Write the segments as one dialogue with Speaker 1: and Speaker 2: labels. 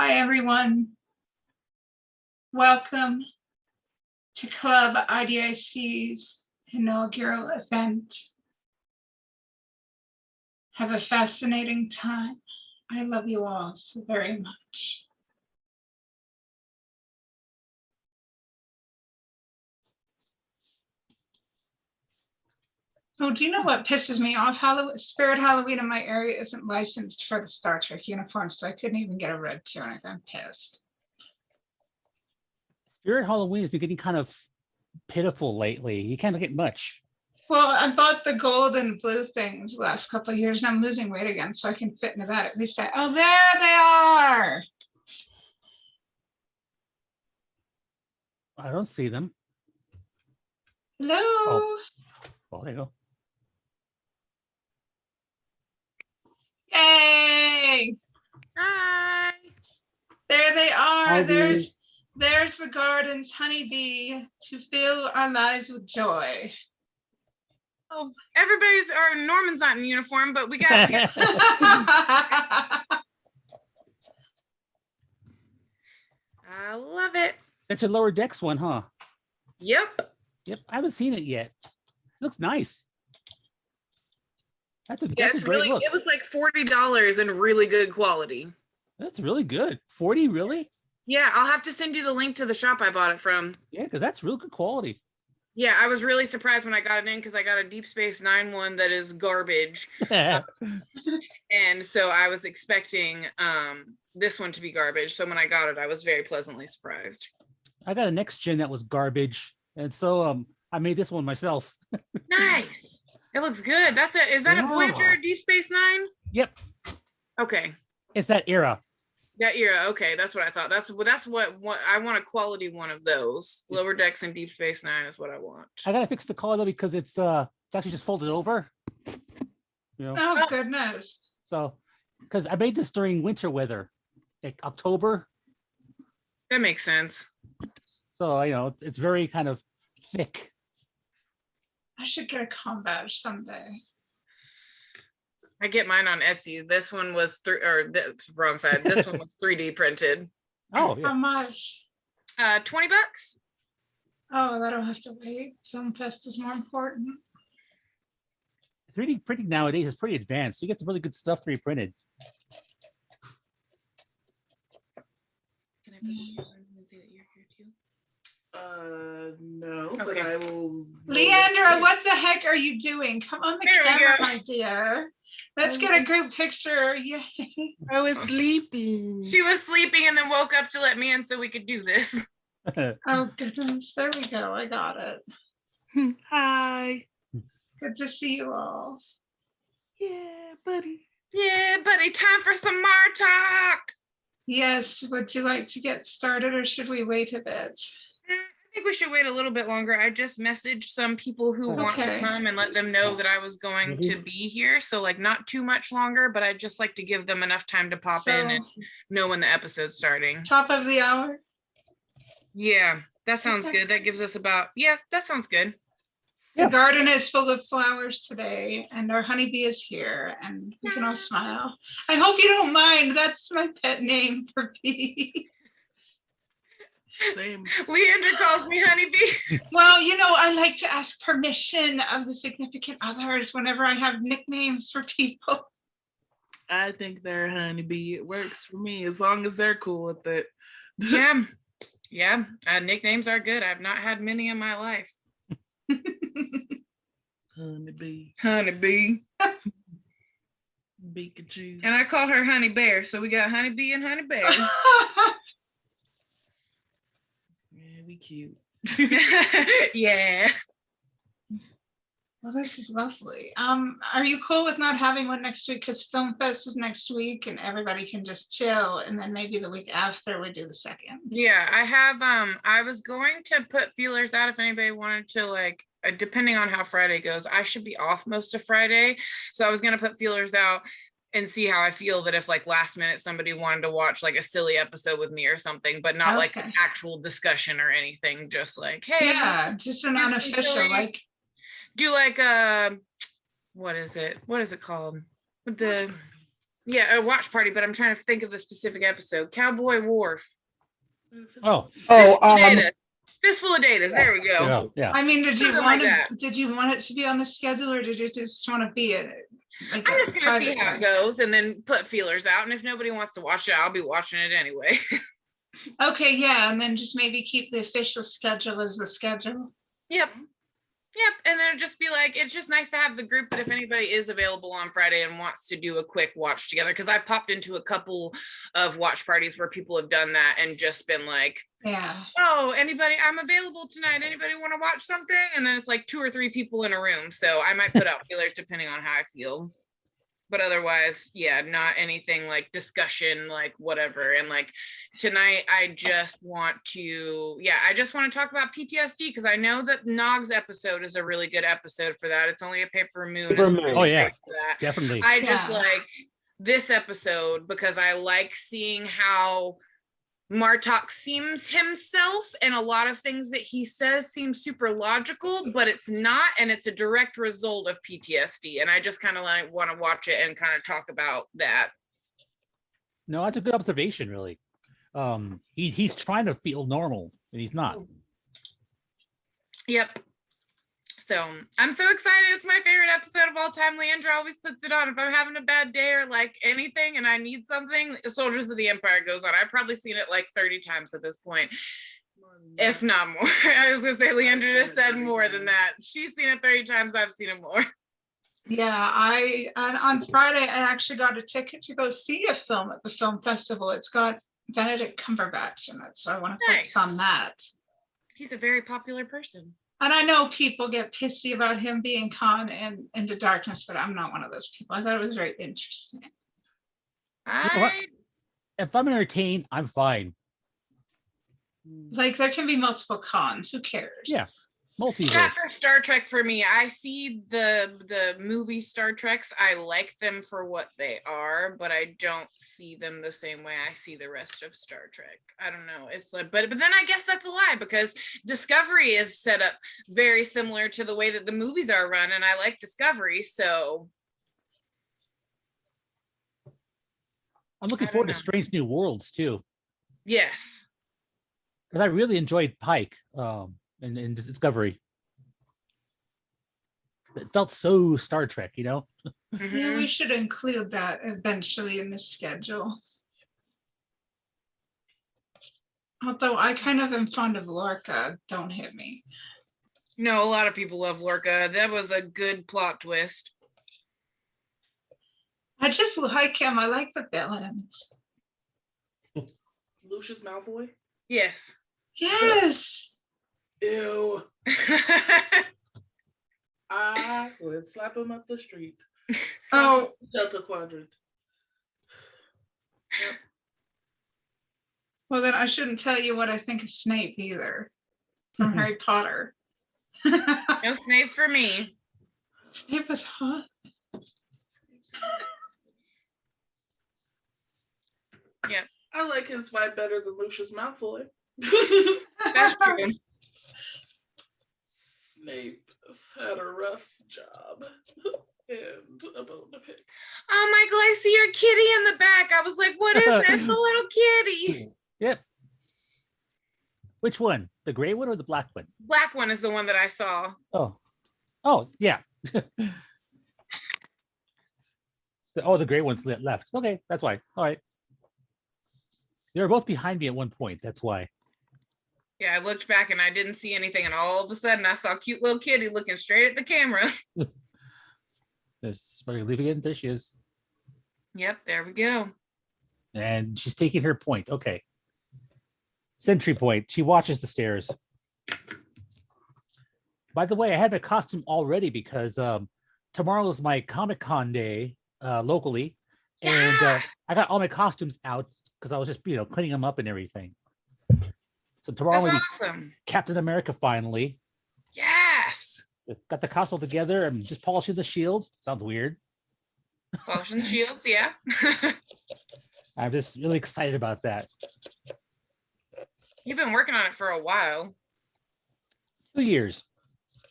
Speaker 1: Hi, everyone. Welcome to Club IDIC's inaugural event. Have a fascinating time. I love you all so very much. Oh, do you know what pisses me off? Spirit Halloween in my area isn't licensed for the Star Trek uniform, so I couldn't even get a red tunic. I'm pissed.
Speaker 2: Spirit Halloween has been getting kind of pitiful lately. You can't get much.
Speaker 1: Well, I bought the gold and blue things the last couple of years, and I'm losing weight again, so I can fit into that. At least oh, there they are.
Speaker 2: I don't see them.
Speaker 1: Hello.
Speaker 2: Oh, well, there you go.
Speaker 1: Yay!
Speaker 3: Hi.
Speaker 1: There they are.
Speaker 2: Hi,
Speaker 1: there's the garden's honeybee to fill our lives with joy.
Speaker 3: Oh, Norman's not in uniform, but we got
Speaker 1: I
Speaker 3: love it.
Speaker 2: That's a lower decks one, huh?
Speaker 3: Yep.
Speaker 2: Yep, I haven't seen it yet. It looks nice. That's a
Speaker 3: It's
Speaker 2: great
Speaker 3: really
Speaker 2: look.
Speaker 3: It was like $40 and really good quality.
Speaker 2: That's really good. 40, really?
Speaker 3: Yeah, I'll have to send you the link to the shop I bought it from.
Speaker 2: Yeah, because that's real good quality.
Speaker 3: Yeah, I was really surprised when I got it in because I got a Deep Space Nine one that is garbage. And so I was expecting this one to be garbage. So when I got it, I was very pleasantly surprised.
Speaker 2: I got a next gen that was garbage. And so I made this one myself.
Speaker 3: Nice. It looks good. That's it. Is that a Voyager Deep Space Nine?
Speaker 2: Yep.
Speaker 3: Okay.
Speaker 2: It's that era.
Speaker 3: That era. Okay, that's what I thought. That's what I want, a quality one of those. Lower Decks and Deep Space Nine is what I want.
Speaker 2: I gotta fix the color though because it's actually just folded over. You know?
Speaker 1: Oh goodness.
Speaker 2: So because I made this during winter weather, like October.
Speaker 3: That makes sense.
Speaker 2: So it's very kind of thick.
Speaker 1: I should get a combat someday.
Speaker 3: I get mine on Etsy. This one was wrong side. This one was 3D printed.
Speaker 2: Oh, yeah.
Speaker 1: How much?
Speaker 3: $20.
Speaker 1: Oh, that'll have to wait. Film Fest is more important.
Speaker 2: 3D printing nowadays is pretty advanced. You get some really good stuff 3D printed.
Speaker 3: Can I put you on and say that you're here too?
Speaker 4: No,
Speaker 3: Okay.
Speaker 4: but I will.
Speaker 1: Leandra, what the heck are you doing? Come on the
Speaker 3: There we
Speaker 1: camera,
Speaker 3: go.
Speaker 1: my dear. Let's get a group picture. Yay.
Speaker 4: I was sleeping.
Speaker 3: She was sleeping and then woke up to let me in so we could do this.
Speaker 1: Oh goodness, there we go. I got it.
Speaker 4: Hi.
Speaker 1: Good to see you all.
Speaker 4: Yeah, buddy.
Speaker 3: Yeah, buddy, time for some more talk.
Speaker 1: Yes, would you like to get started or should we wait a bit?
Speaker 3: I think we should wait a little bit longer. I just messaged some people who want to
Speaker 1: Okay.
Speaker 3: come and let them know that I was going to be here. So like not too much longer, but I'd just like to give them enough time to pop in and know when the episode's starting.
Speaker 1: Top of the hour?
Speaker 3: Yeah, that sounds
Speaker 1: Okay.
Speaker 3: good. That gives us that sounds good.
Speaker 2: Yeah.
Speaker 1: The garden is full of flowers today and our honeybee is here and we can all smile. I hope you don't mind. That's my pet name for bee.
Speaker 4: Same.
Speaker 3: Leandra calls me honeybee.
Speaker 1: Well, I like to ask permission of the significant others whenever I have nicknames for people.
Speaker 4: I think they're honeybee. It works for me as long as they're cool with it.
Speaker 3: Yeah. Nicknames are good. I've not had many in my life.
Speaker 4: Honeybee.
Speaker 3: Honeybee.
Speaker 4: Pikachu.
Speaker 3: And I call her Honey Bear. So we got Honeybee and Honey Bear.
Speaker 4: Yeah, we cute.
Speaker 3: Yeah.
Speaker 1: Well, this is lovely. Are you cool with not having one next week? Because Film Fest is next week and everybody can just chill. And then maybe the week after we do the second.
Speaker 3: Yeah, I have I was going to put feelers out if anybody wanted to depending on how Friday goes. I should be off most of Friday. So I was gonna put feelers out and see how I feel that if last minute somebody wanted to watch a silly episode with me or something, but not
Speaker 1: Okay.
Speaker 3: an actual discussion or anything, just hey,
Speaker 1: Yeah, just an unofficial,
Speaker 3: do what is it called? Yeah, a watch party, but I'm trying to think of the specific episode. Cowboy Wharf.
Speaker 2: Oh,
Speaker 3: Fistful of Datas. There we go.
Speaker 2: yeah.
Speaker 1: I mean, did you
Speaker 3: Something
Speaker 1: want
Speaker 3: like
Speaker 1: to, did you want it to be on the schedule or did you just want to be in it? Like
Speaker 3: I'm
Speaker 1: a
Speaker 3: just gonna see
Speaker 1: private
Speaker 3: how it
Speaker 1: thing?
Speaker 3: goes and then put feelers out. And if nobody wants to watch it, I'll be watching it anyway.
Speaker 1: Okay, yeah, and then just maybe keep the official schedule as the schedule.
Speaker 3: Yep. Yep. And then it'd just be like, it's just nice to have the group that if anybody is available on Friday and wants to do a quick watch together, because I popped into a couple of watch parties where people have done that and just been like,
Speaker 1: Yeah.
Speaker 3: oh, anybody, I'm available tonight. Anybody want to watch something? And then it's like 2 or 3 people in a room. So I might put out feelers depending on how I feel. But otherwise, yeah, not anything like discussion, like whatever. And like tonight, I just want to talk about PTSD because I know that Nog's episode is a really good episode for that. It's only a paper moon.
Speaker 5: Paper
Speaker 3: is
Speaker 5: Moon.
Speaker 3: really
Speaker 2: Oh, yeah.
Speaker 3: great for that.
Speaker 2: Definitely.
Speaker 3: I just
Speaker 1: Yeah.
Speaker 3: like this episode because I like seeing how Martok seems himself, and a lot of things that he says seem super logical, but it's not, and it's a direct result of PTSD. And I just kind of like want to watch it and kind of talk about that.
Speaker 2: No, that's a good observation, really. He's trying to feel normal, and he's not.
Speaker 3: Yep. So I'm so excited. It's my favorite episode of all time. Leandra always puts it on. If I'm having a bad day or like anything and I need something, Soldiers of the Empire goes on. I've probably seen it like 30 times at this point, if not more. I was gonna say Leandra just said more than that. She's seen it 30 times. I've seen it more.
Speaker 1: Yeah, on Friday, I actually got a ticket to go see a film at the film festival. It's got Benedict Cumberbatch in it, so I want to focus
Speaker 3: Nice.
Speaker 1: on that.
Speaker 3: He's a very popular person.
Speaker 1: And I know people get pissy about him being Khan and Into Darkness, but I'm not one of those people. I thought it was very interesting.
Speaker 2: know what? If I'm entertained, I'm fine.
Speaker 1: Like there can be multiple Khans. Who cares?
Speaker 2: Yeah. Multiverse.
Speaker 3: Not for Star Trek for me. I see the movie Star Treks. I like them for what they are, but I don't see them the same way I see the rest of Star Trek. I don't know. It's like, but then I guess that's a lie because Discovery is set up very similar to the way that the movies are run, and I like Discovery, so
Speaker 2: I'm looking
Speaker 3: I don't
Speaker 2: forward to
Speaker 3: know.
Speaker 2: Strange New Worlds too,
Speaker 3: yes.
Speaker 2: because I really enjoyed Pike in Discovery. It felt so Star Trek, you know?
Speaker 1: Yeah,
Speaker 3: Mhm.
Speaker 1: we should include that eventually in the schedule. Although I kind of am fond of Lorca, don't hit me.
Speaker 3: No, a lot of people love Lorca. That was a good plot twist.
Speaker 1: I just like him. I like the villains.
Speaker 4: Lucius Malfoy.
Speaker 3: Yes.
Speaker 1: Yes.
Speaker 4: Ew. I would slap him up the street.
Speaker 1: Oh,
Speaker 4: Delta Quadrant.
Speaker 1: well then I shouldn't tell you what I think of Snape either from Harry Potter.
Speaker 3: No Snape for me.
Speaker 1: Snape was hot.
Speaker 4: I like his vibe better than Lucius Malfoy.
Speaker 3: That's true.
Speaker 4: Snape had a rough job and a bone to pick.
Speaker 3: Oh, Michael, I see your kitty in the back. I was like, what is that? It's a little kitty.
Speaker 2: Yep. Which one? The gray one or the black one?
Speaker 3: Black one is the one that I saw.
Speaker 2: Oh, yeah. The gray one's left. Okay, that's why. All right. They were both behind me at one point. That's why.
Speaker 3: Yeah, I looked back and I didn't see anything. And all of a sudden I saw a cute little kitty looking straight at the camera.
Speaker 2: There's leaving it. There she is.
Speaker 3: Yep, there we go.
Speaker 2: And she's taking her point. Okay. Sentry point. She watches the stairs. By the way, I had my costume already because tomorrow is my Comic-Con day locally. And I got all my costumes out because I was just, cleaning them up and everything. So tomorrow
Speaker 3: That's
Speaker 2: I'm gonna be
Speaker 3: awesome.
Speaker 2: Captain America finally.
Speaker 3: Yes.
Speaker 2: Got the costume together. I'm just polishing the shield. Sounds weird.
Speaker 3: Polishing shields, yeah.
Speaker 2: I'm just really excited about that.
Speaker 3: You've been working on it for a while.
Speaker 2: 2 years.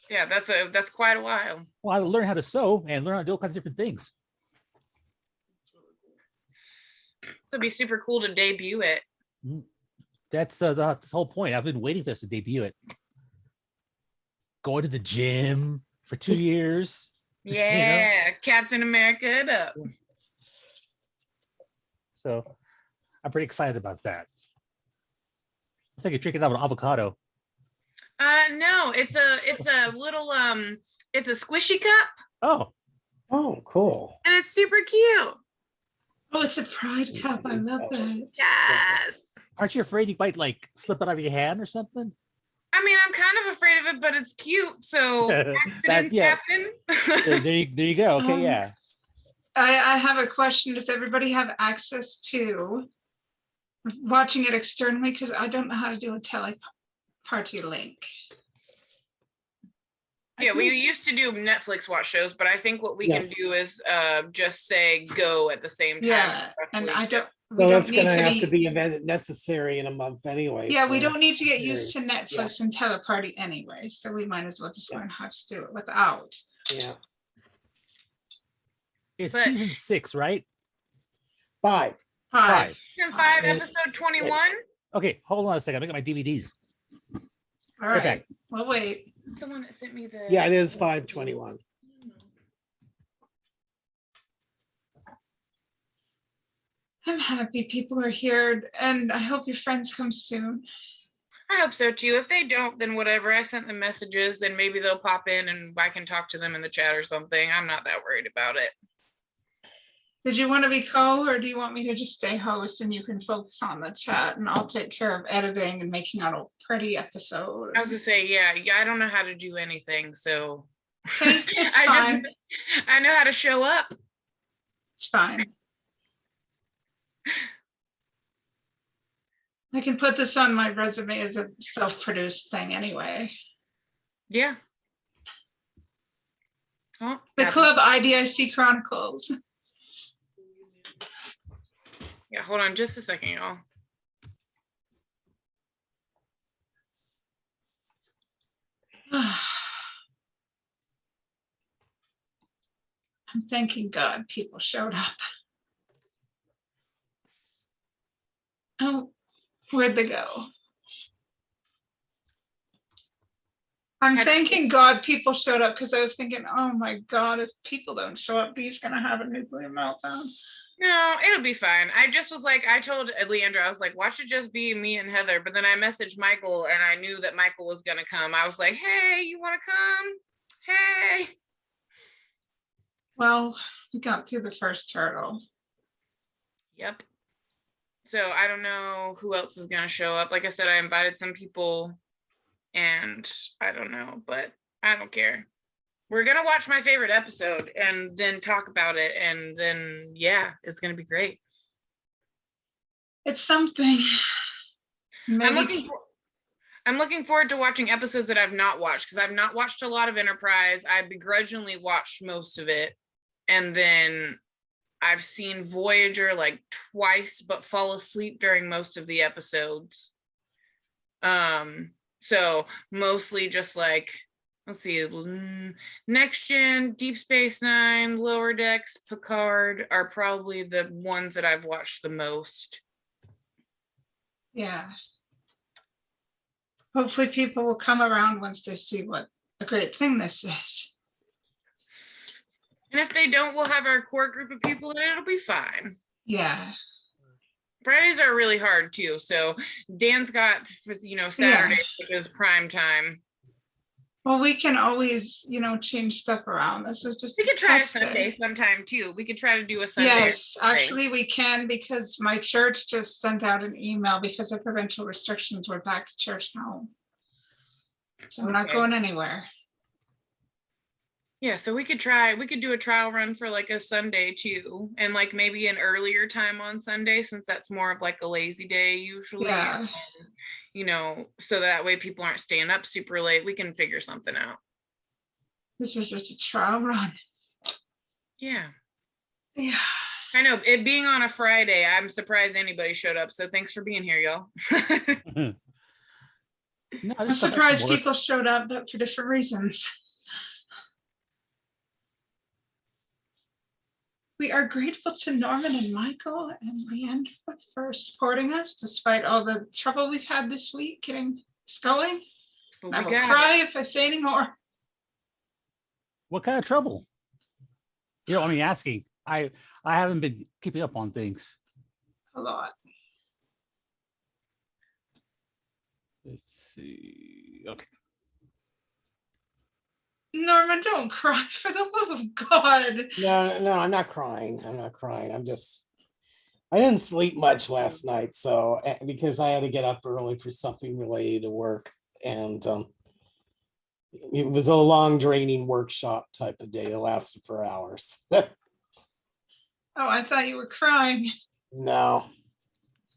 Speaker 3: Yeah, that's quite a while.
Speaker 2: Well, I learned how to sew and learn how to do all kinds of different things.
Speaker 3: It'd be super cool to debut it.
Speaker 2: That's the whole point. I've been waiting for us to debut it. Going to the gym for 2 years.
Speaker 3: Yeah, Captain America it up.
Speaker 2: So I'm pretty excited about that. It's like you're drinking out of an avocado.
Speaker 3: No, it's a little it's a squishy cup
Speaker 2: Oh,
Speaker 5: Oh, cool.
Speaker 3: and it's super cute.
Speaker 1: Oh, it's a pride cup. I love that.
Speaker 3: Yes.
Speaker 2: aren't you afraid you might like slip it out of your hand or something?
Speaker 3: I mean, I'm kind of afraid of it, but it's cute. So accident
Speaker 2: yeah.
Speaker 3: happen.
Speaker 2: There you go. Okay, yeah.
Speaker 1: I have a question. Does everybody have access to watching it externally? Because I don't know how to do a teleparty link.
Speaker 3: Yeah, we used to do Netflix watch shows, but I think what we can
Speaker 5: Yes.
Speaker 3: do is just say go at the same time.
Speaker 1: Yeah, and I don't. We
Speaker 5: Well,
Speaker 1: don't
Speaker 5: that's gonna
Speaker 1: need
Speaker 5: have to be event necessary in a month anyway.
Speaker 1: Yeah, we
Speaker 5: for-
Speaker 1: don't need to get used to
Speaker 5: series.
Speaker 1: Netflix and teleparty anyway, so we might as well just learn how to do it without.
Speaker 5: Yeah,
Speaker 2: It's
Speaker 3: But-
Speaker 2: season 6, right?
Speaker 5: 5.
Speaker 1: Hi.
Speaker 3: Season 5,
Speaker 5: It's-
Speaker 3: episode 21.
Speaker 2: Okay, hold on a second. I got my DVDs.
Speaker 1: All
Speaker 2: Right
Speaker 1: right.
Speaker 2: back.
Speaker 1: Well, wait.
Speaker 3: The one that sent me the.
Speaker 5: Yeah, it is 5/21.
Speaker 1: I'm happy people are here, and I hope your friends come soon.
Speaker 3: I hope so too. If they don't, then whatever. I sent them messages and maybe they'll pop in and I can talk to them in the chat or something. I'm not that worried about it.
Speaker 1: Did you want to be or do you want me to just stay host and you can focus on the chat and I'll take care of editing and making out a pretty episode?
Speaker 3: I was gonna say, yeah, I don't know how to do anything, so
Speaker 1: Okay, it's
Speaker 3: I
Speaker 1: fine.
Speaker 3: I know how to show up.
Speaker 1: It's fine. I can put this on my resume as a self-produced thing anyway.
Speaker 3: Yeah. Oh,
Speaker 1: The
Speaker 3: yeah.
Speaker 1: club IDIC Chronicles.
Speaker 3: Yeah, hold on just a second, y'all.
Speaker 1: I'm thanking God people showed up. Oh, where'd they go? I'm thanking God people showed up because I was thinking, oh my God, if people don't show up, Beef's gonna have a nuclear meltdown.
Speaker 3: No, it'll be fine. I just was like, I told Leandra, I was like, watch it just be me and Heather. But then I messaged Michael and I knew that Michael was gonna come. I was like, hey, you wanna come? Hey.
Speaker 1: Well, we got through the first hurdle.
Speaker 3: Yep. So I don't know who else is gonna show up. Like I said, I invited some people and I don't know, but I don't care. We're gonna watch my favorite episode and then talk about it, and then yeah, it's gonna be great.
Speaker 1: It's something. Maybe
Speaker 3: I'm looking forward to watching episodes that I've not watched because I've not watched a lot of Enterprise. I begrudgingly watched most of it, and then I've seen Voyager like twice, but fall asleep during most of the episodes. So mostly just like, let's see, Next Gen, Deep Space Nine, Lower Decks, Picard are probably the ones that I've watched the most.
Speaker 1: yeah. Hopefully people will come around once they see what a great thing this is.
Speaker 3: And if they don't, we'll have our core group of people and it'll be fine.
Speaker 1: Yeah.
Speaker 3: Fridays are really hard too. So Dan's got, Saturday, which is prime time.
Speaker 1: Well, we can always, change stuff around. This is just.
Speaker 3: We could try a
Speaker 1: test it.
Speaker 3: Sunday sometime too. We could try to do a Sunday.
Speaker 1: Yes, actually we can because my church just sent out an email because of provincial restrictions. We're back to church now. So I'm not
Speaker 3: Okay.
Speaker 1: going anywhere.
Speaker 3: Yeah, so we could do a trial run for like a Sunday too. And like maybe an earlier time on Sunday, since that's more of like a lazy day usually.
Speaker 1: Yeah.
Speaker 3: So that way people aren't staying up super late. We can figure something out.
Speaker 1: This is just a trial run.
Speaker 3: Yeah.
Speaker 1: Yeah.
Speaker 3: I know, it being on a Friday, I'm surprised anybody showed up. So thanks for being here, y'all.
Speaker 2: No, I
Speaker 1: I'm
Speaker 2: just got back from
Speaker 1: surprised
Speaker 2: work.
Speaker 1: people showed up, but for different reasons. We are grateful to Norman and Michael and Leandra for supporting us despite all the trouble we've had this week getting this going.
Speaker 3: But
Speaker 1: I
Speaker 3: we
Speaker 1: will
Speaker 3: got it.
Speaker 1: cry if I say any more.
Speaker 2: What kind of trouble? You know, I mean, asking. I haven't been keeping up on things.
Speaker 1: A lot.
Speaker 2: Let's see. Okay.
Speaker 1: Norman, don't cry for the love of God.
Speaker 5: No, I'm not crying. I'm not crying. I didn't sleep much last night, so because I had to get up early for something related to work, and it was a long, draining workshop type of day. It lasted for hours.
Speaker 1: Oh, I thought you were crying.
Speaker 5: No,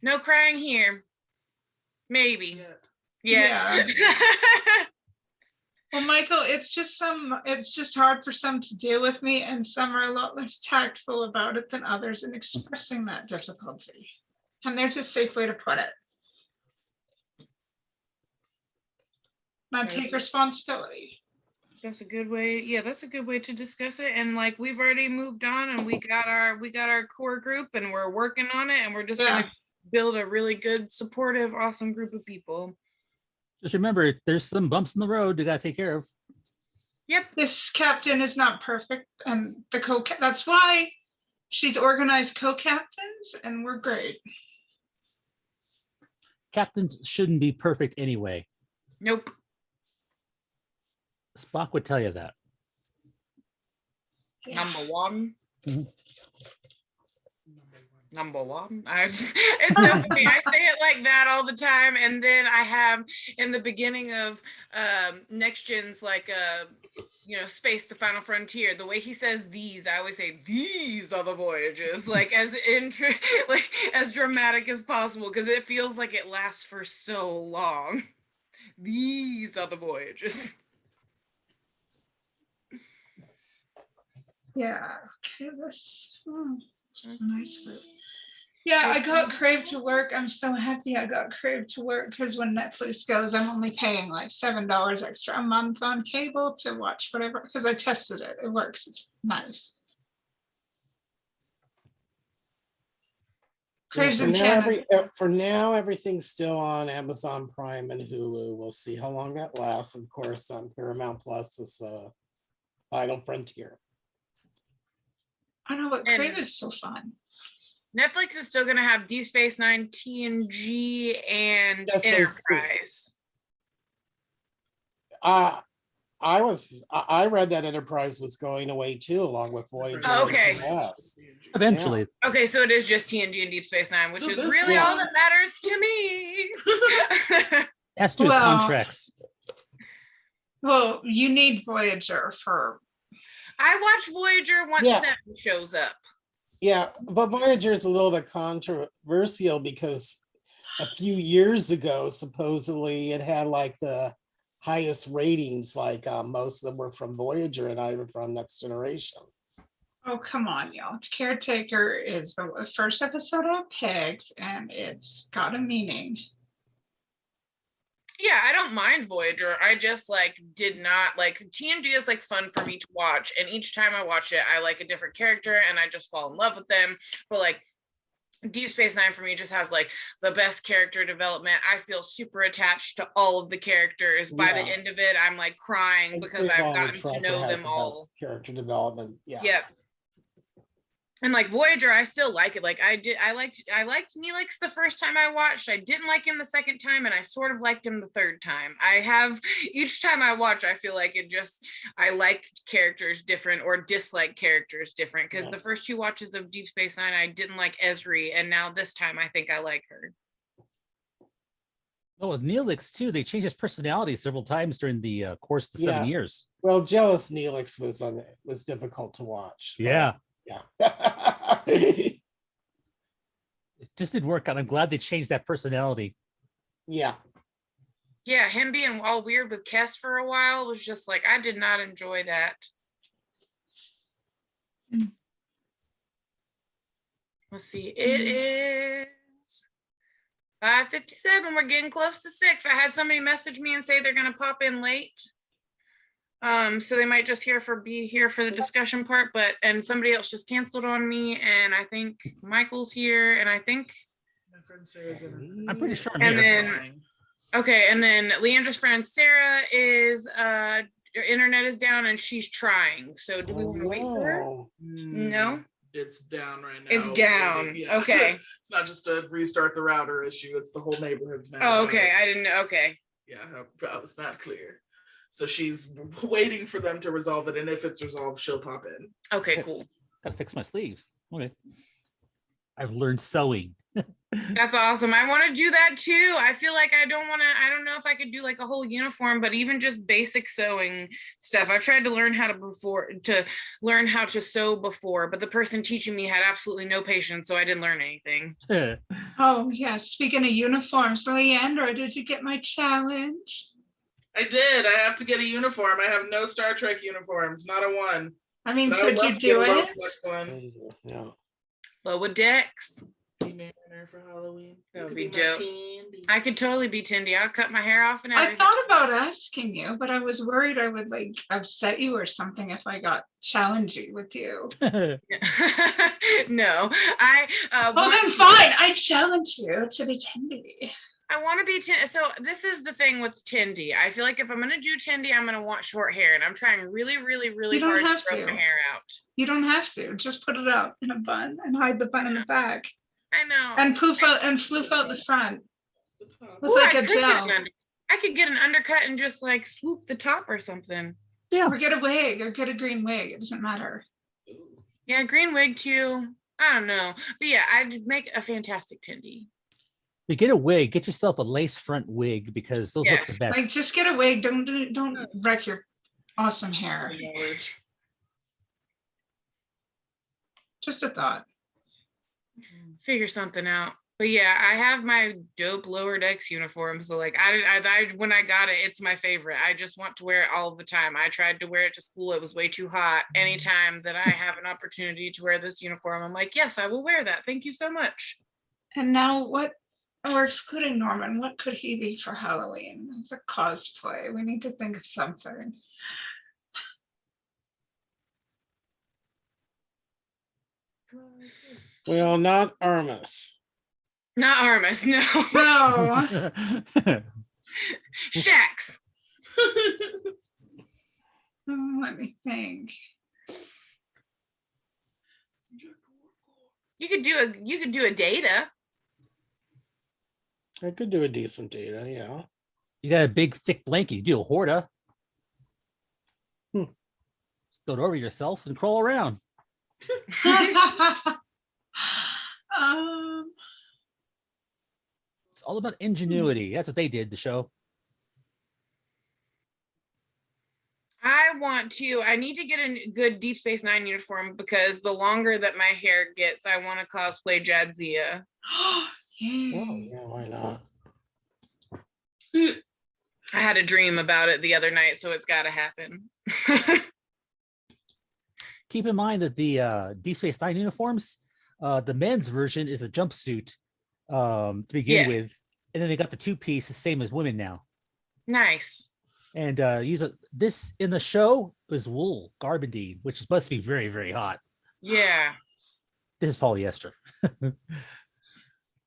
Speaker 3: No crying here. Maybe.
Speaker 4: Yeah.
Speaker 3: Yeah.
Speaker 1: Well, Michael, it's just hard for some to deal with me, and some are a lot less tactful about it than others in expressing that difficulty. And there's a safe way to put it. Now take responsibility.
Speaker 3: That's a good way. Yeah, that's a good way to discuss it. And like we've already moved on and we got our core group and we're working on it and we're just
Speaker 1: Yeah.
Speaker 3: gonna build a really good, supportive, awesome group of people.
Speaker 2: Just remember, there's some bumps in the road you gotta take care of.
Speaker 3: Yep.
Speaker 1: This captain is not perfect, and that's why she's organized co-captains, and we're great.
Speaker 2: Captains shouldn't be perfect anyway.
Speaker 3: Nope.
Speaker 2: Spock would tell you that.
Speaker 1: Yeah.
Speaker 3: Number one.
Speaker 2: Mhm.
Speaker 3: Number one. It's so funny. I say it like that all the time, and then I have in the beginning of Next Gen's like Space the Final Frontier, the way he says these, I always say these are the voyages, like as like as dramatic as possible, because it feels like it lasts for so long. These are the voyages.
Speaker 1: Yeah. Okay. This is a nice group. Yeah, I got Crave to work. I'm so happy I got Crave to work because when Netflix goes, I'm only paying like $7 extra a month on cable to watch whatever, because I tested it. It works. It's nice. Crave's in Canada.
Speaker 5: for now, everything's still on Amazon Prime and Hulu. We'll see how long that lasts. Of course, on Paramount Plus is Final Frontier.
Speaker 1: I know, but
Speaker 3: And-
Speaker 1: Crave is so fun.
Speaker 3: Netflix is still gonna have Deep Space Nine, TNG, and
Speaker 5: Yes, those two.
Speaker 3: Enterprise.
Speaker 5: I read that Enterprise was going away too, along with Voyager.
Speaker 3: Oh,
Speaker 5: and
Speaker 3: okay.
Speaker 5: everything else.
Speaker 2: Eventually.
Speaker 3: Okay, so it is just TNG and Deep Space Nine, which
Speaker 4: No,
Speaker 3: is
Speaker 4: there's
Speaker 3: really
Speaker 5: one.
Speaker 3: all that matters to me.
Speaker 2: Has to do with
Speaker 1: Well-
Speaker 2: contracts.
Speaker 1: Well, you need Voyager for.
Speaker 3: I watch Voyager once
Speaker 5: Yeah.
Speaker 3: Seven shows up.
Speaker 5: Yeah, but Voyager is a little bit controversial because a few years ago, supposedly it had like the highest ratings, like most of them were from Voyager and I were from Next Generation.
Speaker 1: Oh, come on, y'all. Caretaker is the first episode I picked, and it's got a meaning.
Speaker 3: Yeah, I don't mind Voyager. I just like did not like TNG is like fun for me to watch, and each time I watch it, I like a different character and I just fall in love with them. But like Deep Space Nine for me just has like the best character development. I feel super attached to all of the characters. By the
Speaker 5: Yeah.
Speaker 3: end of it, I'm like crying
Speaker 5: I'd
Speaker 3: because
Speaker 5: say
Speaker 3: I've
Speaker 5: Voyager
Speaker 3: gotten to
Speaker 5: Tracker
Speaker 3: know
Speaker 5: has
Speaker 3: them
Speaker 5: the
Speaker 3: all.
Speaker 5: best character development. Yeah.
Speaker 3: Yep. And like Voyager, I still like it. Like I liked Neelix the first time I watched. I didn't like him the second time, and I sort of liked him the third time. I have each time I watch, I feel like I like characters different or dislike characters different. Because
Speaker 5: Yeah.
Speaker 3: the first two watches of Deep Space Nine, I didn't like Ezri, and now this time I think I like her.
Speaker 2: Oh, with Neelix too, they changed his personality several times during the course of the 7
Speaker 5: Yeah.
Speaker 2: years.
Speaker 5: Well, Jealous Neelix was difficult to watch. but
Speaker 2: Yeah,
Speaker 5: Yeah.
Speaker 2: it just didn't work out. I'm glad they changed that personality.
Speaker 5: Yeah.
Speaker 3: Yeah, him being all weird with Kes for a while was just like I did not enjoy that.
Speaker 1: Mm.
Speaker 3: Let's see, it is 5:57. We're getting close to 6. I had somebody message me and say they're gonna pop in late. So they might just be here for the discussion part, and somebody else just canceled on me, and I think Michael's here, and I think
Speaker 4: My friend Sarah's in.
Speaker 2: I'm pretty sure I'm
Speaker 3: And
Speaker 2: here.
Speaker 3: then- okay, and then Leandra's friend Sarah is her internet is down and she's trying. So do we want to wait for her? No?
Speaker 4: It's down right now.
Speaker 3: It's down.
Speaker 4: Yeah.
Speaker 3: Okay.
Speaker 4: It's not just a restart the router issue. It's the whole neighborhood's mad.
Speaker 3: Oh,
Speaker 4: about
Speaker 3: okay.
Speaker 4: it.
Speaker 3: I didn't know. Okay.
Speaker 4: Yeah, that was not clear. So she's waiting for them to resolve it, and if it's resolved, she'll pop in.
Speaker 3: Okay, cool.
Speaker 2: Gotta fix my sleeves. Okay. I've learned sewing.
Speaker 3: That's awesome. I want to do that too. I feel like I don't know if I could do like a whole uniform, but even just basic sewing stuff. I've tried to learn how to sew before, but the person teaching me had absolutely no patience, so I didn't learn anything.
Speaker 1: Oh, yeah. Speaking of uniforms, Leandra, did you get my challenge?
Speaker 4: I did. I have to get a uniform. I have no Star Trek uniforms, not a one.
Speaker 1: I mean,
Speaker 4: But I would
Speaker 1: could you
Speaker 4: love to get
Speaker 1: do
Speaker 4: a
Speaker 1: it?
Speaker 4: Roblox one.
Speaker 5: Yeah.
Speaker 3: Lower decks.
Speaker 4: Be Mariner for Halloween.
Speaker 3: That would
Speaker 4: Could
Speaker 3: be
Speaker 4: my
Speaker 3: dope.
Speaker 4: Tandy.
Speaker 3: I could totally be Tindy. I'll cut my hair off and
Speaker 1: I
Speaker 3: everything.
Speaker 1: thought about asking you, but I was worried I would like upset you or something if I got challenging with you.
Speaker 3: No, I
Speaker 1: Oh, then fine. I challenge you to be Tindy.
Speaker 3: I want to be Tindy. So this is the thing with Tindy. I feel like if I'm going to do Tindy, I'm going to want short hair, and I'm trying really, really, really
Speaker 1: You don't
Speaker 3: hard
Speaker 1: have
Speaker 3: to grow
Speaker 1: to.
Speaker 3: my hair out.
Speaker 1: You don't have to. Just put it up in a bun and hide the bun in the back.
Speaker 3: I know.
Speaker 1: And poof out and floof out the front with
Speaker 3: Ooh,
Speaker 1: like
Speaker 3: I
Speaker 1: a
Speaker 3: could get
Speaker 1: gel.
Speaker 3: I could get an undercut and just like swoop the top or something.
Speaker 2: Yeah.
Speaker 1: Or get a wig or get a green wig. It doesn't matter.
Speaker 3: Yeah, green wig too. I don't know. But yeah, I'd make a fantastic Tindy.
Speaker 2: You get a wig, get yourself a lace front wig because those look the best.
Speaker 1: Like just get a wig. Don't wreck your awesome hair. Just a thought.
Speaker 3: Figure something out. But yeah, I have my dope lower decks uniform. So like I when I got it, it's my favorite. I just want to wear it all the time. I tried to wear it to school. It was way too hot. Anytime that I have an opportunity to wear this uniform, I'm like, yes, I will wear that. Thank you so much.
Speaker 1: And now what? We're excluding Norman. What could he be for Halloween? It's a cosplay. We need to think of something.
Speaker 5: Well, not Armus.
Speaker 3: Not Armus, no.
Speaker 1: No.
Speaker 3: Shax.
Speaker 1: Let me think.
Speaker 3: You could do a data.
Speaker 5: I could do a decent data, yeah.
Speaker 2: You got a big thick blanket. You do a Horta.
Speaker 5: Hmm.
Speaker 2: Throw it over yourself and crawl around.
Speaker 1: um,
Speaker 2: It's all about ingenuity. That's what they did, the show.
Speaker 3: I need to get a good Deep Space Nine uniform because the longer that my hair gets, I want to cosplay Jadzia.
Speaker 5: Oh,
Speaker 1: yay.
Speaker 5: yeah, why not?
Speaker 3: I had a dream about it the other night, so it's got to happen.
Speaker 2: Keep in mind that the Deep Space Nine uniforms, the men's version is a jumpsuit to begin with, and then they got the two-piece, the same as women now.
Speaker 3: Nice.
Speaker 2: And this in the show is wool, garbadine, which must be very, very hot.
Speaker 3: Yeah.
Speaker 2: This is polyester.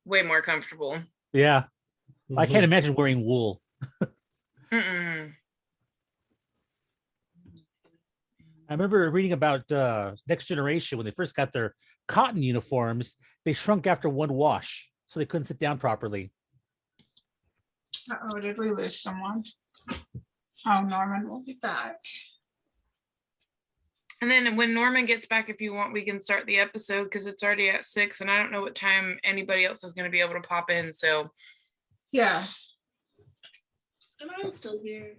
Speaker 3: Way more comfortable.
Speaker 2: Yeah. I
Speaker 5: Mhm.
Speaker 2: can't imagine wearing wool.
Speaker 3: Mm-mm.
Speaker 2: I remember reading about Next Generation when they first got their cotton uniforms, they shrunk after one wash, so they couldn't sit down properly.
Speaker 1: Uh-oh, did we lose someone? Oh, Norman will be back.
Speaker 3: And then when Norman gets back, if you want, we can start the episode because it's already at 6 and I don't know what time anybody else is going to be able to pop in. So
Speaker 1: Yeah.
Speaker 4: And I'm still here.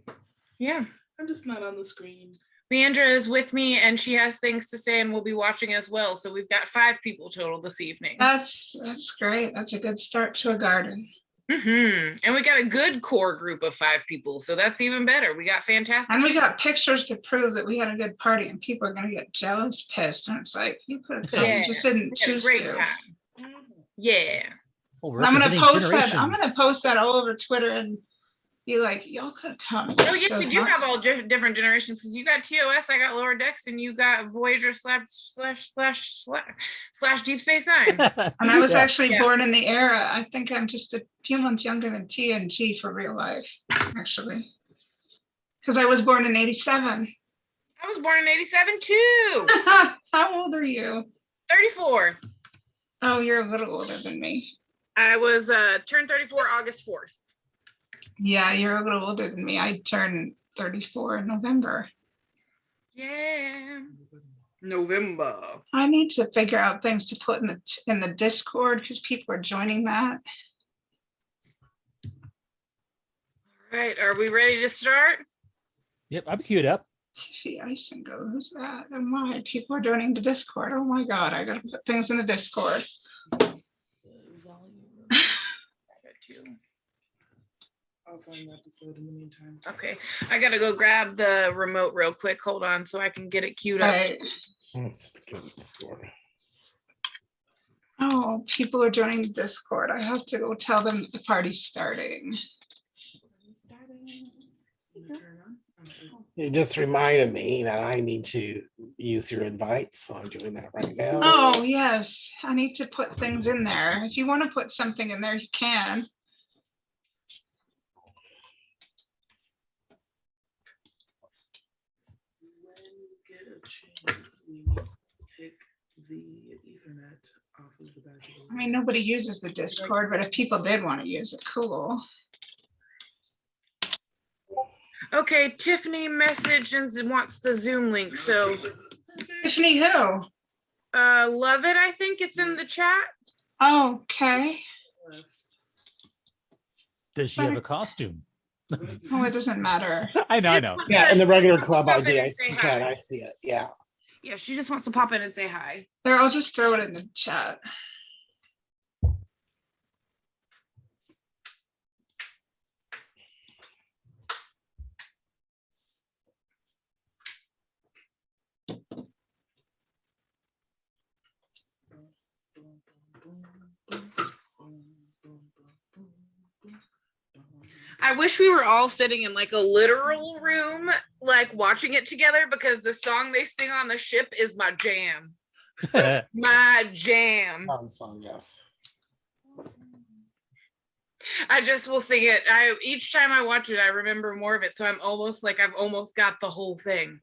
Speaker 3: yeah.
Speaker 4: I'm just not on the screen.
Speaker 3: Leandra is with me and she has things to say and we'll be watching as well. So we've got 5 people total this evening.
Speaker 1: That's great. That's a good start to a garden.
Speaker 3: And we got a good core group of 5 people. So that's even better. We got fantastic.
Speaker 1: And we got pictures to prove that we had a good party and people are going to get jealous, pissed. And it's like, you could have come,
Speaker 3: Yeah,
Speaker 1: you just didn't
Speaker 3: We had a
Speaker 1: choose
Speaker 3: great
Speaker 1: to.
Speaker 3: time. Yeah.
Speaker 2: Oh,
Speaker 1: I'm going to
Speaker 2: representing
Speaker 1: post that. I'm
Speaker 2: generations.
Speaker 1: going to post that all over Twitter and be like, y'all could come.
Speaker 3: Oh yeah, we do have all different generations because you got TOS, I got Lower Decks, and you got Voyager slash Deep Space Nine.
Speaker 1: And I was
Speaker 2: Yeah.
Speaker 1: actually born in the era. I think I'm just a few months younger than TNG for real life, actually. Because I was born in 87.
Speaker 3: I was born in 87 too.
Speaker 1: How old are you?
Speaker 3: 34.
Speaker 1: Oh, you're a little older than me.
Speaker 3: I was turned 34 August 4th.
Speaker 1: Yeah, you're a little older than me. I turned 34 in November.
Speaker 3: Yeah. November.
Speaker 1: I need to figure out things to put in the Discord because people are joining that.
Speaker 3: All right, are we ready to start?
Speaker 2: Yep, I'm queued up.
Speaker 1: Tiffy Isingo, who's that? And why? People are joining the Discord. Oh my God, I gotta put things in the Discord.
Speaker 4: I'll find the episode in the meantime.
Speaker 3: Okay, I gotta go grab the remote real quick. Hold on, so I can get it queued up.
Speaker 1: Right.
Speaker 5: Let's begin the story.
Speaker 1: Oh, people are joining the Discord. I have to go tell them that the party's starting.
Speaker 5: It just reminded me that I need to use your invite, so I'm doing that right now.
Speaker 1: Oh, yes. I need to put things in there. If you want to put something in there, you can.
Speaker 4: When you get a chance, we pick the Ethernet off of the back of the
Speaker 1: I mean, nobody uses the Discord, but if people did want to use it, cool.
Speaker 3: Okay, Tiffany messaged and wants the Zoom link. So,
Speaker 1: Tiffany who?
Speaker 3: love it. I think it's in the chat.
Speaker 1: Oh, okay.
Speaker 2: Does she have a costume?
Speaker 1: Oh, it doesn't matter.
Speaker 2: I know.
Speaker 5: Yeah, in the regular club
Speaker 3: Pop in
Speaker 5: ID, I
Speaker 3: and say
Speaker 5: see
Speaker 3: hi.
Speaker 5: that. I see it. Yeah.
Speaker 3: Yeah, she just wants to pop in and say hi.
Speaker 1: There, I'll just throw it in the chat.
Speaker 3: I wish we were all sitting in like a literal room, like watching it together, because the song they sing on the ship is my jam. My jam.
Speaker 5: Fun song, yes.
Speaker 3: I just will sing it. Each time I watch it, I remember more of it. So I'm almost like I've almost got the whole thing.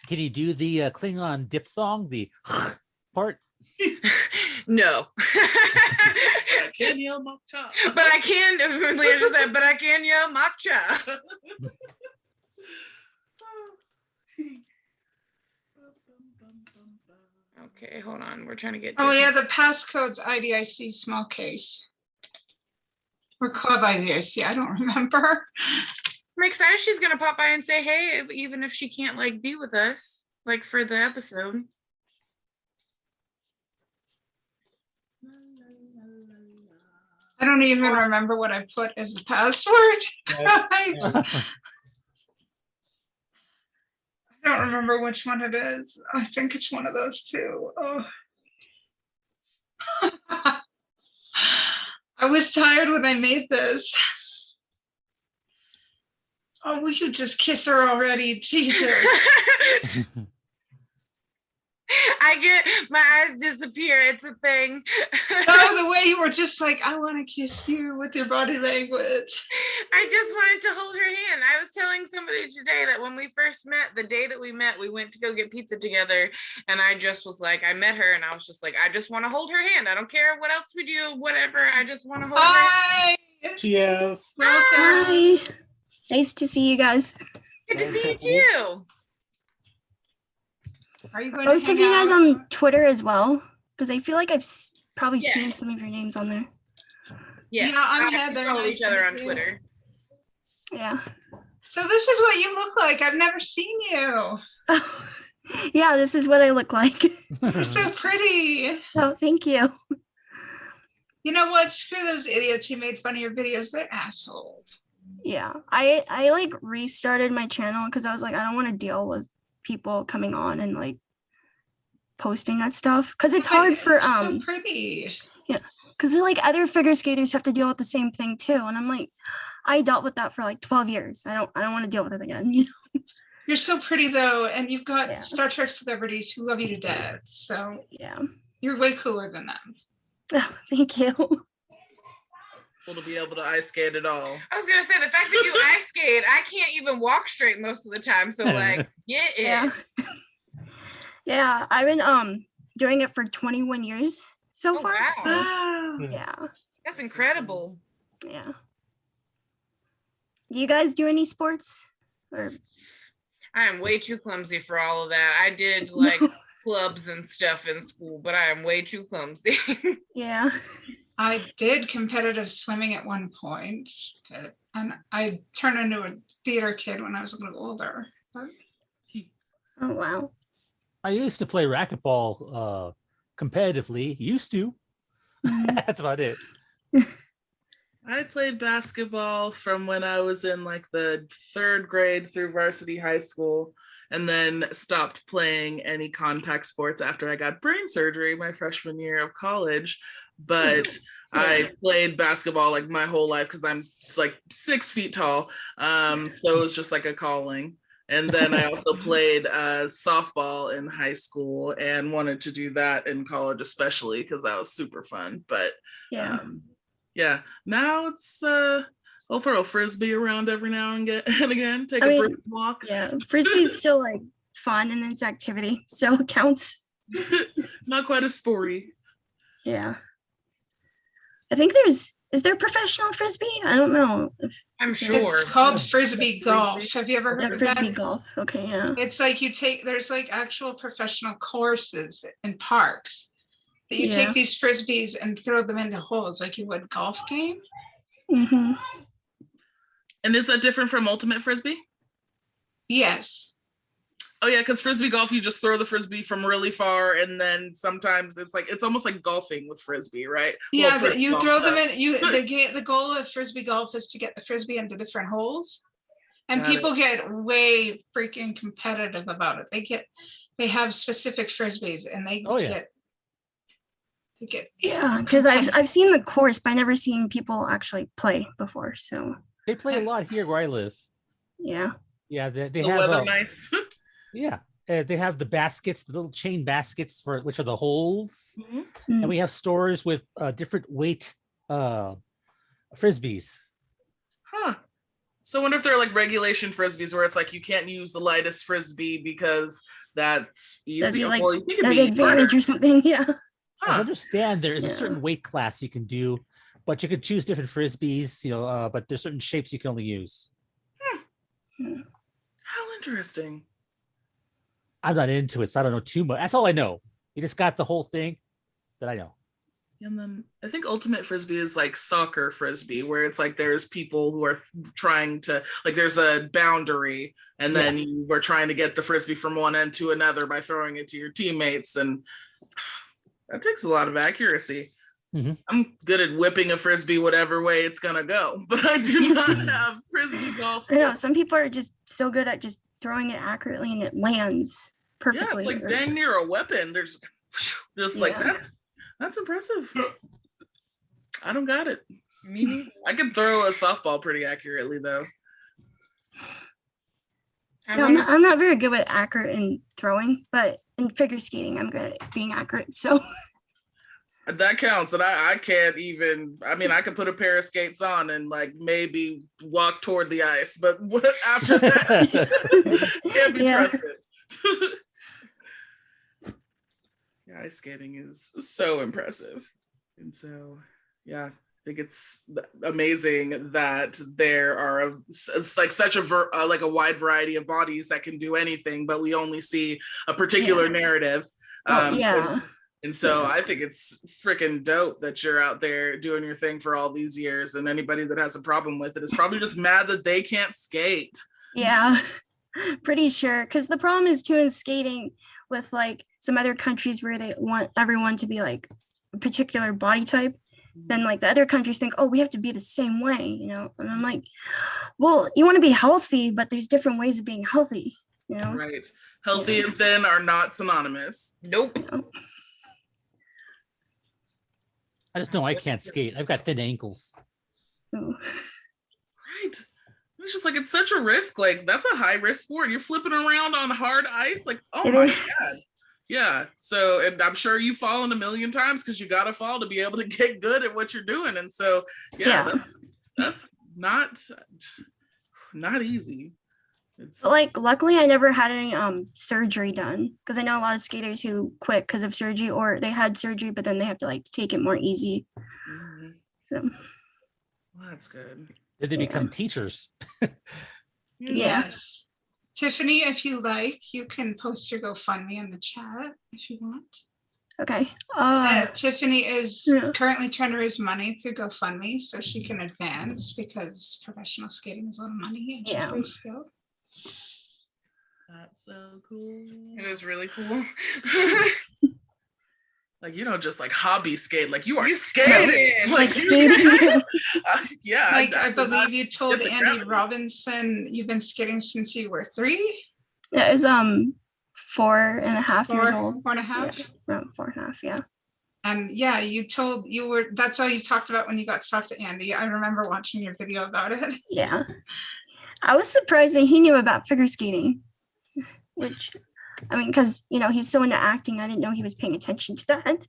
Speaker 2: Can you do the Klingon diphthong, the part?
Speaker 3: No.
Speaker 4: I can yell Mokta.
Speaker 3: But I can, Leah just said, but I can yell matcha. Okay, hold on. We're trying to get.
Speaker 1: Oh
Speaker 3: Tiffany.
Speaker 1: yeah, the passcode's IDIC small case. Or club IDIC, I don't remember.
Speaker 3: I'm excited she's gonna pop by and say hey, even if she can't like be with us, like for the episode.
Speaker 1: I don't even remember what I put as the password.
Speaker 5: Yeah.
Speaker 1: I don't remember which one it is. I think it's one of those two. Oh. I was tired when I made this. Oh, we should just kiss her already. Jesus.
Speaker 3: I get my eyes disappear. It's a thing.
Speaker 1: Oh, the way you were just like, I want to kiss you with your body language.
Speaker 3: I just wanted to hold her hand. I was telling somebody today that when we first met, the day that we met, we went to go get pizza together. And I just was like, I met her and I was just like, I just want to hold her hand. I don't care what else we do, whatever. I just want to hold her hand.
Speaker 1: Hi.
Speaker 5: Cheers.
Speaker 1: Welcome.
Speaker 6: Hi. Nice to see you guys.
Speaker 3: Good to see
Speaker 5: Tiffany.
Speaker 3: you.
Speaker 1: Are you going
Speaker 6: I was
Speaker 1: to hang
Speaker 6: checking you guys
Speaker 1: out?
Speaker 6: on Twitter as well because I feel like I've probably
Speaker 3: Yeah.
Speaker 6: seen some of your names on there.
Speaker 3: Yes,
Speaker 1: Yeah, I'm
Speaker 3: we
Speaker 1: Heather.
Speaker 3: follow
Speaker 1: Nice
Speaker 3: each
Speaker 1: to
Speaker 3: other
Speaker 1: meet
Speaker 3: on
Speaker 1: you.
Speaker 3: Twitter.
Speaker 6: Yeah.
Speaker 1: So this is what you look like. I've never seen you.
Speaker 6: Yeah, this is what I look like.
Speaker 1: You're so pretty.
Speaker 6: Oh, thank you.
Speaker 1: You know what? Screw those idiots who made fun of your videos. They're assholes.
Speaker 6: Yeah. I like restarted my channel because I was like, I don't want to deal with people coming on and like posting that stuff because it's
Speaker 1: But
Speaker 6: hard for
Speaker 1: you're so pretty.
Speaker 6: because like other figure skaters have to deal with the same thing too, and I'm like, I dealt with that for like 12 years. I don't want to deal with it again.
Speaker 1: You're so pretty though, and you've got
Speaker 6: Yeah.
Speaker 1: Star Trek celebrities who love you to death. So
Speaker 6: Yeah.
Speaker 1: you're way cooler than them.
Speaker 6: Oh, thank you.
Speaker 4: To be able to ice skate at all.
Speaker 3: I was gonna say the fact that you ice skate, I can't even walk straight most of the time. So like, get it.
Speaker 6: Yeah. Yeah, I've been doing it for 21 years so
Speaker 3: Oh,
Speaker 6: far.
Speaker 3: wow.
Speaker 6: So
Speaker 1: Wow.
Speaker 6: yeah.
Speaker 3: That's incredible.
Speaker 6: Yeah. Do you guys do any sports? Or
Speaker 3: I am way too clumsy for all of that. I did like clubs and stuff in school, but I am way too clumsy.
Speaker 6: yeah.
Speaker 1: I did competitive swimming at one point, and I turned into a theater kid when I was a little older. But
Speaker 6: Oh wow.
Speaker 2: I used to play racquetball competitively. Used to.
Speaker 6: Mhm.
Speaker 2: That's about it.
Speaker 4: I played basketball from when I was in like the 3rd grade through varsity high school, and then stopped playing any contact sports after I got brain surgery my freshman year of college. But I played basketball like my whole life because I'm like 6 feet tall. So it was just like a calling. And then I also played softball in high school and wanted to do that in college, especially because that was super fun. But
Speaker 6: Yeah.
Speaker 4: yeah, now it's I'll throw a frisbee around every now and again, take
Speaker 6: I
Speaker 4: a
Speaker 6: mean,
Speaker 4: brisk walk.
Speaker 6: Yeah. Frisbee's still like fun and it's activity, so it counts.
Speaker 4: Not quite as sporty.
Speaker 6: Yeah. I think is there professional frisbee? I don't know.
Speaker 3: I'm sure.
Speaker 1: it's called Frisbee Golf. Have you ever
Speaker 6: Yeah,
Speaker 1: heard of
Speaker 6: frisbee
Speaker 1: that?
Speaker 6: golf. Okay, yeah.
Speaker 1: It's like there's like actual professional courses in parks that you
Speaker 6: Yeah.
Speaker 1: take these frisbees and throw them into holes like you would golf game.
Speaker 6: Mm-hmm.
Speaker 4: And is that different from ultimate frisbee?
Speaker 1: Yes.
Speaker 4: Oh yeah, because frisbee golf, you just throw the frisbee from really far, and then sometimes it's almost like golfing with frisbee, right?
Speaker 1: Yeah,
Speaker 4: Well,
Speaker 1: you
Speaker 4: golf,
Speaker 1: throw them in. The goal of Frisbee Golf is to get the frisbee into different holes, and
Speaker 4: Got it.
Speaker 1: people get way freaking competitive about it. They have specific frisbees, and they
Speaker 2: Oh, yeah.
Speaker 1: get
Speaker 6: Yeah, because I've seen the course, but I never seen people actually play before. So
Speaker 2: They play a lot here where I live.
Speaker 6: yeah.
Speaker 2: Yeah, they
Speaker 4: the
Speaker 2: have
Speaker 4: weather nice.
Speaker 2: yeah, they have the baskets, the little chain baskets for which are the holes,
Speaker 6: Mm.
Speaker 2: and we have stores with different weight frisbees.
Speaker 4: Huh. So I wonder if there are like regulation frisbees where it's like you can't use the lightest frisbee because that's
Speaker 6: That'd
Speaker 4: easy.
Speaker 6: be like
Speaker 4: Well, you think
Speaker 6: an
Speaker 4: it'd be
Speaker 6: advantage
Speaker 4: harder.
Speaker 6: or something. Yeah.
Speaker 2: As I
Speaker 4: Huh.
Speaker 2: understand, there is a
Speaker 6: Yeah.
Speaker 2: certain weight class you can do, but you can choose different frisbees, but there's certain shapes you can only use.
Speaker 4: How interesting.
Speaker 2: I'm not into it, so I don't know too much. That's all I know. You just got the whole thing that I know.
Speaker 4: And then I think ultimate frisbee is like soccer frisbee, where it's like there's people who are trying to, like there's a boundary, and then you are trying to get the frisbee from one end to another by throwing it to your teammates, and that takes a lot of accuracy.
Speaker 2: Mhm.
Speaker 4: I'm good at whipping a frisbee whatever way it's gonna go, but I do not
Speaker 2: Mhm.
Speaker 4: have frisbee golf
Speaker 6: I know
Speaker 4: skills.
Speaker 6: some people are just so good at just throwing it accurately and it lands
Speaker 4: Yeah,
Speaker 6: perfectly.
Speaker 4: it's like
Speaker 6: or-
Speaker 4: dang near a weapon. There's just like
Speaker 6: Yeah.
Speaker 4: that's impressive. I don't got it.
Speaker 3: Me neither.
Speaker 4: I can throw a softball pretty accurately though.
Speaker 3: I
Speaker 6: Yeah,
Speaker 3: wanna-
Speaker 6: I'm not very good with accurate in throwing, but in figure skating, I'm good at being accurate. So
Speaker 4: That counts, and I can't even. I mean, I could put a pair of skates on and like maybe walk toward the ice, but after that, can't be
Speaker 6: Yeah.
Speaker 4: trusted. Yeah, ice skating is so impressive, and so yeah, I think it's amazing that there are it's like such a like a wide variety of bodies that can do anything, but we only see a particular narrative.
Speaker 6: well, yeah.
Speaker 4: And so
Speaker 6: Yeah.
Speaker 4: I think it's freaking dope that you're out there doing your thing for all these years. And anybody that has a problem with it is probably just mad that they can't skate.
Speaker 6: Yeah, pretty sure. Because the problem is too in skating with like some other countries where they want everyone to be like a particular body type. Then like the other countries think, oh, we have to be the same way, you know? And I'm like, well, you want to be healthy, but there's different ways of being healthy, you know?
Speaker 4: Right. Healthy and thin are not synonymous.
Speaker 3: Nope.
Speaker 2: I just know I can't skate. I've got thin ankles.
Speaker 6: Ooh.
Speaker 4: Right. It's just like it's such a risk. Like that's a high risk sport. You're flipping around on hard ice. Like, oh
Speaker 6: It
Speaker 4: my
Speaker 6: is.
Speaker 4: God. Yeah. So, and I'm sure you've fallen a million times because you got to fall to be able to get good at what you're doing. And so, yeah. That's not easy. It's
Speaker 6: But, like, luckily I never had any surgery done, because I know a lot of skaters who quit because of surgery, or they had surgery but then they have to like take it more easy.
Speaker 4: Mhm.
Speaker 6: So
Speaker 4: Well, that's good.
Speaker 2: Did they
Speaker 6: Yeah.
Speaker 2: become teachers?
Speaker 6: Yeah.
Speaker 1: Yes. Tiffany, if you like, you can post your GoFundMe in the chat if you want.
Speaker 6: okay.
Speaker 1: Tiffany is
Speaker 6: Yeah.
Speaker 1: currently trying to raise money through GoFundMe so she can advance, because professional skating is a lot of money and she's
Speaker 6: Yeah.
Speaker 1: very skilled.
Speaker 4: That's so cool.
Speaker 3: It is really cool.
Speaker 4: Like you don't just like hobby skate, like you are
Speaker 3: You
Speaker 4: skating.
Speaker 3: skated.
Speaker 6: Like
Speaker 4: you-
Speaker 6: skating.
Speaker 4: Yeah.
Speaker 1: Like I
Speaker 4: did not-
Speaker 1: believe you told
Speaker 4: get the
Speaker 1: Andy
Speaker 4: gravity.
Speaker 1: Robinson you've been skating since you were 3,
Speaker 6: Yeah, it was 4.5 years old.
Speaker 1: 4.5.
Speaker 6: Yeah, around 4.5. Yeah.
Speaker 1: And yeah, that's all you talked about when you got to talk to Andy. I remember watching your video about it.
Speaker 6: Yeah. I was surprised that he knew about figure skating, which, I mean, because, he's so into acting, I didn't know he was paying attention to that.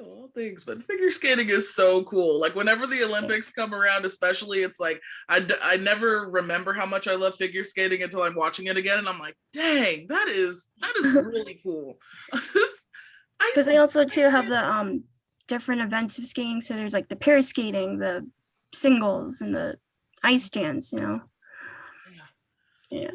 Speaker 4: Oh, thanks, but figure skating is so cool. Like whenever the Olympics come around, especially, it's like I never remember how much I love figure skating until I'm watching it again, and I'm like, dang, that is really cool.
Speaker 6: Because they also too have the different events of skating. So there's like the pair skating, the singles, and the ice dance. Yeah.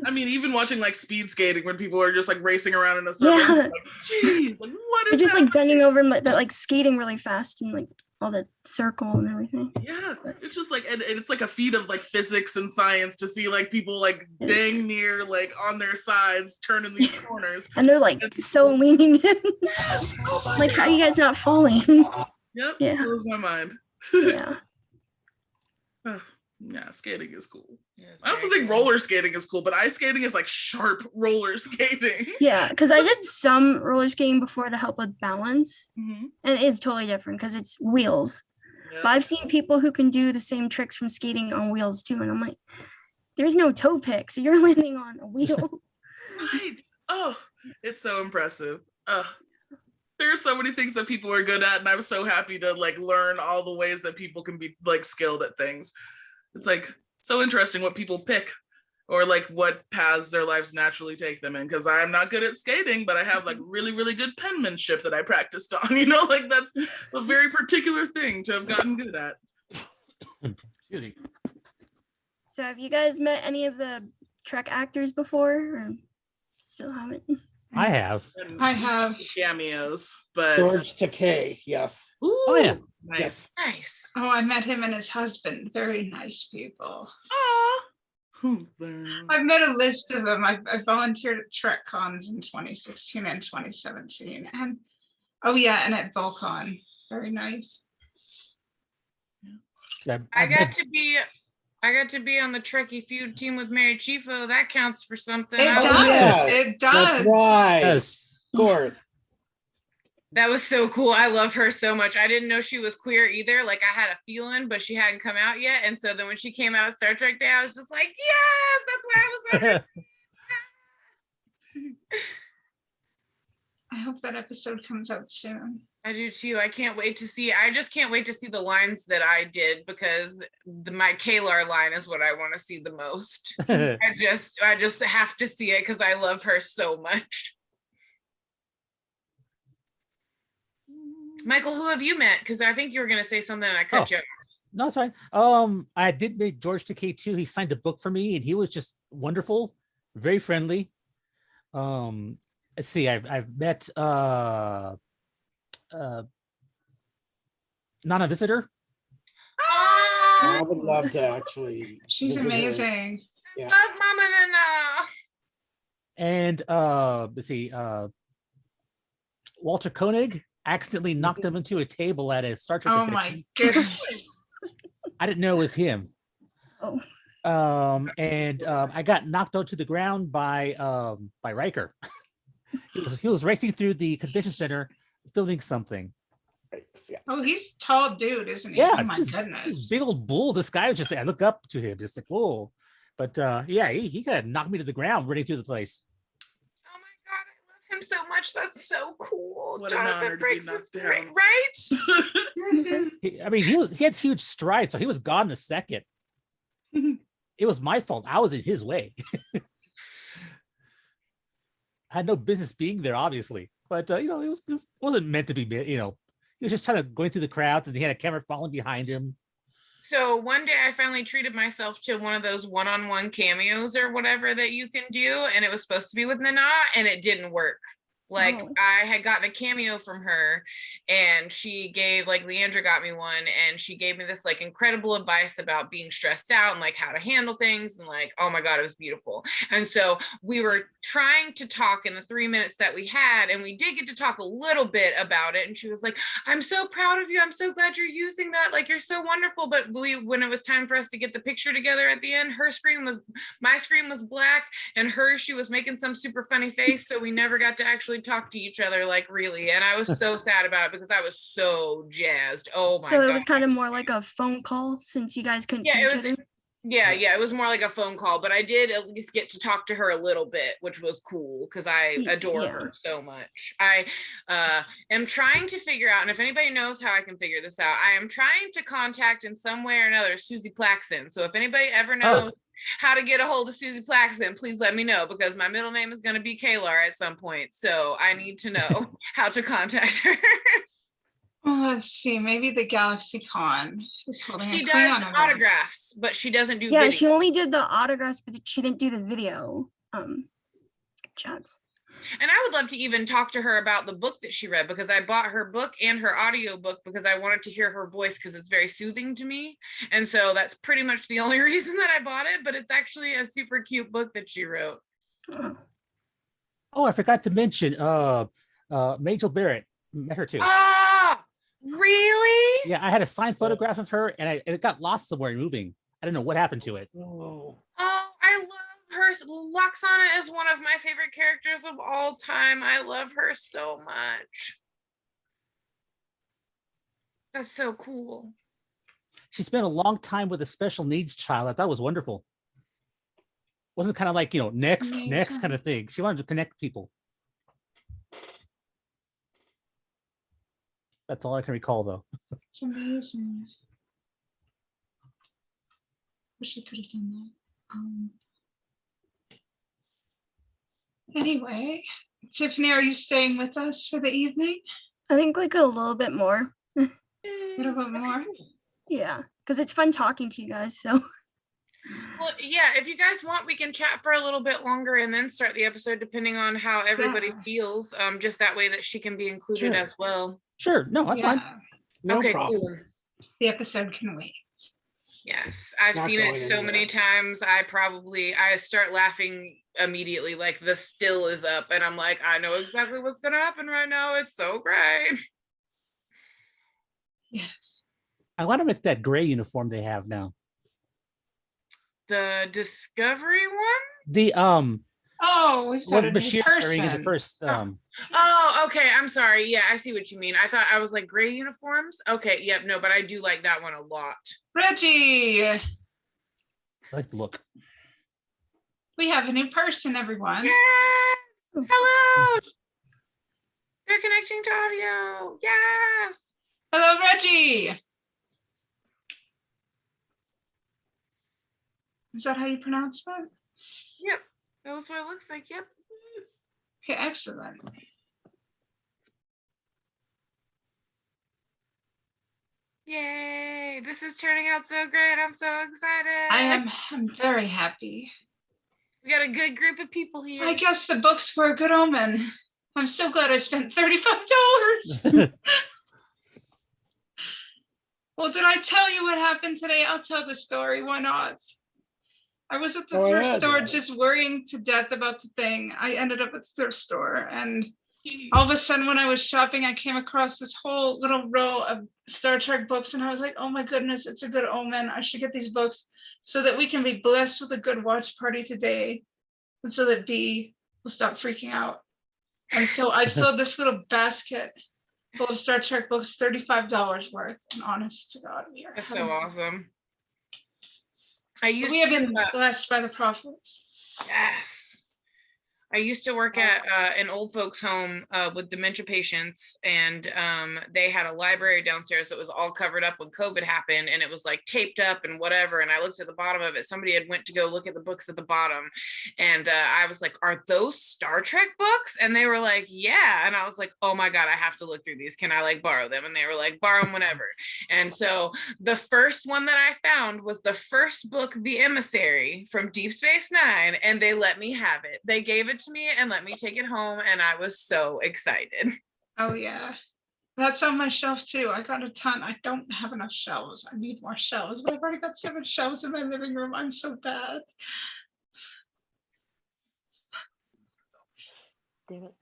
Speaker 4: I mean, even watching like speed skating when people are just like racing around in a circle,
Speaker 6: Yeah.
Speaker 4: like, geez, like what
Speaker 6: They're
Speaker 4: is
Speaker 6: just
Speaker 4: that?
Speaker 6: like bending over, but like skating really fast and like all the circle and everything.
Speaker 4: Yeah, it's just like, and it's like a feat of like physics and science to see like people like
Speaker 6: Yes.
Speaker 4: dang near like on their sides turning these corners.
Speaker 6: And they're like so leaning in. Like, how are you guys not falling?
Speaker 4: Yep,
Speaker 6: Yeah.
Speaker 4: blows my mind.
Speaker 6: Yeah.
Speaker 4: Yeah, skating is cool.
Speaker 3: Yeah, it's
Speaker 4: I also
Speaker 3: very
Speaker 4: think
Speaker 3: cool.
Speaker 4: roller skating is cool, but ice skating is like sharp roller skating.
Speaker 6: Yeah. Because I did some roller skating before to help with balance.
Speaker 4: Mhm.
Speaker 6: And it is totally different because it's wheels.
Speaker 4: Yep.
Speaker 6: But I've seen people who can do the same tricks from skating on wheels too. And I'm like, there's no toe pick. So you're landing on a wheel.
Speaker 4: Right. Oh, it's so impressive. There are so many things that people are good at, and I'm so happy to like learn all the ways that people can be like skilled at things. It's like so interesting what people pick, or like what paths their lives naturally take them in. Because I'm not good at skating, but I have like really, really good penmanship that I practiced on. Like that's a very particular thing to have gotten good at.
Speaker 2: Really?
Speaker 6: So have you guys met any of the Trek actors before? Or still haven't?
Speaker 2: I have.
Speaker 4: And
Speaker 1: I have.
Speaker 4: cameos, but
Speaker 5: George Takei, yes.
Speaker 2: Oh yeah.
Speaker 4: nice.
Speaker 5: Yes.
Speaker 3: Nice.
Speaker 1: Oh, I met him and his husband. Very nice people.
Speaker 4: Aw.
Speaker 1: I've made a list of them. I volunteered at Trek Cons in 2016 and 2017. And oh yeah, and at Volcon. Very nice.
Speaker 3: I got to be on the Trekkie feud team with Mary Chifo. That counts for something.
Speaker 1: It
Speaker 3: I
Speaker 1: does.
Speaker 3: love
Speaker 5: yeah.
Speaker 1: It does.
Speaker 5: That's right.
Speaker 2: Yes.
Speaker 5: Of course.
Speaker 3: That was so cool. I love her so much. I didn't know she was queer either. Like I had a feeling, but she hadn't come out yet. And so then when she came out of Star Trek Day, I was just like, yes, that's why I was on her.
Speaker 1: I hope that episode comes out soon.
Speaker 3: I do too. I can't wait to see. I just can't wait to see the lines that I did, because my Kalar line is what I want to see the most. I just have to see it because I love her so much. Michael, who have you met? Because I think you were going to say something and I cut you off.
Speaker 2: No, it's fine. I did meet George Takei too. He signed a book for me, and he was just wonderful, very friendly. Let's see. I've met Nana Visitor.
Speaker 5: I would love to actually.
Speaker 1: She's
Speaker 5: visit her.
Speaker 1: amazing.
Speaker 5: Yeah.
Speaker 3: Love Mama Nana.
Speaker 2: And let's see. Walter Koenig accidentally knocked him into a table at a Star Trek
Speaker 1: Oh
Speaker 2: convention.
Speaker 1: my goodness.
Speaker 2: I didn't know it was him.
Speaker 6: Oh.
Speaker 2: I got knocked onto the ground by Riker. He was racing through the convention center filming something.
Speaker 5: Yeah.
Speaker 1: Oh, he's a tall dude, isn't he?
Speaker 2: Yeah,
Speaker 1: Oh
Speaker 2: it's
Speaker 1: my
Speaker 2: this
Speaker 1: goodness.
Speaker 2: big old bull. This guy was just, I look up to him, just like, whoa. But yeah, he kind of knocked me to the ground running through the place.
Speaker 3: Oh my god, I love him so much. That's so cool.
Speaker 4: What an honor to be knocked down.
Speaker 3: Right?
Speaker 2: I mean, he had huge strides, so he was gone in a second. It was my fault. I was in his way. I had no business being there, obviously, but it wasn't meant to be. He was just kind of going through the crowds, and he had a camera following behind him.
Speaker 3: So one day I finally treated myself to one of those one-on-one cameos or whatever that you can do, and it was supposed to be with Nana, and it didn't work. Like,
Speaker 6: Oh.
Speaker 3: I had gotten a cameo from her, and she gave, like, Leandra got me one, and she gave me this like incredible advice about being stressed out and like how to handle things, and like, oh my god, it was beautiful. And so we were trying to talk in the 3 minutes that we had, and we did get to talk a little bit about it, and she was like, I'm so proud of you, I'm so glad you're using that, like, you're so wonderful. But when it was time for us to get the picture together at the end, my screen was black, and hers, she was making some super funny face, so we never got to actually talk to each other, like, really. And I was so sad about it because I was so jazzed. Oh my
Speaker 6: So
Speaker 3: god.
Speaker 6: it was kind of more like a phone call since you guys couldn't see each other.
Speaker 3: Yeah, it was more like a phone call, but I did at least get to talk to her a little bit, which was cool because I adore
Speaker 6: Yeah.
Speaker 3: her so much. I am trying to figure out, and if anybody knows how I can figure this out, I am trying to contact in some way or another Susie Plaxton. So if anybody ever knows how to get a hold of Susie Plaxton, please let me know, because my middle name is going to be Kalar at some point. So I need to know how to contact her.
Speaker 1: Well, let's see. Maybe the Galaxy Con is holding
Speaker 3: She
Speaker 1: a
Speaker 3: does
Speaker 1: Klingon event.
Speaker 3: autographs, but she doesn't do
Speaker 6: Yeah,
Speaker 3: video.
Speaker 6: she only did the autographs, but she didn't do the video chats.
Speaker 3: And I would love to even talk to her about the book that she read, because I bought her book and her audio book because I wanted to hear her voice, because it's very soothing to me. And so that's pretty much the only reason that I bought it, but it's actually a super cute book that she wrote.
Speaker 2: Oh, I forgot to mention Majel Barrett. Met her too.
Speaker 3: Ah, really?
Speaker 2: Yeah, I had a signed photograph of her, and it got lost somewhere moving. I don't know what happened to it.
Speaker 5: Oh,
Speaker 3: Oh, I love her. Loxana is one of my favorite characters of all time. I love her so much. That's so cool.
Speaker 2: She spent a long time with a special needs child. I thought it was wonderful. Wasn't kind of like, next
Speaker 1: Amazing.
Speaker 2: kind of thing. She wanted to connect people. That's all I can recall, though.
Speaker 1: It's amazing. Wish I could have done that. Anyway, Tiffany, are you staying with us for the evening?
Speaker 6: I think like a little bit more.
Speaker 1: A little bit more?
Speaker 6: Yeah, because it's fun talking to you guys. So
Speaker 3: Well, yeah, if you guys want, we can chat for a little bit longer and then start the episode, depending on how everybody
Speaker 1: Yeah.
Speaker 3: feels. Just that way that she can be included
Speaker 2: Sure.
Speaker 3: as well.
Speaker 2: Sure. No, that's fine.
Speaker 5: no
Speaker 3: Okay,
Speaker 5: problem.
Speaker 3: cool.
Speaker 1: The episode can wait.
Speaker 3: Yes, I've
Speaker 5: Not
Speaker 3: seen it
Speaker 5: going
Speaker 3: so many
Speaker 5: anywhere.
Speaker 3: times. I start laughing immediately, like the still is up, and I'm like, I know exactly what's gonna happen right now. It's so great.
Speaker 1: Yes.
Speaker 2: I want to make that gray uniform they have now.
Speaker 3: The Discovery one?
Speaker 2: The
Speaker 1: Oh, we've got
Speaker 2: what
Speaker 1: a new
Speaker 2: Bashir's wearing in the
Speaker 1: person.
Speaker 2: first
Speaker 3: Oh, okay. I'm sorry. Yeah, I see what you mean. I was like gray uniforms. Okay, yep, no, but I do like that one a lot.
Speaker 1: Reggie,
Speaker 2: I like the look.
Speaker 1: we have a new person, everyone.
Speaker 3: Yes! Hello! They're connecting to audio. Yes!
Speaker 1: Hello, Reggie. Is that how you pronounce that?
Speaker 3: Yep. That was what it looks like. Yep.
Speaker 1: Okay, excellent.
Speaker 3: Yay! This is turning out so great. I'm so excited.
Speaker 1: I'm very happy.
Speaker 3: We got a good group of people here.
Speaker 1: I guess the books were a good omen. I'm so glad I spent $35. Well, did I tell you what happened today? I'll tell the story. Why not? I was at the
Speaker 5: Go
Speaker 1: thrift
Speaker 5: ahead.
Speaker 1: store just worrying to death about the thing. I ended up at the thrift store, and all of a sudden when I was shopping, I came across this whole little row of Star Trek books, and I was like, oh my goodness, it's a good omen. I should get these books so that we can be blessed with a good watch party today, and so that B will stop freaking out. And so I filled this little basket full of Star Trek books, $35 worth. And honest to God, we are.
Speaker 3: That's so awesome. I used
Speaker 1: We have
Speaker 3: to,
Speaker 1: been blessed by the prophets.
Speaker 3: yes. I used to work at an old folks home with dementia patients, and they had a library downstairs that was all covered up when COVID happened, and it was like taped up and whatever. And I looked at the bottom of it. Somebody had went to go look at the books at the bottom, and I was like, "Are those Star Trek books?" And they were like, "Yeah." And I was like, "Oh my God, I have to look through these. Can I like borrow them?" And they were like, "Borrow them whenever." And so the first one that I found was the first book, The Emissary from Deep Space Nine, and they let me have it. They gave it to me and let me take it home, and I was so excited.
Speaker 1: Oh yeah. That's on my shelf too. I got a ton. I don't have enough shelves. I need more shelves, but I've already got 7 shelves in my living room. I'm so bad.
Speaker 7: Damn it.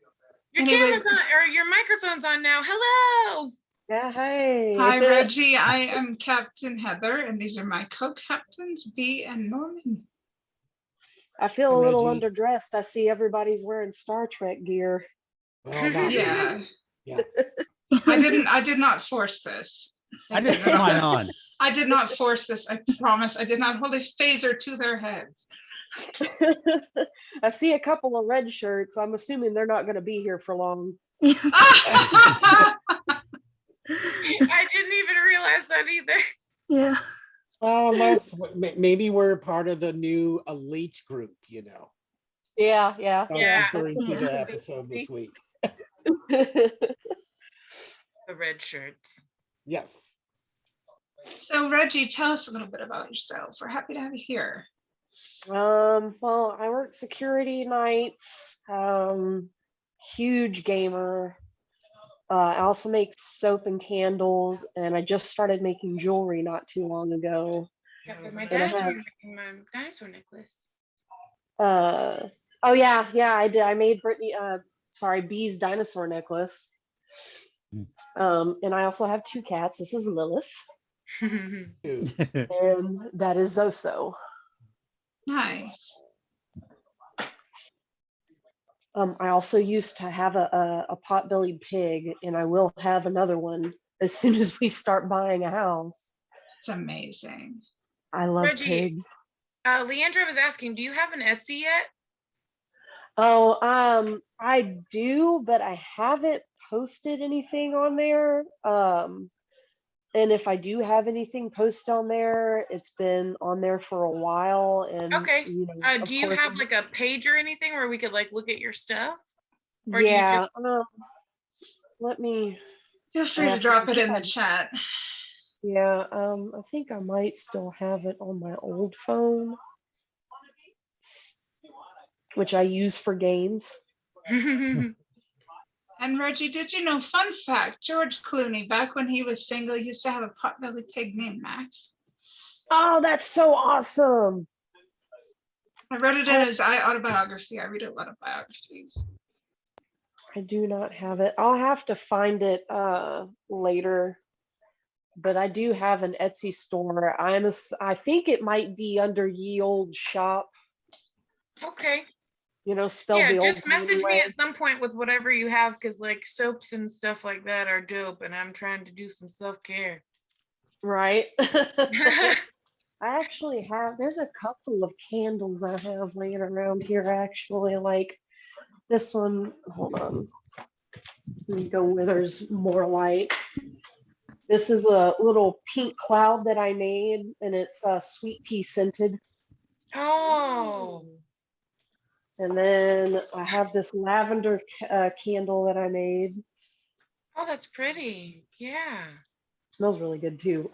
Speaker 3: Your
Speaker 1: Anyway.
Speaker 3: camera's on, or your microphone's on now. Hello.
Speaker 7: Yeah, hey.
Speaker 1: Hi, Reggie. I am Captain Heather, and these are my co-captains, B and Norman.
Speaker 7: I feel a little
Speaker 5: Reggie.
Speaker 7: underdressed. I see everybody's wearing Star Trek gear.
Speaker 5: Well, not me.
Speaker 1: Yeah.
Speaker 5: Yeah.
Speaker 1: I did not force this.
Speaker 2: I just put mine on.
Speaker 1: I did not force this. I promise. I did not hold a phaser to their heads.
Speaker 7: I see a couple of red shirts. I'm assuming they're not going to be here for long.
Speaker 3: I didn't even realize that either.
Speaker 6: Yeah.
Speaker 5: Well, unless maybe we're part of the new elite group, you know.
Speaker 7: Yeah, yeah.
Speaker 5: I was
Speaker 3: Yeah.
Speaker 5: referring to the
Speaker 6: Yeah.
Speaker 5: episode this week.
Speaker 3: The red shirts.
Speaker 5: Yes.
Speaker 1: So, Reggie, tell us a little bit about yourself. We're happy to have you here.
Speaker 7: Well, I work security nights, huge gamer. I also make soap and candles, and I just started making jewelry not too long ago.
Speaker 3: My
Speaker 7: And I have-
Speaker 3: dinosaur necklace.
Speaker 7: Oh yeah, I did. I made Bee's dinosaur necklace. And I also have 2 cats. This is Lilith,
Speaker 5: Dude.
Speaker 7: and that is Zoso.
Speaker 1: Nice.
Speaker 7: I also used to have a pot-bellied pig, and I will have another one as soon as we start buying a house.
Speaker 1: It's amazing.
Speaker 7: I love
Speaker 3: Reggie.
Speaker 7: pigs.
Speaker 3: Leandra was asking, do you have an Etsy yet?
Speaker 7: Oh, I do, but I haven't posted anything on there. And if I do have anything posted on there, it's been on there for a while. And
Speaker 3: Okay.
Speaker 7: you know, of
Speaker 3: Do you
Speaker 7: course,
Speaker 3: have like a page or anything where we could like look at your stuff? or do you
Speaker 7: yeah. Let me.
Speaker 1: Feel free to drop it in the chat.
Speaker 7: Yeah, I think I might still have it on my old phone, which I use for games.
Speaker 1: And Reggie, did you know, fun fact, George Clooney, back when he was single, used to have a pot-bellied pig named Max.
Speaker 7: Oh, that's so awesome.
Speaker 1: I read it in his autobiography. I read a lot of biographies.
Speaker 7: I do not have it. I'll have to find it later. But I do have an Etsy store. I think it might be under Ye Old Shop.
Speaker 3: Okay.
Speaker 7: You know, spelled
Speaker 3: Yeah,
Speaker 7: the old
Speaker 3: just message me
Speaker 7: way.
Speaker 3: at some point with whatever you have, because like soaps and stuff like that are dope, and I'm trying to do some self-care.
Speaker 7: Right. I actually have, there's a couple of candles I have laying around here actually, like this one. Hold on. Let me go where there's more light. This is a little pink cloud that I made, and it's sweet pea scented.
Speaker 3: Oh.
Speaker 7: And then I have this lavender candle that I made.
Speaker 3: Oh, that's pretty. Yeah.
Speaker 7: Smells really good too.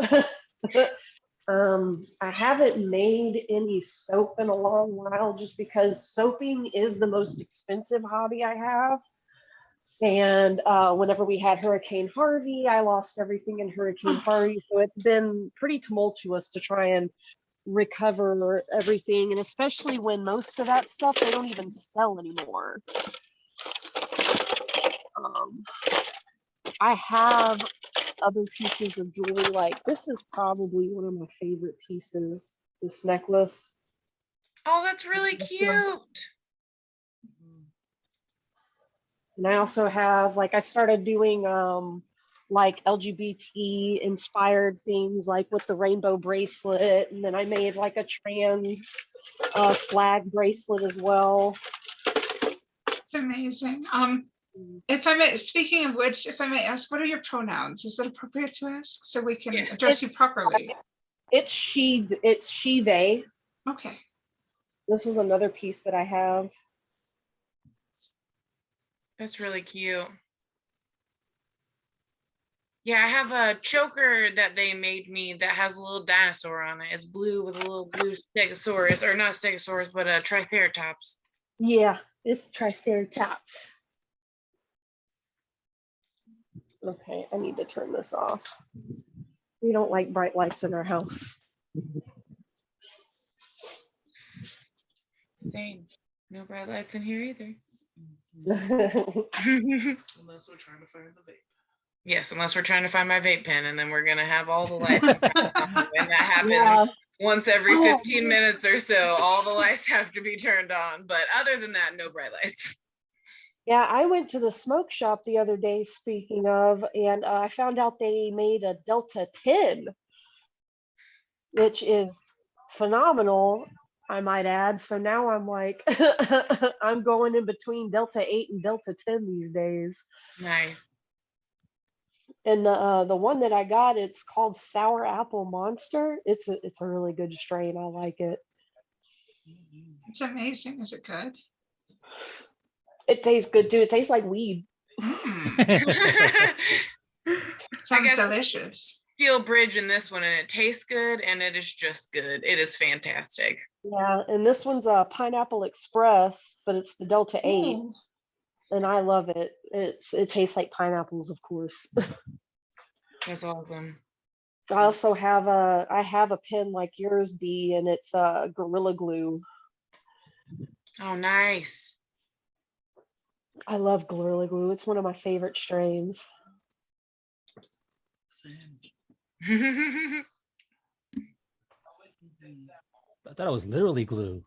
Speaker 7: I haven't made any soap in a long while just because soaping is the most expensive hobby I have. And whenever we had Hurricane Harvey, I lost everything in Hurricane Harvey. So it's been pretty tumultuous to try and recover everything. And especially when most of that stuff, they don't even sell anymore. I have other pieces of jewelry, like this is probably one of my favorite pieces, this necklace.
Speaker 3: Oh, that's really cute.
Speaker 7: And I also have, like, I started doing like LGBT inspired things, like with the rainbow bracelet. And then I made like a trans flag bracelet as well.
Speaker 1: It's amazing. If I may, speaking of which, if I may ask, what are your pronouns? Is it appropriate to ask so we can
Speaker 3: Yes.
Speaker 1: address you properly?
Speaker 7: It's she, they.
Speaker 1: Okay.
Speaker 7: This is another piece that I have.
Speaker 3: That's really cute. Yeah, I have a choker that they made me that has a little dinosaur on it. It's blue with a little blue stegosaurus, or not stegosaurus, but a triceratops.
Speaker 7: Yeah, it's Triceratops. Okay, I need to turn this off. We don't like bright lights in our house.
Speaker 3: Same. No bright lights in here either.
Speaker 4: Unless we're trying to find the vape.
Speaker 3: Yes, unless we're trying to find my vape pen, and then we're gonna have all the lights. And that happens
Speaker 7: Yeah.
Speaker 3: once every
Speaker 7: Oh.
Speaker 3: 15 minutes or so. All the lights have to be turned on. But other than that, no bright lights.
Speaker 7: Yeah, I went to the smoke shop the other day, speaking of, and I found out they made a Delta 10, which is phenomenal, I might add. So now I'm like, I'm going in between Delta 8 and Delta 10 these days.
Speaker 3: Nice.
Speaker 7: And the one that I got, it's called Sour Apple Monster. It's a really good strain. I like it.
Speaker 1: It's amazing. Is it good?
Speaker 7: It tastes good too. It tastes like weed.
Speaker 1: Sounds
Speaker 3: guess-
Speaker 1: delicious.
Speaker 3: Steel Bridge in this one, and it tastes good, and it is just good. It is fantastic.
Speaker 7: Yeah, and this one's a Pineapple Express, but it's the Delta 8.
Speaker 1: Ooh.
Speaker 7: And I love it. It tastes like pineapples, of course.
Speaker 3: That's awesome.
Speaker 7: I also have a pen like yours, B, and it's Gorilla Glue.
Speaker 3: Oh, nice.
Speaker 7: I love Gorilla Glue. It's one of my favorite strains.
Speaker 4: Same.
Speaker 2: I thought it was literally glue.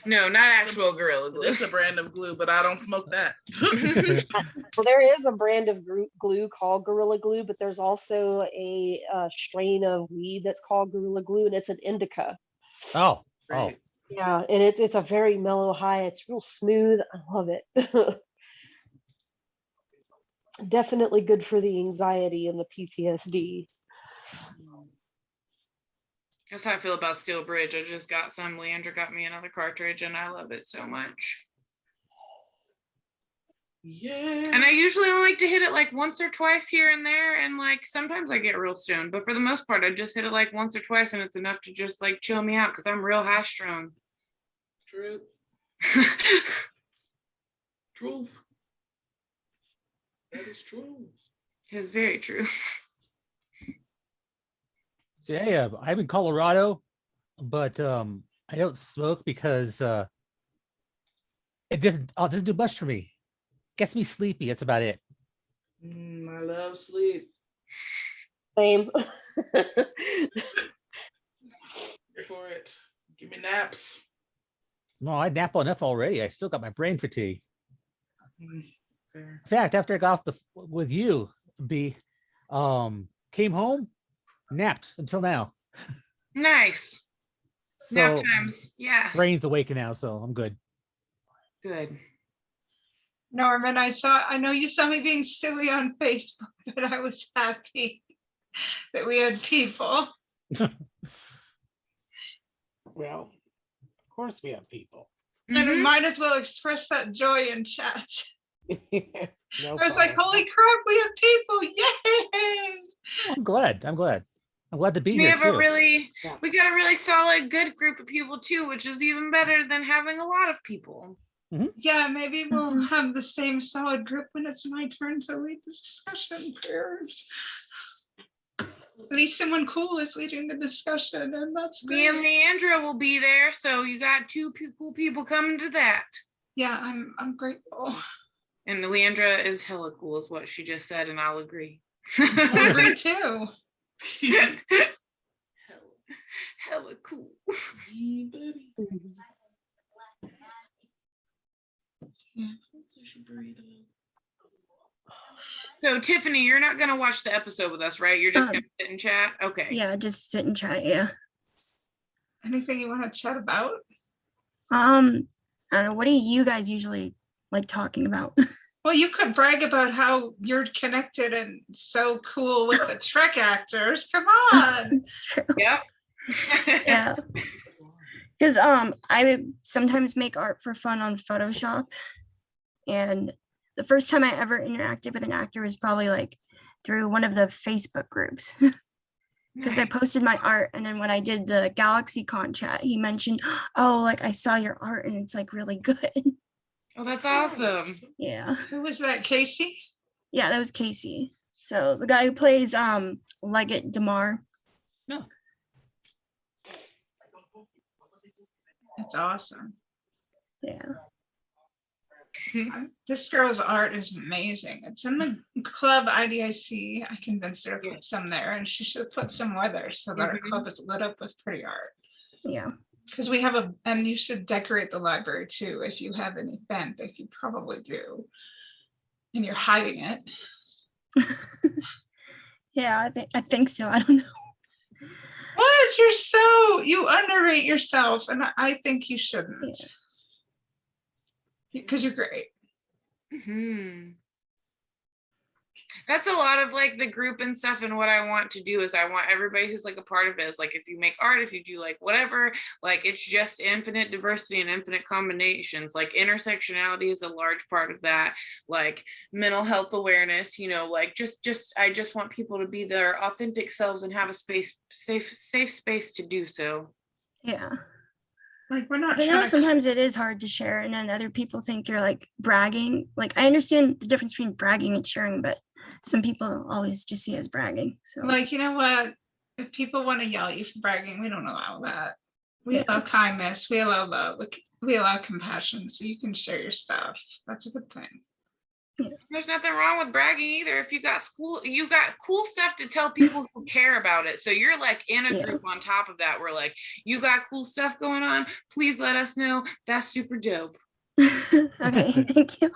Speaker 3: No, not actual Gorilla Glue.
Speaker 4: It's a brand of glue, but I don't smoke that.
Speaker 7: Well, there is a brand of glue called Gorilla Glue, but there's also a strain of weed that's called Gorilla Glue, and it's an indica.
Speaker 2: Oh,
Speaker 4: Right.
Speaker 7: Yeah, and it's a very mellow high. It's real smooth. I love it. Definitely good for the anxiety and the PTSD.
Speaker 3: That's how I feel about Steel Bridge. I just got some. Leandra got me another cartridge, and I love it so much.
Speaker 4: Yeah.
Speaker 3: And I usually only like to hit it like once or twice here and there, and like sometimes I get real stoned, but for the most part I just hit it like once or twice, and it's enough to just like chill me out because I'm real high strung.
Speaker 4: True. Truth. That is true.
Speaker 3: It's very true.
Speaker 2: See, I'm in Colorado, but I don't smoke because it doesn't do much for me. Gets me sleepy. That's about it.
Speaker 4: I love sleep.
Speaker 7: Same.
Speaker 4: Here for it. Give me naps.
Speaker 2: No, I nap enough already. I still got my brain fatigue.
Speaker 4: Fair.
Speaker 2: In fact, after I got off with you, came home, napped until now.
Speaker 3: Nice.
Speaker 2: So
Speaker 3: Nap times. Yes.
Speaker 2: brain's awake now, so I'm good.
Speaker 3: Good.
Speaker 1: Norman, I know you saw me being silly on Facebook, but I was happy that we had people.
Speaker 5: Well, of course we have people.
Speaker 1: And we
Speaker 3: Mhm.
Speaker 1: might as well express that joy in chat.
Speaker 5: No
Speaker 1: I was like,
Speaker 5: problem.
Speaker 1: holy crap, we have people. Yay!
Speaker 2: I'm glad. I'm glad to be
Speaker 3: We
Speaker 2: here
Speaker 3: have
Speaker 2: too.
Speaker 5: Yeah.
Speaker 3: we got a really solid, good group of people too, which is even better than having a lot of people.
Speaker 1: Yeah, maybe we'll have the same solid group when it's my turn to lead the discussion. Prayers. At least someone cool is leading the discussion, and that's
Speaker 3: Me and
Speaker 1: great.
Speaker 3: Leandra will be there, so you got two cool people coming to that.
Speaker 1: Yeah, I'm grateful.
Speaker 3: And Leandra is hella cool, is what she just said, and I'll agree.
Speaker 1: I agree too.
Speaker 3: Hella cool.
Speaker 4: Hey, buddy.
Speaker 1: Yeah.
Speaker 4: Sushi burrito.
Speaker 3: So Tiffany, you're not gonna watch the episode with us, right? You're just gonna sit and chat? Okay.
Speaker 6: Yeah, just sit and chat. Yeah.
Speaker 1: Anything you want to chat about?
Speaker 6: I don't know. What do you guys usually like talking about?
Speaker 1: Well, you could brag about how you're connected and so cool with the Trek actors. Come on.
Speaker 6: It's true.
Speaker 3: Yep.
Speaker 6: Yeah. Because I sometimes make art for fun on Photoshop, and the first time I ever interacted with an actor was probably like through one of the Facebook groups. Because I
Speaker 3: Nice.
Speaker 6: posted my art, and then when I did the GalaxyCon chat, he mentioned, "Oh, like I saw your art, and it's like really good."
Speaker 3: Oh, that's awesome.
Speaker 6: Yeah,
Speaker 1: Who was that, Casey?
Speaker 6: yeah, that was Casey. So the guy who plays Leggett Damar.
Speaker 2: No.
Speaker 1: That's awesome.
Speaker 6: Yeah,
Speaker 1: This girl's art is amazing. It's in the club IDIC. I convinced her to put some there, and she should put some more there so that our club is lit up with pretty art.
Speaker 6: yeah,
Speaker 1: Because we have and you should decorate the library too if you have an event, like you probably do, and you're hiding it.
Speaker 6: yeah. I think so. I don't know.
Speaker 1: What? You underrate yourself, and I think you shouldn't. Because you're great.
Speaker 3: Mhm. That's a lot of like the group and stuff. And what I want to do is I want everybody who's like a part of it is like, if you make art, if you do like whatever, like it's just infinite diversity and infinite combinations. Like intersectionality is a large part of that, like mental health awareness, you know, like I just want people to be their authentic selves and have a safe space to do so.
Speaker 6: Yeah.
Speaker 1: Like we're not
Speaker 6: 'Cause I know
Speaker 1: trying to
Speaker 6: sometimes it is hard to share, and then other people think you're like bragging. Like I understand the difference between bragging and sharing, but some people always just see it as bragging. So
Speaker 1: like, you know what? If people want to yell at you for bragging, we don't allow that. We
Speaker 6: Yeah.
Speaker 1: allow kindness, we allow love, we allow compassion, so you can share your stuff. That's a good thing.
Speaker 3: There's nothing wrong with bragging either. If you got cool stuff to tell people who care about it. So you're like in a
Speaker 6: Yeah.
Speaker 3: group on top of that. We're like, you got cool stuff going on. Please let us know. That's super dope.
Speaker 6: okay, thank you.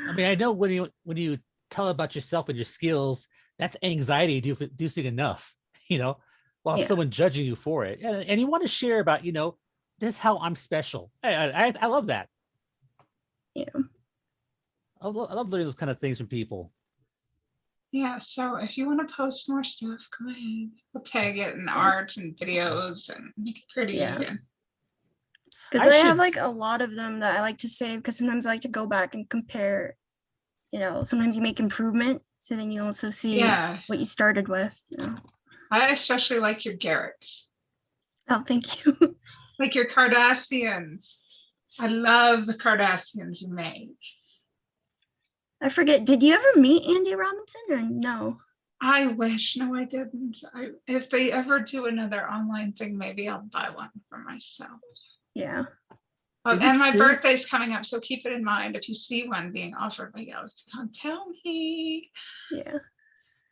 Speaker 2: I mean, I know when you tell about yourself and your skills, that's anxiety inducing enough, while
Speaker 6: Yeah.
Speaker 2: someone judging you for it. And you want to share about, this is how I'm special. I love that.
Speaker 6: Yeah.
Speaker 2: I love learning those kind of things from people.
Speaker 1: Yeah, so if you want to post more stuff, go ahead. We'll tag it in art and videos and make it pretty.
Speaker 6: Yeah.
Speaker 1: And
Speaker 6: Because
Speaker 2: I
Speaker 6: I have
Speaker 2: should-
Speaker 6: like a lot of them that I like to save, because sometimes I like to go back and compare. Sometimes you make improvement, so then you also see
Speaker 1: yeah,
Speaker 6: what you started with.
Speaker 1: I especially like your Garricks,
Speaker 6: Oh, thank you.
Speaker 1: like your Cardassians. I love the Cardassians you make.
Speaker 6: I forget, did you ever meet Andy Robinson or no?
Speaker 1: I wish. No, I didn't. If they ever do another online thing, maybe I'll buy one for myself.
Speaker 6: Yeah.
Speaker 2: Is it
Speaker 1: And my
Speaker 2: true?
Speaker 1: birthday's coming up, so keep it in mind. If you see one being offered by Galacticon, tell me.
Speaker 6: Yeah.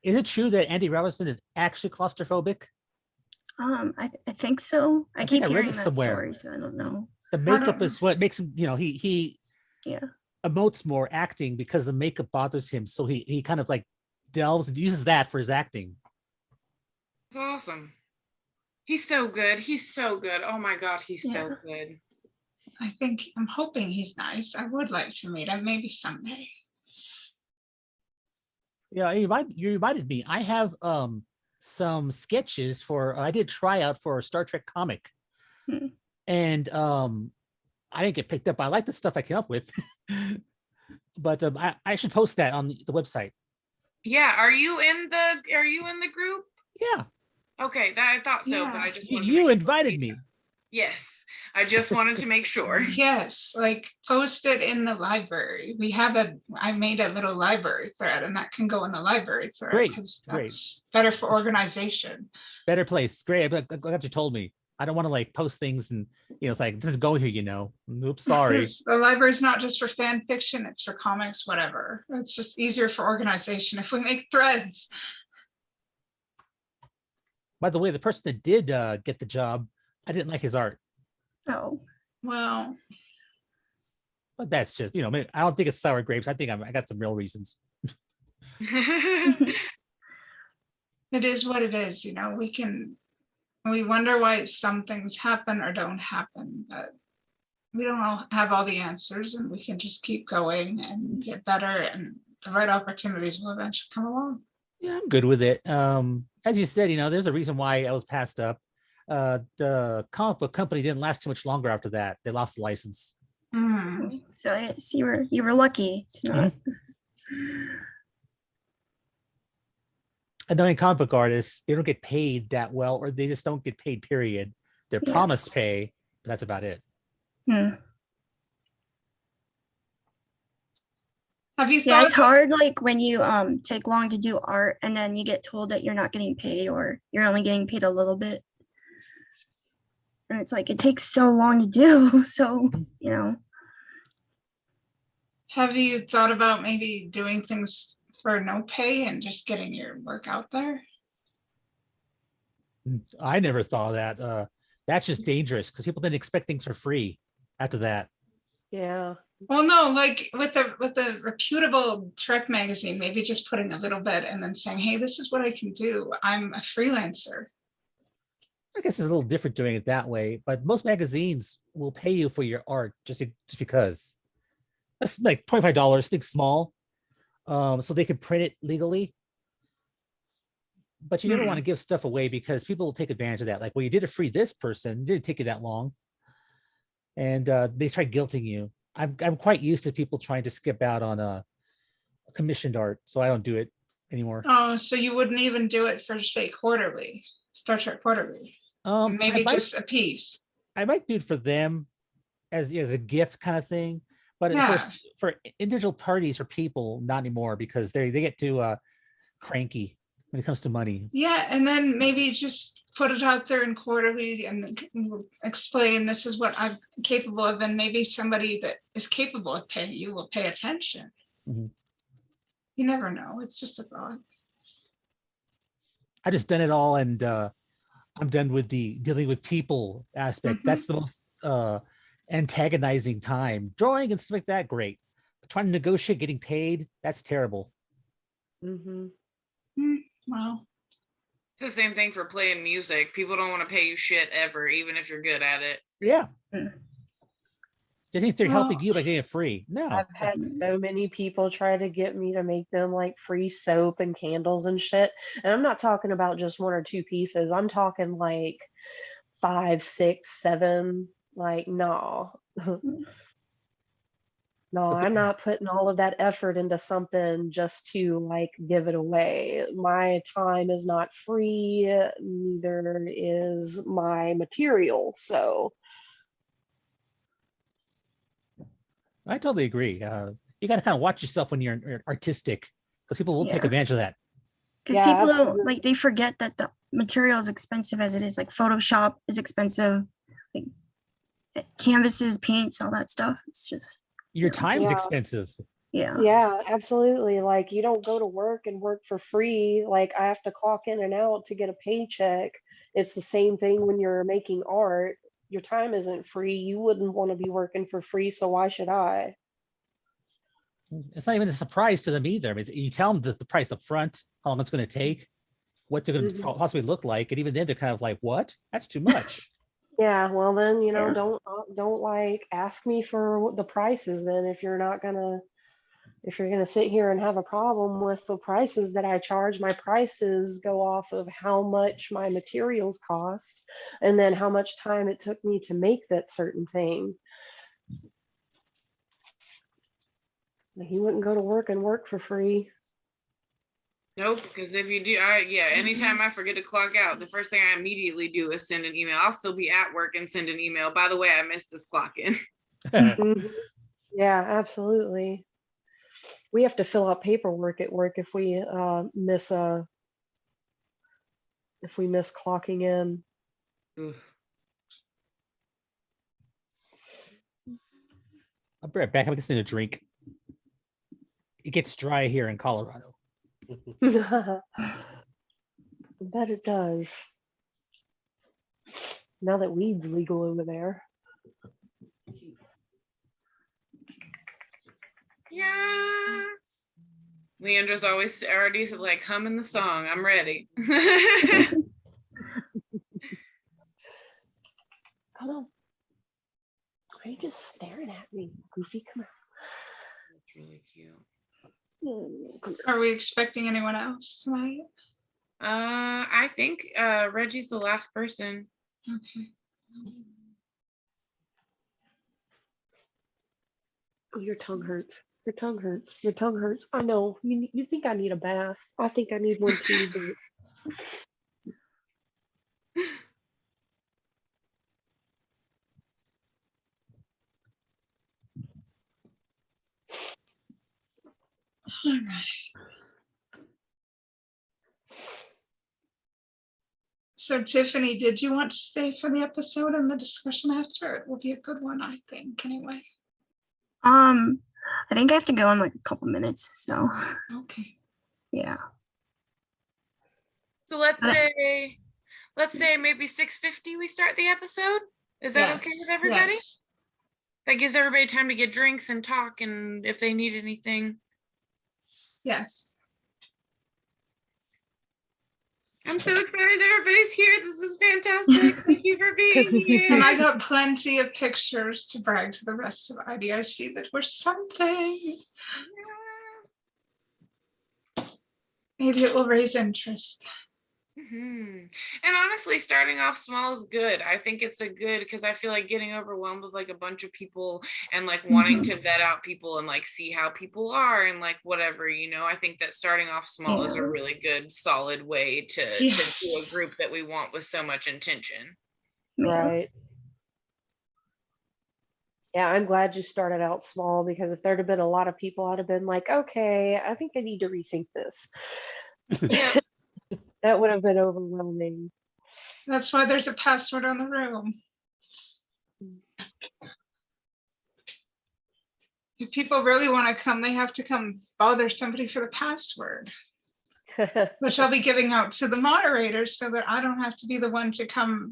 Speaker 2: Is it true that Andy Robinson is actually claustrophobic?
Speaker 6: I think so. I
Speaker 2: think
Speaker 6: keep
Speaker 2: I read
Speaker 6: hearing
Speaker 2: it
Speaker 6: that
Speaker 2: somewhere.
Speaker 6: story, so I don't know.
Speaker 2: The makeup is what makes him, he
Speaker 6: Yeah.
Speaker 2: emotes more acting because the makeup bothers him. So he kind of like delves and uses that for his acting.
Speaker 3: It's awesome. He's so good. He's so good. Oh my God, he's so
Speaker 6: Yeah.
Speaker 3: good.
Speaker 1: I'm hoping he's nice. I would like to meet him maybe someday.
Speaker 2: Yeah, you reminded me. I have some sketches I did try out for a Star Trek comic.
Speaker 6: Hmm.
Speaker 2: And I didn't get picked up. I like the stuff I came up with. But I should post that on the website.
Speaker 3: Yeah. Are you in the group?
Speaker 2: Yeah.
Speaker 3: Okay, I thought so, but
Speaker 1: Yeah.
Speaker 3: I just wanted to
Speaker 2: You
Speaker 3: make sure.
Speaker 2: invited me.
Speaker 3: Yes, I just wanted to make sure.
Speaker 1: Yes, like post it in the library. I made a little library thread, and that can go in the library thread
Speaker 2: Great,
Speaker 1: because
Speaker 2: great.
Speaker 1: that's better for organization.
Speaker 2: Better place. Great. I'm glad you told me. I don't want to like post things and it's like, this is go here, Oops, sorry.
Speaker 1: 'Cause the library is not just for fan fiction, it's for comics, whatever. It's just easier for organization if we make threads.
Speaker 2: By the way, the person that did get the job, I didn't like his art.
Speaker 6: Oh,
Speaker 1: Well,
Speaker 2: But that's just, I don't think it's sour grapes. I think I got some real reasons.
Speaker 1: It is what it is, you know, we wonder why some things happen or don't happen, but we don't all have all the answers, and we can just keep going and get better, and the right opportunities will eventually come along.
Speaker 2: Yeah, I'm good with it. As you said, you know, there's a reason why I was passed up. The comic book company didn't last too much longer after that. They lost the license.
Speaker 1: Mm.
Speaker 6: So yes, you were lucky to not.
Speaker 2: And knowing comic book artists, they don't get paid that well, or they just don't get paid, period. They're
Speaker 6: Yeah.
Speaker 2: promised pay, but that's about it.
Speaker 6: Hmm.
Speaker 1: Have you
Speaker 6: Yeah,
Speaker 1: thought
Speaker 6: it's hard like when you take long to do art and then you get told that you're not getting paid or you're only getting paid a little bit. And it's like it takes so long to do. So, you know.
Speaker 1: have you thought about maybe doing things for no pay and just getting your work out there?
Speaker 2: I never thought of that. That's just dangerous because people didn't expect things for free after that.
Speaker 7: Yeah.
Speaker 1: Well, no, like with the reputable Trek magazine, maybe just putting a little bit and then saying, hey, this is what I can do. I'm a freelancer.
Speaker 2: I guess it's a little different doing it that way, but most magazines will pay you for your art just because. That's like $25, think small, so they can print it legally. But you never want to give stuff away because people will take advantage of that. Like, well, you did it free this person, it didn't take you that long, and they try guilting you. I'm quite used to people trying to skip out on a commissioned art, so I don't do it anymore.
Speaker 1: Oh, so you wouldn't even do it for, say, quarterly, Star Trek quarterly, maybe just a piece.
Speaker 2: I might do it for them as a gift kind of thing, but
Speaker 1: Yeah.
Speaker 2: for individual parties or people, not anymore because they get too cranky when it comes to money.
Speaker 1: Yeah, and then maybe just put it out there in quarterly and explain this is what I'm capable of, and maybe somebody that is capable of paying you will pay attention.
Speaker 2: Mhm. You
Speaker 1: never know. It's just a thought.
Speaker 2: I just done it all, and I'm done with the dealing with people aspect. That's the most antagonizing time. Drawing and stuff like that, great. But trying to negotiate getting paid, that's terrible.
Speaker 7: Mm-hmm.
Speaker 1: Wow.
Speaker 3: It's the same thing for playing music. People don't want to pay you shit ever, even if you're good at it.
Speaker 2: Yeah. They think they're helping
Speaker 1: Well,
Speaker 2: you by getting it free. No.
Speaker 7: I've had so many people try to get me to make them like free soap and candles and shit. And I'm not talking about just one or two pieces. I'm talking like 5, 6, 7. Like, no. No,
Speaker 2: But
Speaker 7: I'm not putting all of that effort into something just to like give it away. My time is not free, neither is my material. So
Speaker 2: I totally agree. You got to kind of watch yourself when you're artistic because people will take
Speaker 6: Yeah.
Speaker 2: advantage of that.
Speaker 6: Because
Speaker 7: Yeah,
Speaker 6: people don't
Speaker 7: absolutely.
Speaker 6: like they forget that the material is expensive as it is. Like Photoshop is expensive, like canvases, paints, all that stuff. It's just
Speaker 2: Your time is
Speaker 7: Yeah.
Speaker 2: expensive.
Speaker 6: yeah.
Speaker 7: Yeah, absolutely. Like you don't go to work and work for free. Like I have to clock in and out to get a paycheck. It's the same thing when you're making art. Your time isn't free. You wouldn't want to be working for free, so why should I?
Speaker 2: It's not even a surprise to them either. I mean, you tell them the price up front, how long it's going to take, what's it going to
Speaker 7: Mhm.
Speaker 2: possibly look like, and even then they're kind of like, "What? That's too much."
Speaker 7: Yeah, well then,
Speaker 6: Yeah.
Speaker 7: don't like ask me for the prices then if you're gonna sit here and have a problem with the prices that I charge. My prices go off of how much my materials cost and then how much time it took me to make that certain thing. Like, you wouldn't go to work and work for free.
Speaker 3: Nope, because if you do, anytime I forget to clock out, the first thing I immediately do is send an email. I'll still be at work and send an email. By the way, I missed this clock in.
Speaker 7: Mhm. Yeah, absolutely. We have to fill out paperwork at work if we miss clocking in.
Speaker 3: Ugh.
Speaker 2: I'll be right back. I'm just need a drink. It gets dry here in Colorado.
Speaker 7: I bet it does. Now that weed's legal over there.
Speaker 3: Yes. Leandra's always already like humming the song. I'm ready.
Speaker 7: Come on. Why are you just staring at me, Goofy? Come
Speaker 3: That's really cute.
Speaker 7: on. Come here.
Speaker 1: Are we expecting anyone else tonight?
Speaker 3: I think Reggie's the last person.
Speaker 1: Okay.
Speaker 7: Oh, your tongue hurts. Your tongue hurts. Your tongue hurts. I know. You think I need a bath. I think I need one too. But...
Speaker 1: All right. So Tiffany, did you want to stay for the episode and the discussion after? It will be a good one, I think, anyway.
Speaker 6: I think I have to go in like a couple minutes. So
Speaker 1: Okay.
Speaker 6: yeah.
Speaker 3: So let's say maybe 6:50 we start the episode. Is that okay with everybody?
Speaker 1: Yes.
Speaker 3: That gives everybody time to get drinks and talk, and if they need anything.
Speaker 1: Yes.
Speaker 3: I'm so excited everybody's here. This is fantastic. Thank you for being here.
Speaker 1: And I got plenty of pictures to brag to the rest of IDIC that we're something. Maybe it will raise interest.
Speaker 3: And honestly, starting off small is good. I think it's a good, because I feel like getting overwhelmed with like a bunch of people and like wanting to vet out people and like see how people are and like whatever, I think that starting off small is a really good solid way to do a group that we want with so much intention.
Speaker 7: Right. Yeah, I'm glad you started out small, because if there'd have been a lot of people, I'd have been like, okay, I think I need to rethink this.
Speaker 3: Yeah.
Speaker 7: That would have been overwhelming.
Speaker 1: That's why there's a password on the room. If people really want to come, they have to come bother somebody for the password, which I'll be giving out to the moderators so that I don't have to be the one to come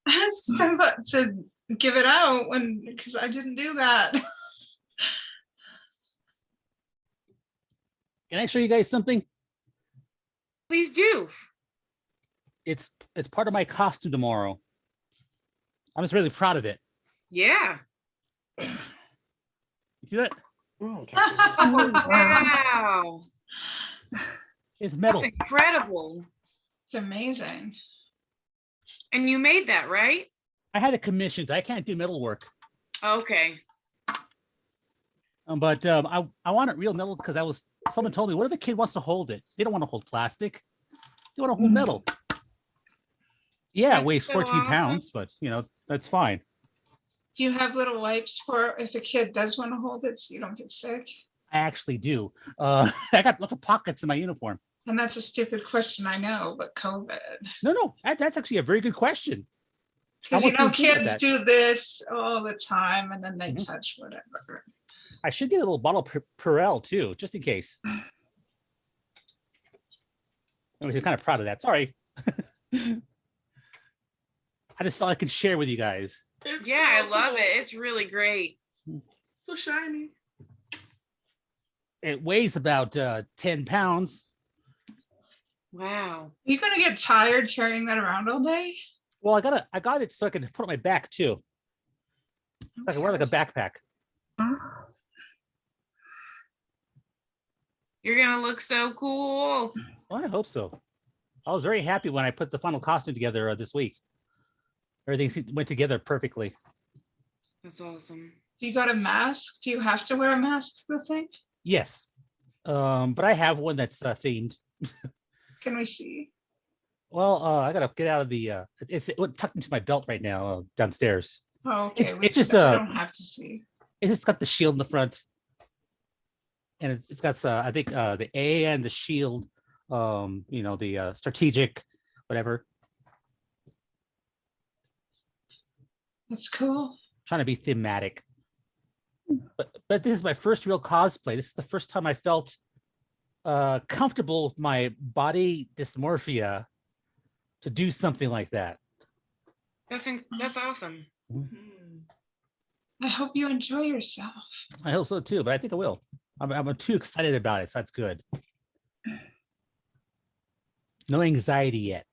Speaker 1: ask somebody to give it out because I didn't do that.
Speaker 2: Can I show you guys something?
Speaker 3: Please do.
Speaker 2: It's part of my costume tomorrow. I'm just really proud of it.
Speaker 3: Yeah.
Speaker 2: You see that?
Speaker 5: Oh, okay.
Speaker 3: Wow.
Speaker 2: It's metal.
Speaker 3: That's incredible.
Speaker 1: It's amazing.
Speaker 3: And you made that, right?
Speaker 2: I had it commissioned. I can't do metal work.
Speaker 3: Okay.
Speaker 2: But I want it real metal because someone told me, what if a kid wants to hold it? They don't want to hold plastic. They want to hold metal. Yeah,
Speaker 3: That's
Speaker 2: it weighs
Speaker 3: so
Speaker 2: 14
Speaker 3: awesome.
Speaker 2: pounds, but that's fine.
Speaker 1: Do you have little wipes for if a kid does want to hold it so you don't get sick?
Speaker 2: I actually do. I got lots of pockets in my uniform.
Speaker 1: And that's a stupid question, I know, but COVID.
Speaker 2: No, that's actually a very good question.
Speaker 1: Because
Speaker 2: almost didn't think of
Speaker 1: kids
Speaker 2: that.
Speaker 1: do this all the time and then they touch whatever.
Speaker 2: I should get a little bottle of Perel too, just in case. I was kind of proud of that. Sorry. I just felt I could share with you guys.
Speaker 3: Yeah, I love it. It's really great.
Speaker 4: So shiny.
Speaker 2: It weighs about 10 pounds.
Speaker 3: Wow.
Speaker 1: Are you gonna get tired carrying that around all day?
Speaker 2: Well, I got it so I can put it on my back too. So I can wear like a backpack.
Speaker 3: You're gonna look so cool.
Speaker 2: Well, I hope so. I was very happy when I put the final costume together this week. Everything went together perfectly.
Speaker 3: That's awesome.
Speaker 1: Do you got a mask? Do you have to wear a mask to the thing?
Speaker 2: Yes. But I have one that's themed.
Speaker 1: Can we see?
Speaker 2: Well, I gotta get out of the it's tucked into my belt right now downstairs.
Speaker 1: Oh, okay.
Speaker 2: It's just
Speaker 1: we don't have to see.
Speaker 2: It's just got the shield in the front. And it's got I think the A and the shield, the strategic, whatever.
Speaker 1: That's cool.
Speaker 2: Trying to be thematic. But this is my first real cosplay. This is the first time I felt comfortable with my body dysmorphia to do something like that.
Speaker 3: That's awesome.
Speaker 1: I hope you enjoy yourself.
Speaker 2: I hope so too, but I think I will. I'm too excited about it, so that's good. No anxiety yet.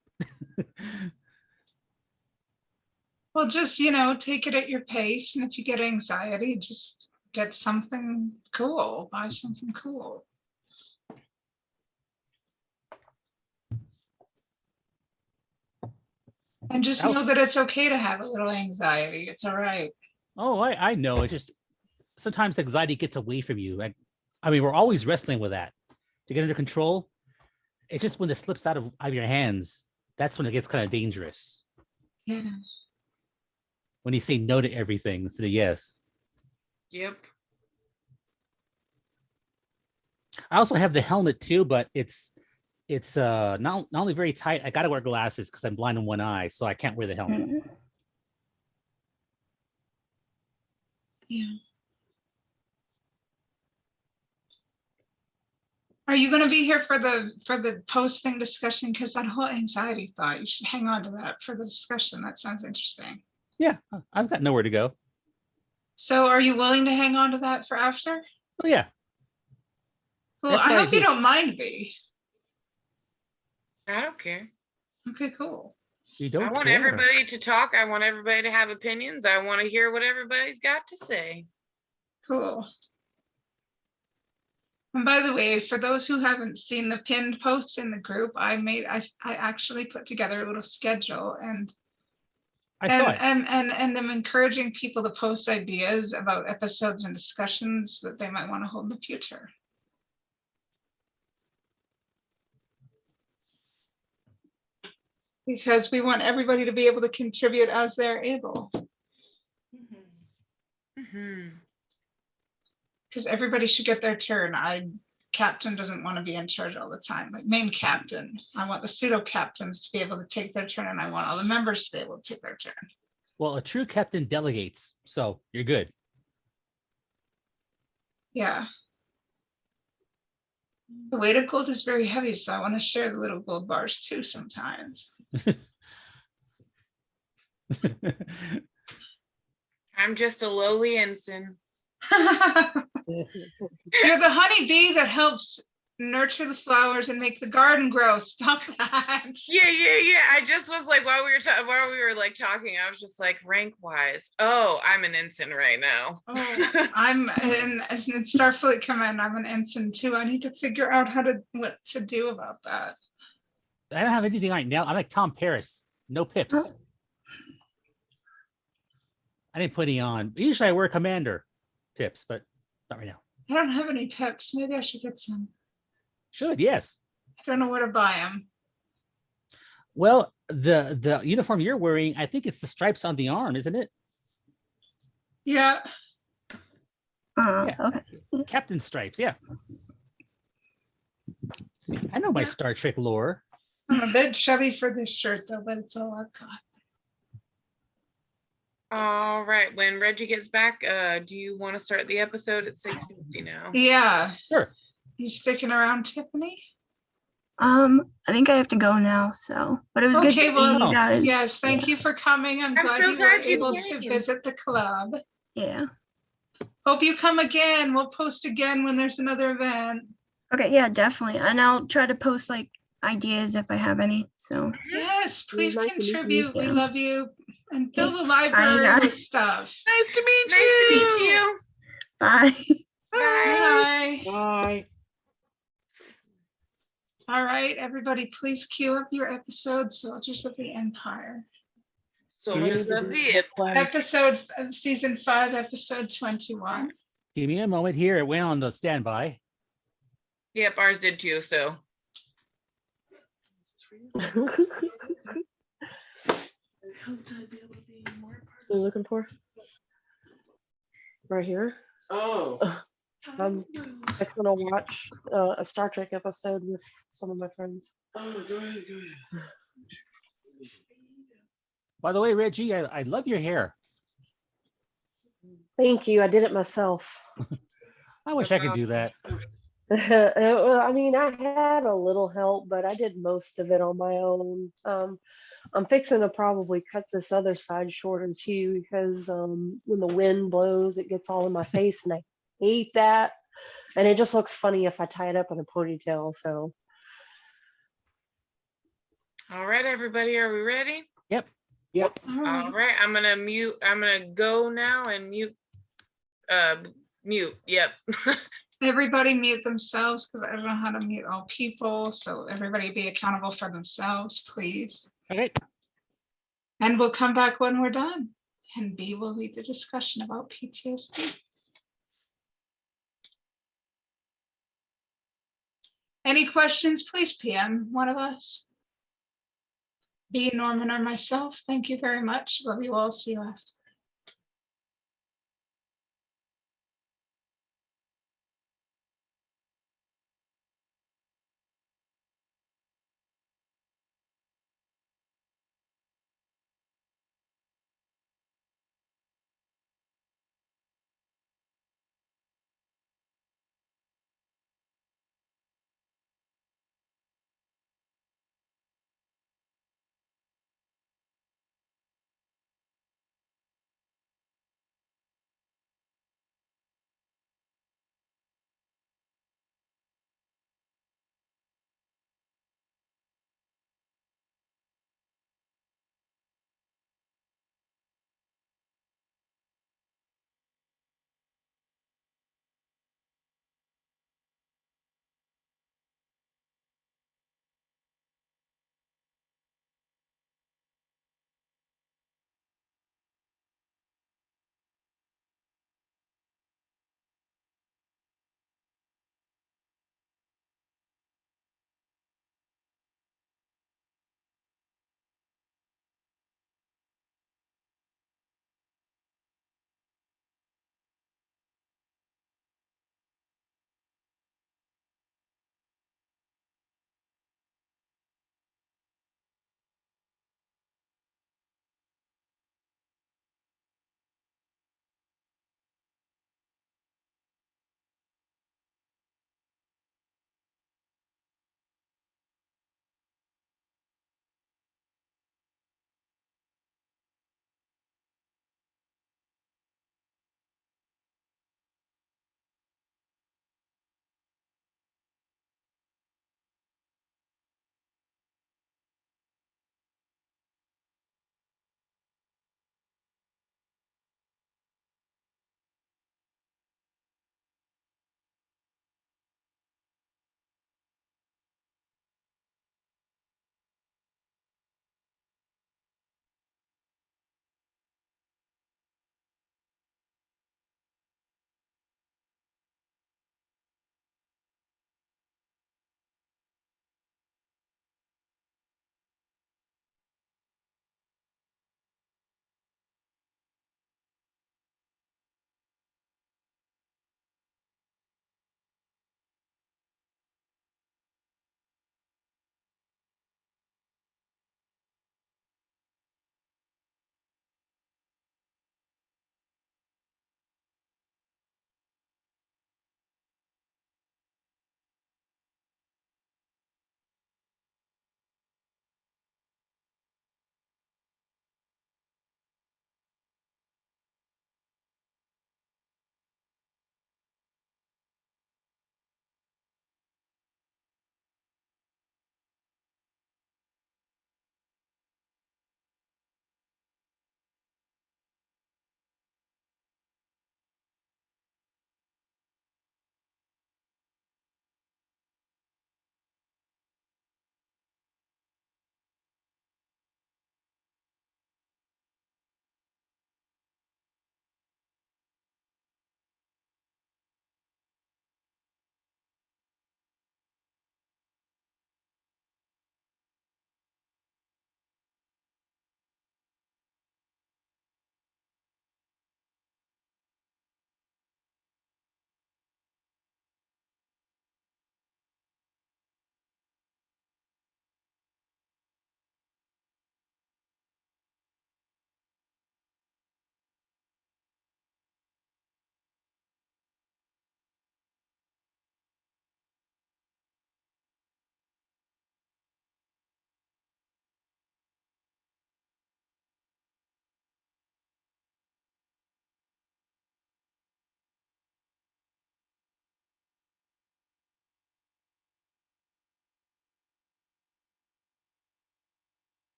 Speaker 1: Well, just, take it at your pace. And if you get anxiety, just get something cool, buy something cool. And just know that it's okay to have a little anxiety. It's all right.
Speaker 2: Oh, I know. It's just sometimes anxiety gets away from you. I mean, we're always wrestling with that to get under control. It's just when it slips out of your hands, that's when it gets kind of dangerous.
Speaker 1: Yeah.
Speaker 2: When you say no to everything instead of yes.
Speaker 3: Yep.
Speaker 2: I also have the helmet too, but it's not only very tight. I gotta wear glasses because I'm blind in one eye, so I can't wear the helmet.
Speaker 1: Yeah. Are you going to be here for the posting discussion? Because that whole anxiety thought, you should hang on to that for the discussion. That sounds interesting.
Speaker 2: Yeah, I've got nowhere to go.
Speaker 1: So are you willing to hang on to that for after?
Speaker 2: Oh yeah.
Speaker 1: Well, I hope you don't mind me.
Speaker 3: I don't care.
Speaker 1: Okay, cool.
Speaker 2: You don't
Speaker 3: I want
Speaker 2: care.
Speaker 3: everybody to talk. I want everybody to have opinions. I want to hear what everybody's got to say.
Speaker 1: Cool. And by the way, for those who haven't seen the pinned posts in the group, I actually put together a little schedule and
Speaker 2: I saw it.
Speaker 1: and I'm encouraging people to post ideas about episodes and discussions that they might want to hold in the future. Because we want everybody to be able to contribute as they're able. Because everybody should get their turn. Captain doesn't want to be in charge all the time, like main captain. I want the pseudo captains to be able to take their turn, and I want all the members to be able to take their turn.
Speaker 2: Well, a true captain delegates, so you're good.
Speaker 1: Yeah. The weight of gold is very heavy, so I want to share the little gold bars too sometimes.
Speaker 3: I'm just a lowly ensign.
Speaker 1: You're the honeybee that helps nurture the flowers and make the garden grow. Stop that.
Speaker 3: Yeah. I just was like, while we were talking, I was just like, rank wise. Oh, I'm an ensign right now.
Speaker 1: Oh, I'm in Starfleet Command. I'm an ensign too. I need to figure out what to do about that.
Speaker 2: I don't have anything right now. I'm like Tom Paris. No pips.
Speaker 6: Huh?
Speaker 2: I didn't put any on. Usually I wear commander pips, but not right now.
Speaker 1: I don't have any pips. Maybe I should get some.
Speaker 2: Should, yes.
Speaker 1: I don't know where to buy them.
Speaker 2: Well, the uniform you're wearing, I think it's the stripes on the arm, isn't it?
Speaker 1: Yeah.
Speaker 2: Yeah.
Speaker 6: Okay.
Speaker 2: Captain stripes, yeah. See, I know my Star Trek lore.
Speaker 1: I'm a bit chubby for this shirt though, but it's all I've got.
Speaker 3: All right. When Reggie gets back, do you want to start the episode at 6:50 now?
Speaker 1: Yeah.
Speaker 2: Sure.
Speaker 1: You sticking around, Tiffany?
Speaker 6: I think I have to go now. So, but it was good to see you guys.
Speaker 1: Yes, thank you for coming. I'm glad
Speaker 3: so
Speaker 1: you were
Speaker 3: glad you
Speaker 1: able to
Speaker 3: came.
Speaker 1: visit the club.
Speaker 6: Yeah.
Speaker 1: Hope you come again. We'll post again when there's another event.
Speaker 6: Okay. Yeah, definitely. And I'll try to post like ideas if I have any. So.
Speaker 1: Yes, please
Speaker 7: Nice to meet you.
Speaker 1: contribute. We
Speaker 6: Yeah.
Speaker 1: love you. And fill
Speaker 6: Okay.
Speaker 1: the library
Speaker 6: Bye.
Speaker 1: with stuff.
Speaker 4: Nice to meet
Speaker 3: Nice to meet you.
Speaker 6: Bye.
Speaker 3: Bye.
Speaker 1: Bye.
Speaker 5: Bye.
Speaker 1: All right, everybody, please queue up your episode, Soldiers of the Empire.
Speaker 3: Soldiers of the
Speaker 1: Episode of season 5, episode 21.
Speaker 2: Give me a moment here. It went on the standby.
Speaker 3: Yep, ours did too. So
Speaker 7: You're looking for? Right here.
Speaker 5: Oh.
Speaker 7: I'm going to watch a Star Trek episode with some of my friends.
Speaker 5: Oh, go ahead.
Speaker 2: By the way, Reggie, I love your hair.
Speaker 7: Thank you. I did it myself.
Speaker 2: I wish I could do that.
Speaker 7: I mean, I had a little help, but I did most of it on my own. I'm fixing to probably cut this other side shorter too, because when the wind blows, it gets all in my face, and I hate that. And it just looks funny if I tie it up in a ponytail. So
Speaker 3: All right, everybody, are we ready?
Speaker 5: Yep.
Speaker 1: All
Speaker 3: All
Speaker 1: right.
Speaker 3: right, I'm gonna go now and mute. Yep.
Speaker 1: Everybody mute themselves because I don't know how to mute all people. So everybody be accountable for themselves, please.
Speaker 2: Okay.
Speaker 1: And we'll come back when we're done. And B will lead the discussion about PTSD. Any questions, please PM one of us. B, Norman, or myself. Thank you very much. Love you all. See you after.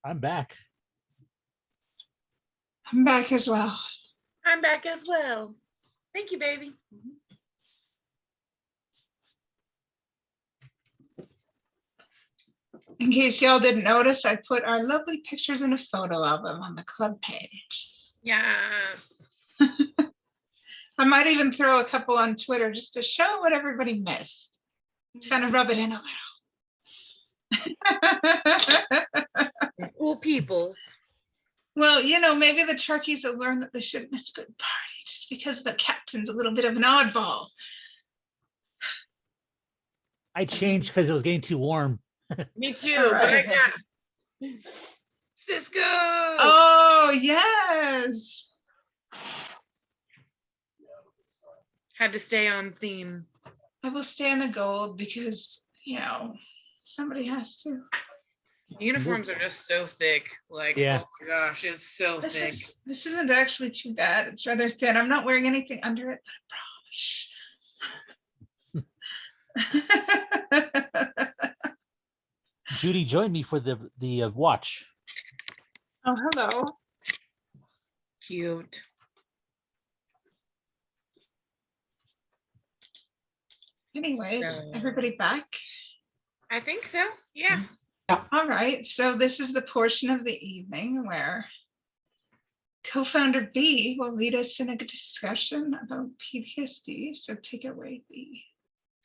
Speaker 2: I'm back.
Speaker 1: I'm back as well.
Speaker 3: I'm back as well. Thank you, baby.
Speaker 1: In case y'all didn't notice, I put our lovely pictures in a photo album on the club page.
Speaker 3: Yes.
Speaker 1: I might even throw a couple on Twitter just to show what everybody missed. To kind of rub it in a little.
Speaker 3: Cool peoples.
Speaker 1: Well, maybe the turkeys will learn that they shouldn't miss a good party just because the captain's a little bit of an oddball.
Speaker 2: I changed because it was getting too warm.
Speaker 3: Me too, but I got Cisco.
Speaker 1: Oh, yes.
Speaker 3: Had to stay on theme.
Speaker 1: I will stay in the gold because, somebody has to.
Speaker 3: Uniforms are just so thick. Like,
Speaker 2: Yeah.
Speaker 3: oh my gosh, it's so thick.
Speaker 1: This isn't actually too bad. It's rather thin. I'm not wearing anything under it, but I promise.
Speaker 2: Judy joined me for the watch.
Speaker 1: Oh, hello.
Speaker 3: Cute.
Speaker 1: Anyways,
Speaker 3: So-
Speaker 1: everybody back?
Speaker 3: I think so. Yeah.
Speaker 1: All right, so this is the portion of the evening where co-founder B will lead us in a discussion about PTSD. So take it away, B.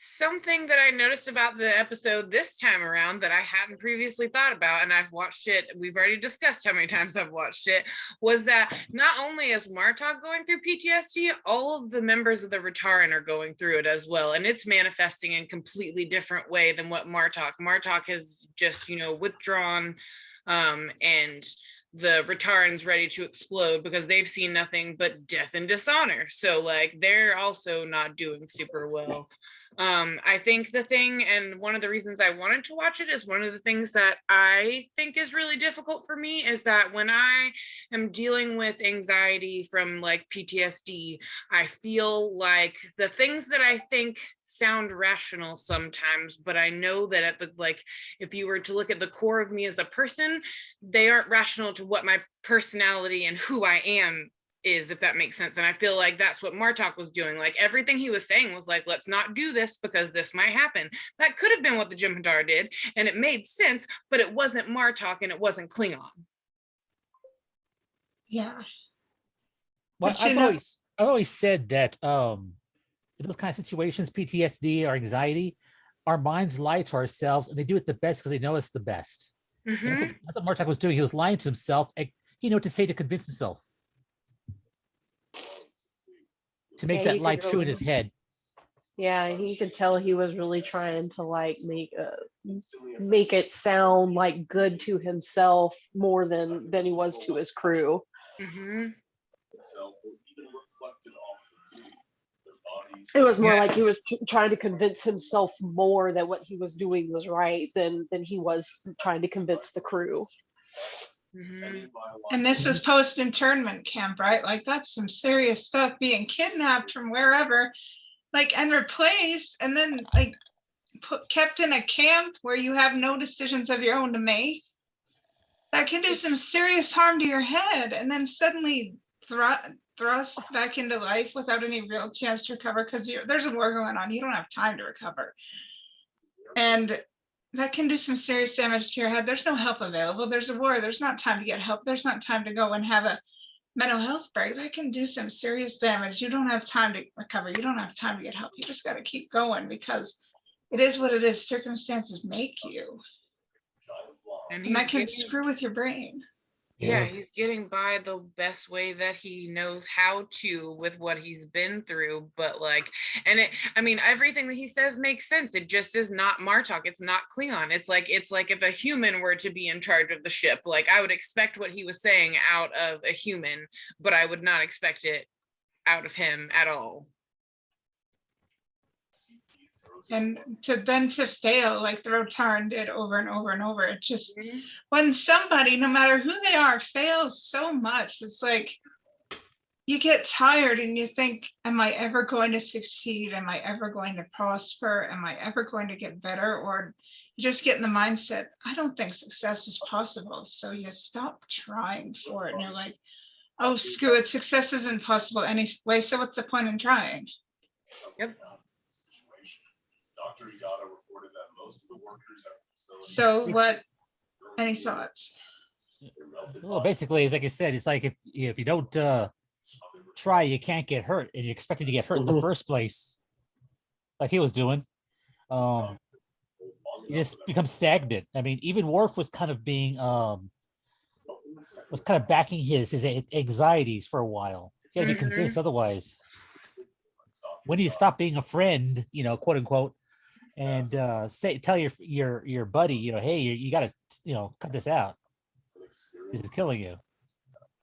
Speaker 3: Something that I noticed about the episode this time around that I hadn't previously thought about, and I've watched it, we've already discussed how many times I've watched it, was that not only is Martok going through PTSD, all of the members of the Ritaran are going through it as well, and it's manifesting in a completely different way than what Martok has just, withdrawn, and the Ritaran's ready to explode because they've seen nothing but death and dishonor. So like they're also not doing super well. I think the thing, and one of the reasons I wanted to watch it, is one of the things that I think is really difficult for me is that when I am dealing with anxiety from like PTSD, I feel like the things that I think sound rational sometimes, but I know that at the, like, if you were to look at the core of me as a person, they aren't rational to what my personality and who I am is, if that makes sense. And I feel like that's what Martok was doing. Like everything he was saying was like, let's not do this because this might happen. That could have been what the Jem'Hadar did, and it made sense, but it wasn't Martok and it wasn't Klingon.
Speaker 1: Yeah.
Speaker 2: Well,
Speaker 1: But
Speaker 2: I've always said that in those kind of situations, PTSD or anxiety, our minds lie to ourselves, and they do it the best because they know it's the best.
Speaker 3: Mhm.
Speaker 2: That's what Martok was doing. He was lying to himself. And he knew what to say to convince himself, to make
Speaker 7: Yeah,
Speaker 2: that
Speaker 7: you
Speaker 2: lie
Speaker 7: could
Speaker 2: true in
Speaker 7: really-
Speaker 2: his head.
Speaker 7: Yeah, you could tell he was really trying to like make it sound like good to himself more than he was to his crew.
Speaker 3: Mhm.
Speaker 7: It was more
Speaker 3: Yeah.
Speaker 7: like he was trying to convince himself more that what he was doing was right than he was trying to convince the crew.
Speaker 3: Mhm.
Speaker 1: And this was post-internment camp, right? Like that's some serious stuff, being kidnapped from wherever, like, and replaced, and then like kept in a camp where you have no decisions of your own to make. That can do some serious harm to your head, and then suddenly thrust back into life without any real chance to recover because there's a war going on. You don't have time to recover. And that can do some serious damage to your head. There's no help available. There's a war. There's not time to get help. There's not time to go and have a mental health break. That can do some serious damage. You don't have time to recover. You don't have time to get help. You just got to keep going because it is what it is. Circumstances make you. And that can screw with your brain.
Speaker 3: Yeah, he's getting by the best way that he knows how to with what he's been through. But like, and everything that he says makes sense. It just is not Martok. It's not Klingon. It's like if a human were to be in charge of the ship, like I would expect what he was saying out of a human, but I would not expect it out of him at all.
Speaker 1: And to fail like the Rotarn did over and over and over. It just, when somebody, no matter who they are, fails so much, it's like you get tired and you think, am I ever going to succeed? Am I ever going to prosper? Am I ever going to get better? Or you just get in the mindset, I don't think success is possible. So you stop trying for it. And you're like, oh, screw it. Success isn't possible anyway. So what's the point in trying?
Speaker 3: Yep.
Speaker 1: So what, any thoughts?
Speaker 2: Well, basically, like I said, it's like if you don't try, you can't get hurt, and you're expected to get hurt in the first place, like he was doing. You just become stagnant. I mean, even Worf was kind of being was kind of backing his anxieties for a while. He had to be convinced otherwise. When do you stop being a friend, you know, quote unquote, and tell your buddy, you know, hey, you got to, you know, cut this out. This is killing you.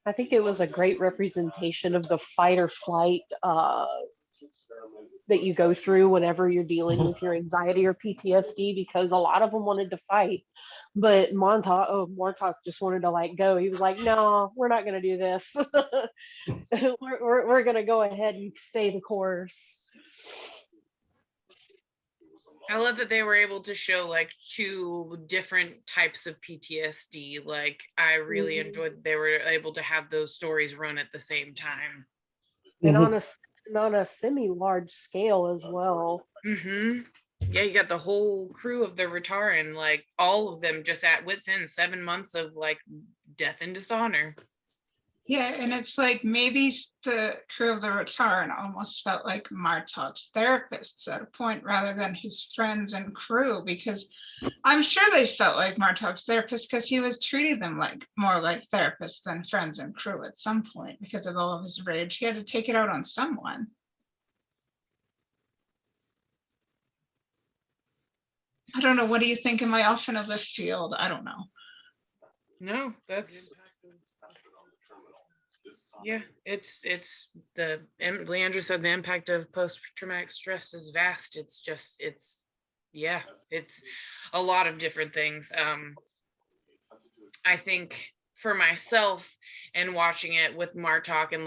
Speaker 7: I think it was a great representation of the fight or flight that you go through whenever you're dealing with your anxiety or PTSD, because a lot of them wanted to fight, but Montauk just wanted to like go. He was like, no, we're not going to do this. we're going to go ahead and stay the course.
Speaker 3: I love that they were able to show like two different types of PTSD. Like I really enjoyed that they were able to have those stories run at the same time.
Speaker 7: And on a semi-large scale as well.
Speaker 3: Yeah, you got the whole crew of the Rataran, like all of them just at wit's end, 7 months of like death and dishonor.
Speaker 1: Yeah, and it's like maybe the crew of the Rataran almost felt like Martok's therapists at a point rather than his friends and crew, because I'm sure they felt like Martok's therapists because he was treating them like more like therapists than friends and crew at some point because of all of his rage. He had to take it out on someone. I don't know. What do you think? Am I off in a left field? I don't know.
Speaker 3: No, that's yeah, it's the Leandra said the impact of post-traumatic stress is vast. It's a lot of different things. I think for myself and watching it with Martok and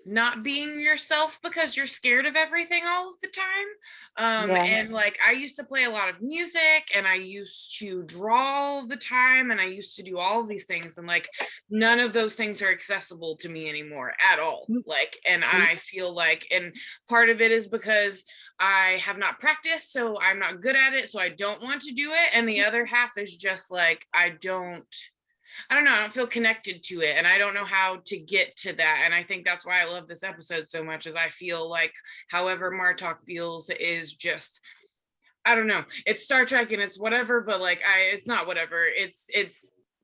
Speaker 3: not being yourself because you're scared of everything all of the time. And like I used to play a lot of music and I used to draw all the time and I used to do all of these things, and like none of those things are accessible to me anymore at all. Like, and I feel like, and part of it is because I have not practiced, so I'm not good at it, so I don't want to do it, and the other half is just like I don't feel connected to it, and I don't know how to get to that. And I think that's why I love this episode so much, is I feel like however Martok feels is just, I don't know, it's Star Trek and it's whatever, but like it's not whatever, it's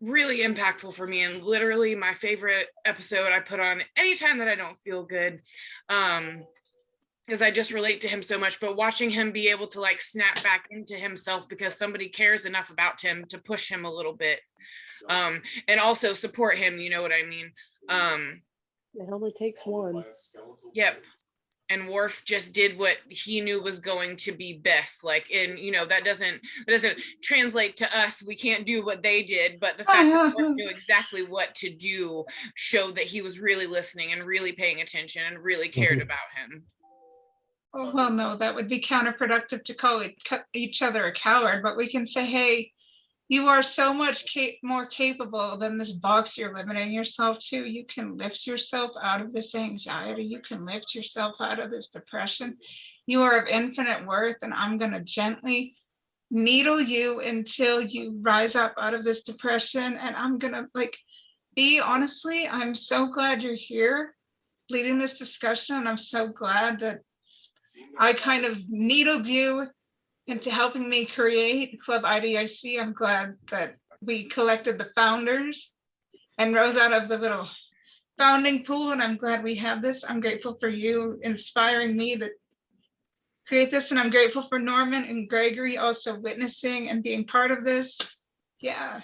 Speaker 3: really impactful for me, and literally my favorite episode I put on anytime that I don't feel good, because I just relate to him so much. But watching him be able to like snap back into himself because somebody cares enough about him to push him a little bit, and also support him, you know what I mean?
Speaker 7: It only takes one.
Speaker 3: Yep. And Worf just did what he knew was going to be best. Like, and you know, that doesn't translate to us. We can't do what they did, but the fact that Worf knew exactly what to do showed that he was really listening and really paying attention and really cared about him.
Speaker 1: Oh, well, no, that would be counterproductive to call each other a coward, but we can say, hey, you are so much more capable than this box you're limiting yourself to. You can lift yourself out of this anxiety. You can lift yourself out of this depression. You are of infinite worth, and I'm going to gently needle you until you rise up out of this depression. And I'm going to honestly, I'm so glad you're here leading this discussion. And I'm so glad that I kind of needled you into helping me create Club IDIC. I'm glad that we collected the founders and rose out of the little founding pool, and I'm glad we have this. I'm grateful for you inspiring me to create this, and I'm grateful for Norman and Gregory also witnessing and being part of this. Yeah.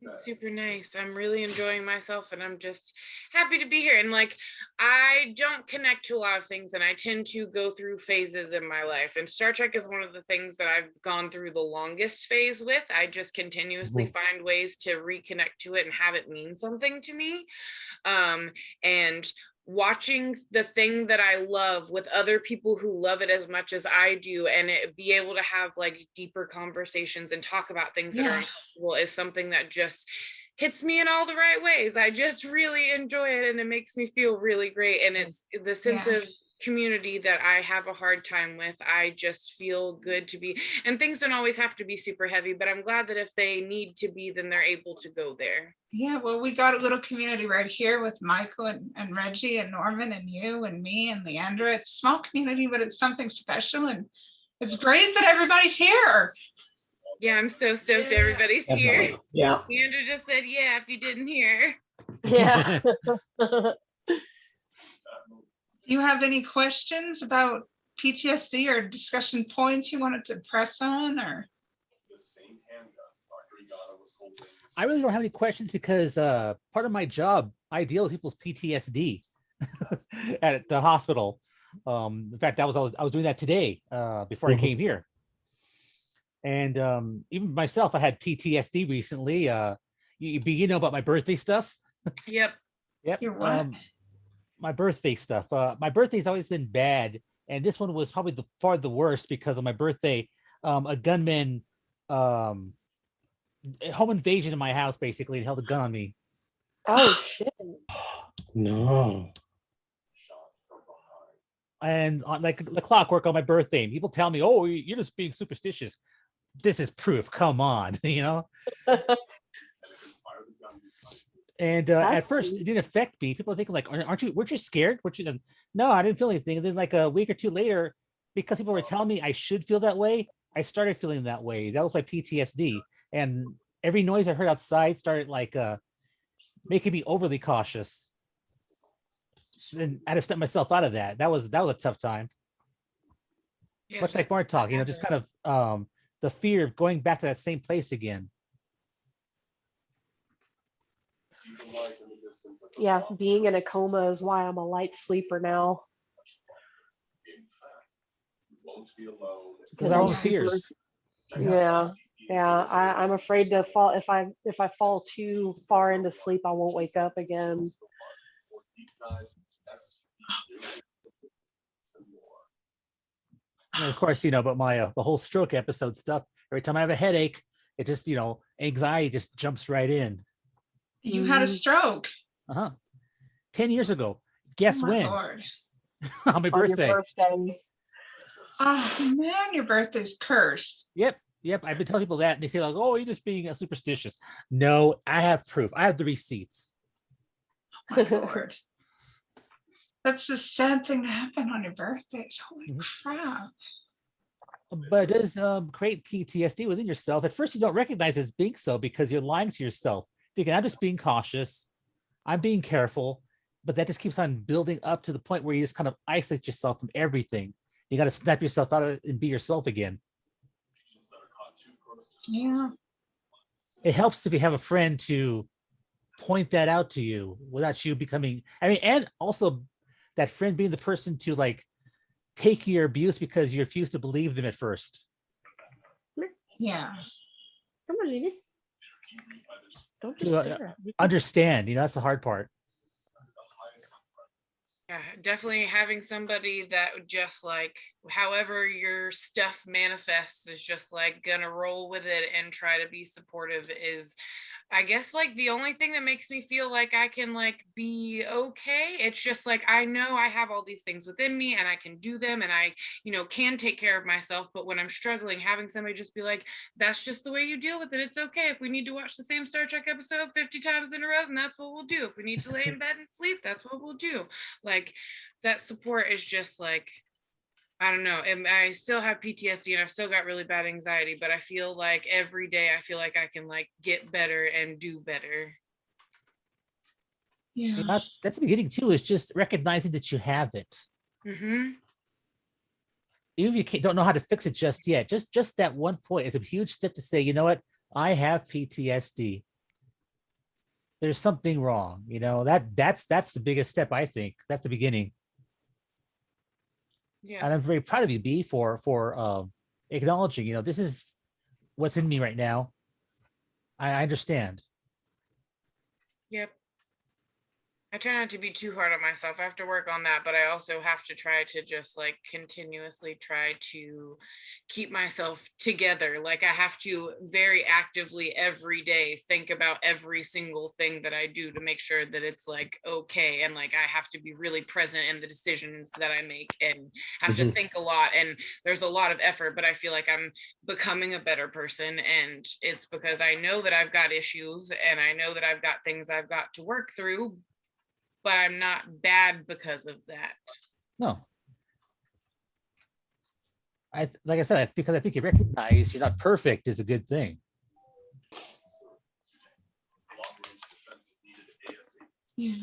Speaker 3: It's super nice. I'm really enjoying myself, and I'm just happy to be here. And like, I don't connect to a lot of things, and I tend to go through phases in my life, and Star Trek is one of the things that I've gone through the longest phase with. I just continuously find ways to reconnect to it and have it mean something to me. And watching the thing that I love with other people who love it as much as I do, and be able to have like deeper conversations and talk about things that are uncomfortable is something that just hits me in all the right ways. I just really enjoy it, and it makes me feel really great. And it's the sense of community that I have a hard time with. I just feel good to be, and things don't always have to be super heavy, but I'm glad that if they need to be, then they're able to go there.
Speaker 1: Yeah, well, we got a little community right here with Michael and Reggie and Norman and you and me and Leandra. It's a small community, but it's something special, and it's great that everybody's here.
Speaker 3: Yeah, I'm so stoked everybody's here.
Speaker 5: Definitely. Yeah.
Speaker 3: Leandra just said, yeah, if you didn't hear.
Speaker 7: Yeah.
Speaker 1: Do you have any questions about PTSD or discussion points you wanted to press on, or?
Speaker 2: I really don't have any questions because part of my job, I deal with people's PTSD at the hospital. In fact, I was doing that today before I came here. And even myself, I had PTSD recently. You know about my birthday stuff?
Speaker 3: Yep.
Speaker 2: Yep.
Speaker 1: Your what?
Speaker 2: My birthday stuff. My birthday's always been bad, and this one was probably far the worst because on my birthday, a gunman home invasion in my house basically and held a gun on me.
Speaker 7: Oh shit.
Speaker 5: No.
Speaker 2: And like the clockwork on my birthday, people tell me, "Oh, you're just being superstitious." This is proof. Come on, you know. And at first, it didn't affect me. People are thinking like, weren't you scared? No, I didn't feel anything. And then like a week or two later, because people were telling me I should feel that way, I started feeling that way. That was my PTSD. And every noise I heard outside started like making me overly cautious. And I had to step myself out of that. That was a tough time.
Speaker 3: Yeah,
Speaker 2: Much like Mark talking, just kind of the fear of going back to that same place again.
Speaker 7: Yeah, being in a coma is why I'm a light sleeper now.
Speaker 2: Because our own
Speaker 7: I'm super-
Speaker 2: fears.
Speaker 7: Yeah, I'm afraid to fall. If I fall too far into sleep, I won't wake up again.
Speaker 2: And of course, but my the whole stroke episode stuff. Every time I have a headache, it just anxiety just jumps right in.
Speaker 1: You had a stroke.
Speaker 2: 10 years ago. Guess
Speaker 1: Oh my
Speaker 2: when?
Speaker 1: Lord.
Speaker 2: On my
Speaker 7: On your
Speaker 2: birthday.
Speaker 7: birthday.
Speaker 1: Oh man, your birthday's cursed.
Speaker 2: Yep. I've been telling people that, and they say like, "Oh, you're just being superstitious." No, I have proof. I have the receipts.
Speaker 1: Oh my Lord. That's a sad thing to happen on your birthdays. Holy crap.
Speaker 2: But it does create PTSD within yourself. At first, you don't recognize it as being so because you're lying to yourself, thinking, "I'm just being cautious. I'm being careful." But that just keeps on building up to the point where you just kind of isolate yourself from everything. You got to snap yourself out of it and be yourself again.
Speaker 1: Yeah.
Speaker 2: It helps if you have a friend to point that out to you without you becoming, and also that friend being the person to like take your abuse because you refuse to believe them at first.
Speaker 1: Yeah.
Speaker 7: Come on, Linus. Don't just
Speaker 2: To
Speaker 7: stare.
Speaker 2: understand, that's the hard part.
Speaker 3: Yeah, definitely having somebody that just like, however your stuff manifests is just like gonna roll with it and try to be supportive is, I guess, like the only thing that makes me feel like I can like be okay. It's just like, I know I have all these things within me and I can do them and I, can take care of myself. But when I'm struggling, having somebody just be like, that's just the way you deal with it. It's okay. If we need to watch the same Star Trek episode 50 times in a row, then that's what we'll do. If we need to lay in bed and sleep, that's what we'll do. Like that support is just like, I don't know. And I still have PTSD and I've still got really bad anxiety, but I feel like every day I feel like I can like get better and do better.
Speaker 1: Yeah.
Speaker 2: That's the beginning too, is just recognizing that you have it.
Speaker 3: Mm-hmm.
Speaker 2: Even if you don't know how to fix it just yet, just that one point is a huge step to say, you know what, I have PTSD. There's something wrong. That's the biggest step, I think. That's the beginning.
Speaker 3: Yeah.
Speaker 2: And I'm very proud of you, B, for acknowledging, this is what's in me right now. I understand.
Speaker 3: Yep. I try not to be too hard on myself. I have to work on that, but I also have to try to just like continuously try to keep myself together. Like I have to very actively every day think about every single thing that I do to make sure that it's like okay. And like I have to be really present in the decisions that I make and have to think a lot. And there's a lot of effort, but I feel like I'm becoming a better person. And it's because I know that I've got issues and I know that I've got things I've got to work through, but I'm not bad because of that.
Speaker 2: No. Like I said, because I think you recognize you're not perfect is a good thing.
Speaker 1: Yeah.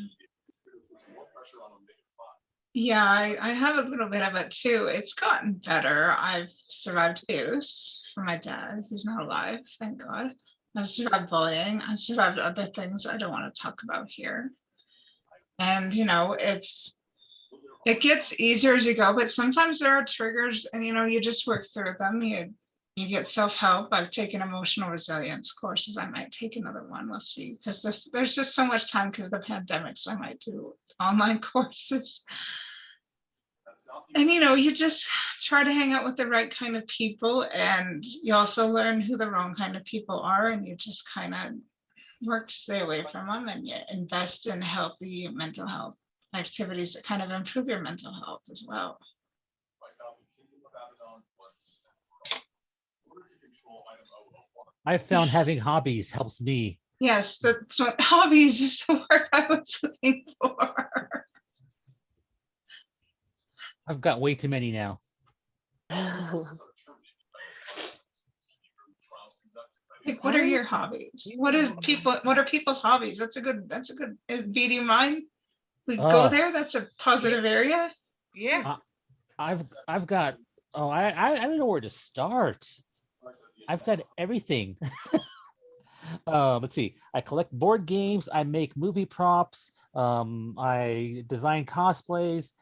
Speaker 1: Yeah, I have a little bit of it too. It's gotten better. I've survived abuse from my dad. He's not alive, thank God. I've survived bullying. I've survived other things I don't want to talk about here. And it gets easier as you go, but sometimes there are triggers and you just work through them. You get self-help. I've taken emotional resilience courses. I might take another one. We'll see. Because there's just so much time because of the pandemic. So I might do online courses. And you just try to hang out with the right kind of people, and you also learn who the wrong kind of people are, and you just kind of work to stay away from them, and you invest in healthy mental health activities that kind of improve your mental health as well.
Speaker 2: I found having hobbies helps me.
Speaker 1: Yes, that's what hobbies is the word I was looking for.
Speaker 2: I've got way too many now.
Speaker 1: Like, what are your hobbies? What are people's hobbies? That's a good, B, do you mind? We go there, that's a positive area.
Speaker 3: Yeah.
Speaker 2: I've got, I don't know where to start. I've got everything. Let's see. I collect board games. I make movie props. I design cosplays.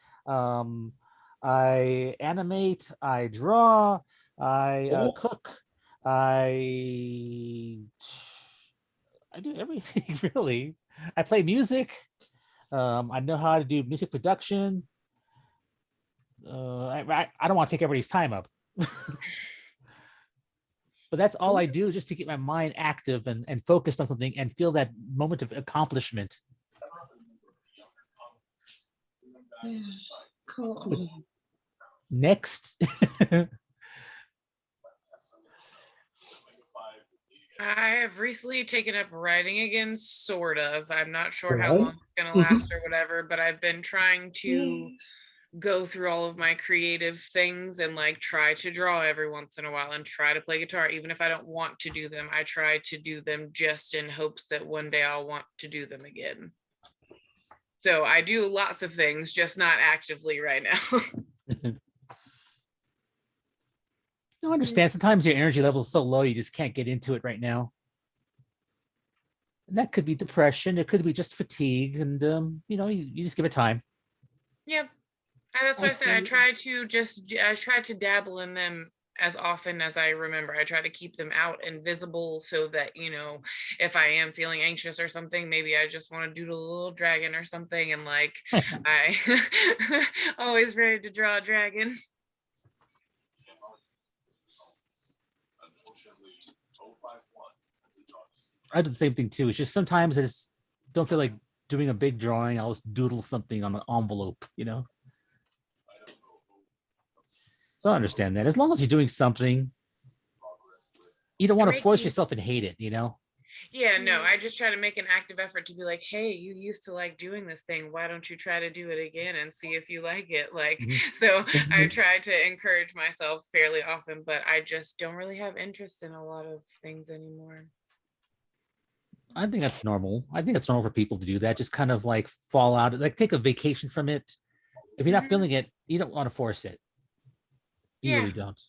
Speaker 2: I animate. I draw. I cook. I do everything really. I play music. I know how to do music production. I don't want to take everybody's time up. But that's all I do just to keep my mind active and focused on something and feel that moment of accomplishment.
Speaker 1: Yeah, cool.
Speaker 2: Next.
Speaker 3: I have recently taken up writing again, sort of. I'm not sure how long it's going to last or whatever, but I've been trying to go through all of my creative things and like try to draw every once in a while and try to play guitar. Even if I don't want to do them, I try to do them just in hopes that one day I'll want to do them again. So I do lots of things, just not actively right now.
Speaker 2: I understand. Sometimes your energy level is so low, you just can't get into it right now. And that could be depression. It could be just fatigue. And, you just give it time.
Speaker 3: Yep. And that's why I said I try to dabble in them as often as I remember. I try to keep them out and visible so that, if I am feeling anxious or something, maybe I just want to doodle a little dragon or something. And like, I always ready to draw a dragon.
Speaker 2: I do the same thing too. It's just sometimes I just don't feel like doing a big drawing. I'll just doodle something on an envelope, So I understand that. As long as you're doing something, you don't want to force yourself and hate it,
Speaker 3: Yeah, no, I just try to make an active effort to be like, hey, you used to like doing this thing. Why don't you try to do it again and see if you like it? Like, so I try to encourage myself fairly often, but I just don't really have interest in a lot of things anymore.
Speaker 2: I think that's normal. I think it's normal for people to do that. Just kind of like fall out, like take a vacation from it. If you're not feeling it, you don't want to force it. You really don't.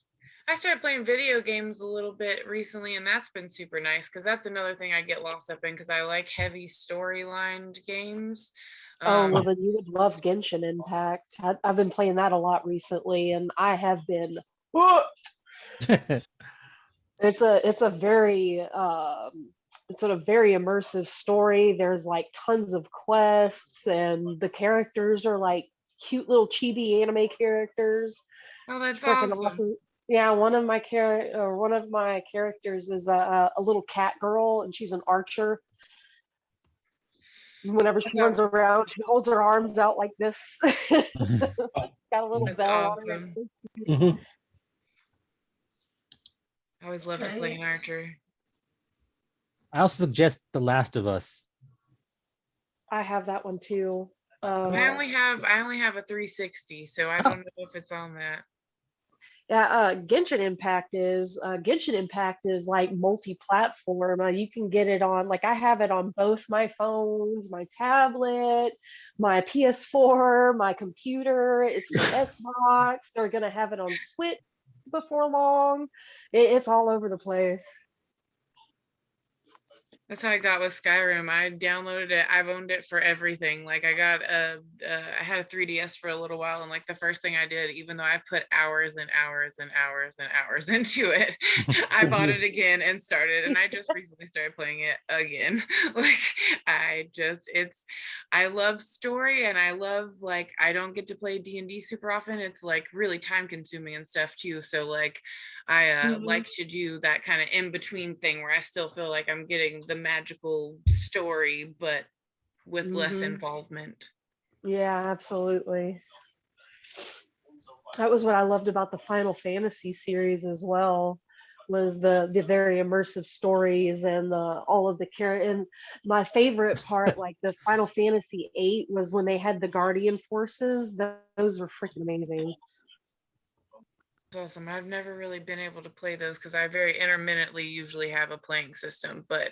Speaker 3: I started playing video games a little bit recently, and that's been super nice because that's another thing I get lost up in because I like heavy storylined games.
Speaker 7: Well, then you would love Genshin Impact. I've been playing that a lot recently, and I have been hooked. It's a very it's a very immersive story. There's like tons of quests, and the characters are like cute little chibi anime characters.
Speaker 3: Oh,
Speaker 7: It's
Speaker 3: that's
Speaker 7: freaking
Speaker 3: awesome.
Speaker 7: awesome. Yeah, one of my characters is a little cat girl, and she's an archer. Whenever she runs around, she holds her arms out like this. Got a little
Speaker 3: That's
Speaker 7: bell
Speaker 3: awesome.
Speaker 7: on her.
Speaker 3: I always love to play an archer.
Speaker 2: I also suggest The Last of Us.
Speaker 7: I have that one too.
Speaker 3: I only have a 360, so I don't know if it's on that.
Speaker 7: Yeah, Genshin Impact is like multi-platform. You can get it on, like I have it on both my phones, my tablet, my PS4, my computer. It's for Xbox. They're gonna have it on Switch before long. It's all over the place.
Speaker 3: That's how I got with Skyrim. I downloaded it. I've owned it for everything. Like I had a 3DS for a little while, and like the first thing I did, even though I put hours and hours and hours and hours into it, I bought it again and started. And I just recently started playing it again. Like I love story, and I love, like, I don't get to play D&D super often. It's like really time consuming and stuff too. So like I like to do that kind of in between thing where I still feel like I'm getting the magical story, but with less involvement.
Speaker 7: Yeah, absolutely. That was what I loved about the Final Fantasy series as well, was the very immersive stories and all of the character. And my favorite part, like the Final Fantasy VIII, was when they had the Guardian forces. Those were freaking amazing.
Speaker 3: Awesome. I've never really been able to play those because I very intermittently usually have a playing system, but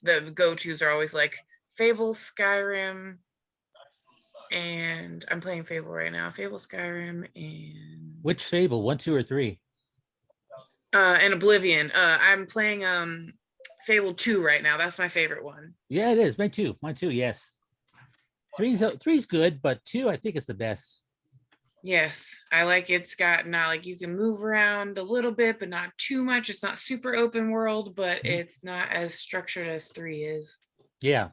Speaker 3: the go-tos are always like Fable, Skyrim, and I'm playing Fable right now. Fable, Skyrim, and
Speaker 2: Which Fable? 1, 2, or 3?
Speaker 3: And Oblivion. I'm playing Fable 2 right now. That's my favorite one.
Speaker 2: Yeah, it is. Mine too. Mine too. Yes. Three's good, but 2 I think is the best.
Speaker 3: Yes, I like it's got now, like, you can move around a little bit, but not too much. It's not super open world, but it's not as structured as 3 is.
Speaker 2: Yeah.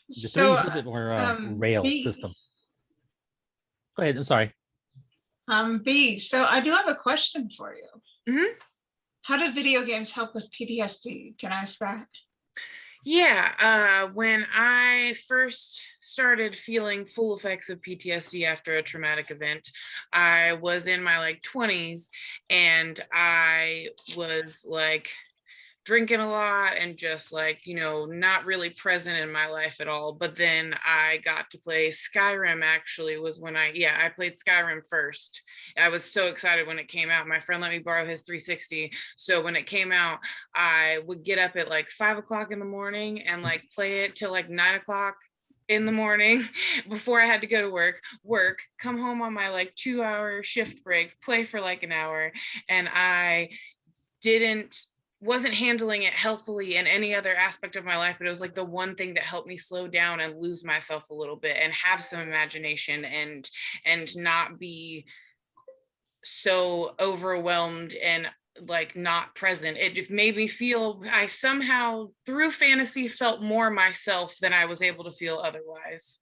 Speaker 2: The 3
Speaker 1: So,
Speaker 2: is a bit more rail
Speaker 1: B,
Speaker 2: system. Go ahead. I'm sorry.
Speaker 1: B, so I do have a question for you.
Speaker 3: Mhm.
Speaker 1: How do video games help with PTSD? Can I ask that?
Speaker 3: Yeah, when I first started feeling full effects of PTSD after a traumatic event, I was in my like 20s, and I was like drinking a lot and just like, not really present in my life at all. But then I got to play Skyrim. Actually was when I played Skyrim first. I was so excited when it came out. My friend let me borrow his 360. So when it came out, I would get up at like 5 o'clock in the morning and like play it till like 9 o'clock in the morning before I had to go to work, come home on my like 2-hour shift break, play for like an hour. And I wasn't handling it healthily in any other aspect of my life, but it was like the one thing that helped me slow down and lose myself a little bit and have some imagination and not be so overwhelmed and like not present. It just made me feel, I somehow through fantasy felt more myself than I was able to feel otherwise.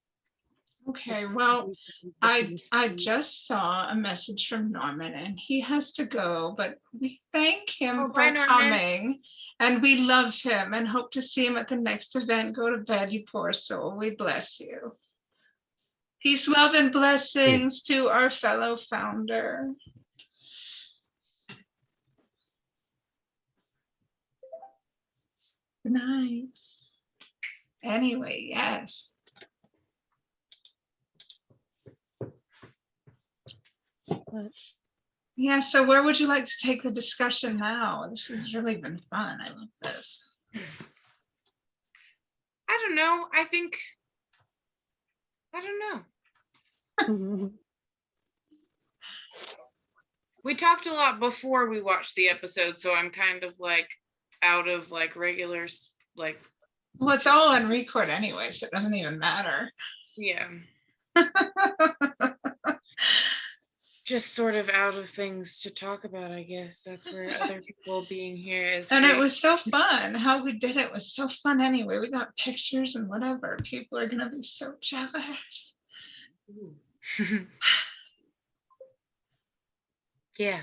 Speaker 1: Okay, well, I just saw a message from Norman, and he has to go, but we thank him
Speaker 3: bye,
Speaker 1: for
Speaker 3: Norman.
Speaker 1: coming, and we love him and hope to see him at the next event. Go to bed, you poor soul. We bless you. Peace, love, and blessings to our fellow founder. Good night. Anyway, yes. Yeah, so where would you like to take the discussion now? This has really been fun. I love this.
Speaker 3: I don't know. I don't know. We talked a lot before we watched the episode, so I'm kind of like out of like regular, like.
Speaker 1: Well, it's all on record anyway, so it doesn't even matter.
Speaker 3: Yeah. just sort of out of things to talk about, I guess. That's where other people being here is
Speaker 1: And it
Speaker 3: great.
Speaker 1: was so fun. How we did it was so fun anyway. We got pictures and whatever. People are gonna be so jealous.
Speaker 3: Yeah.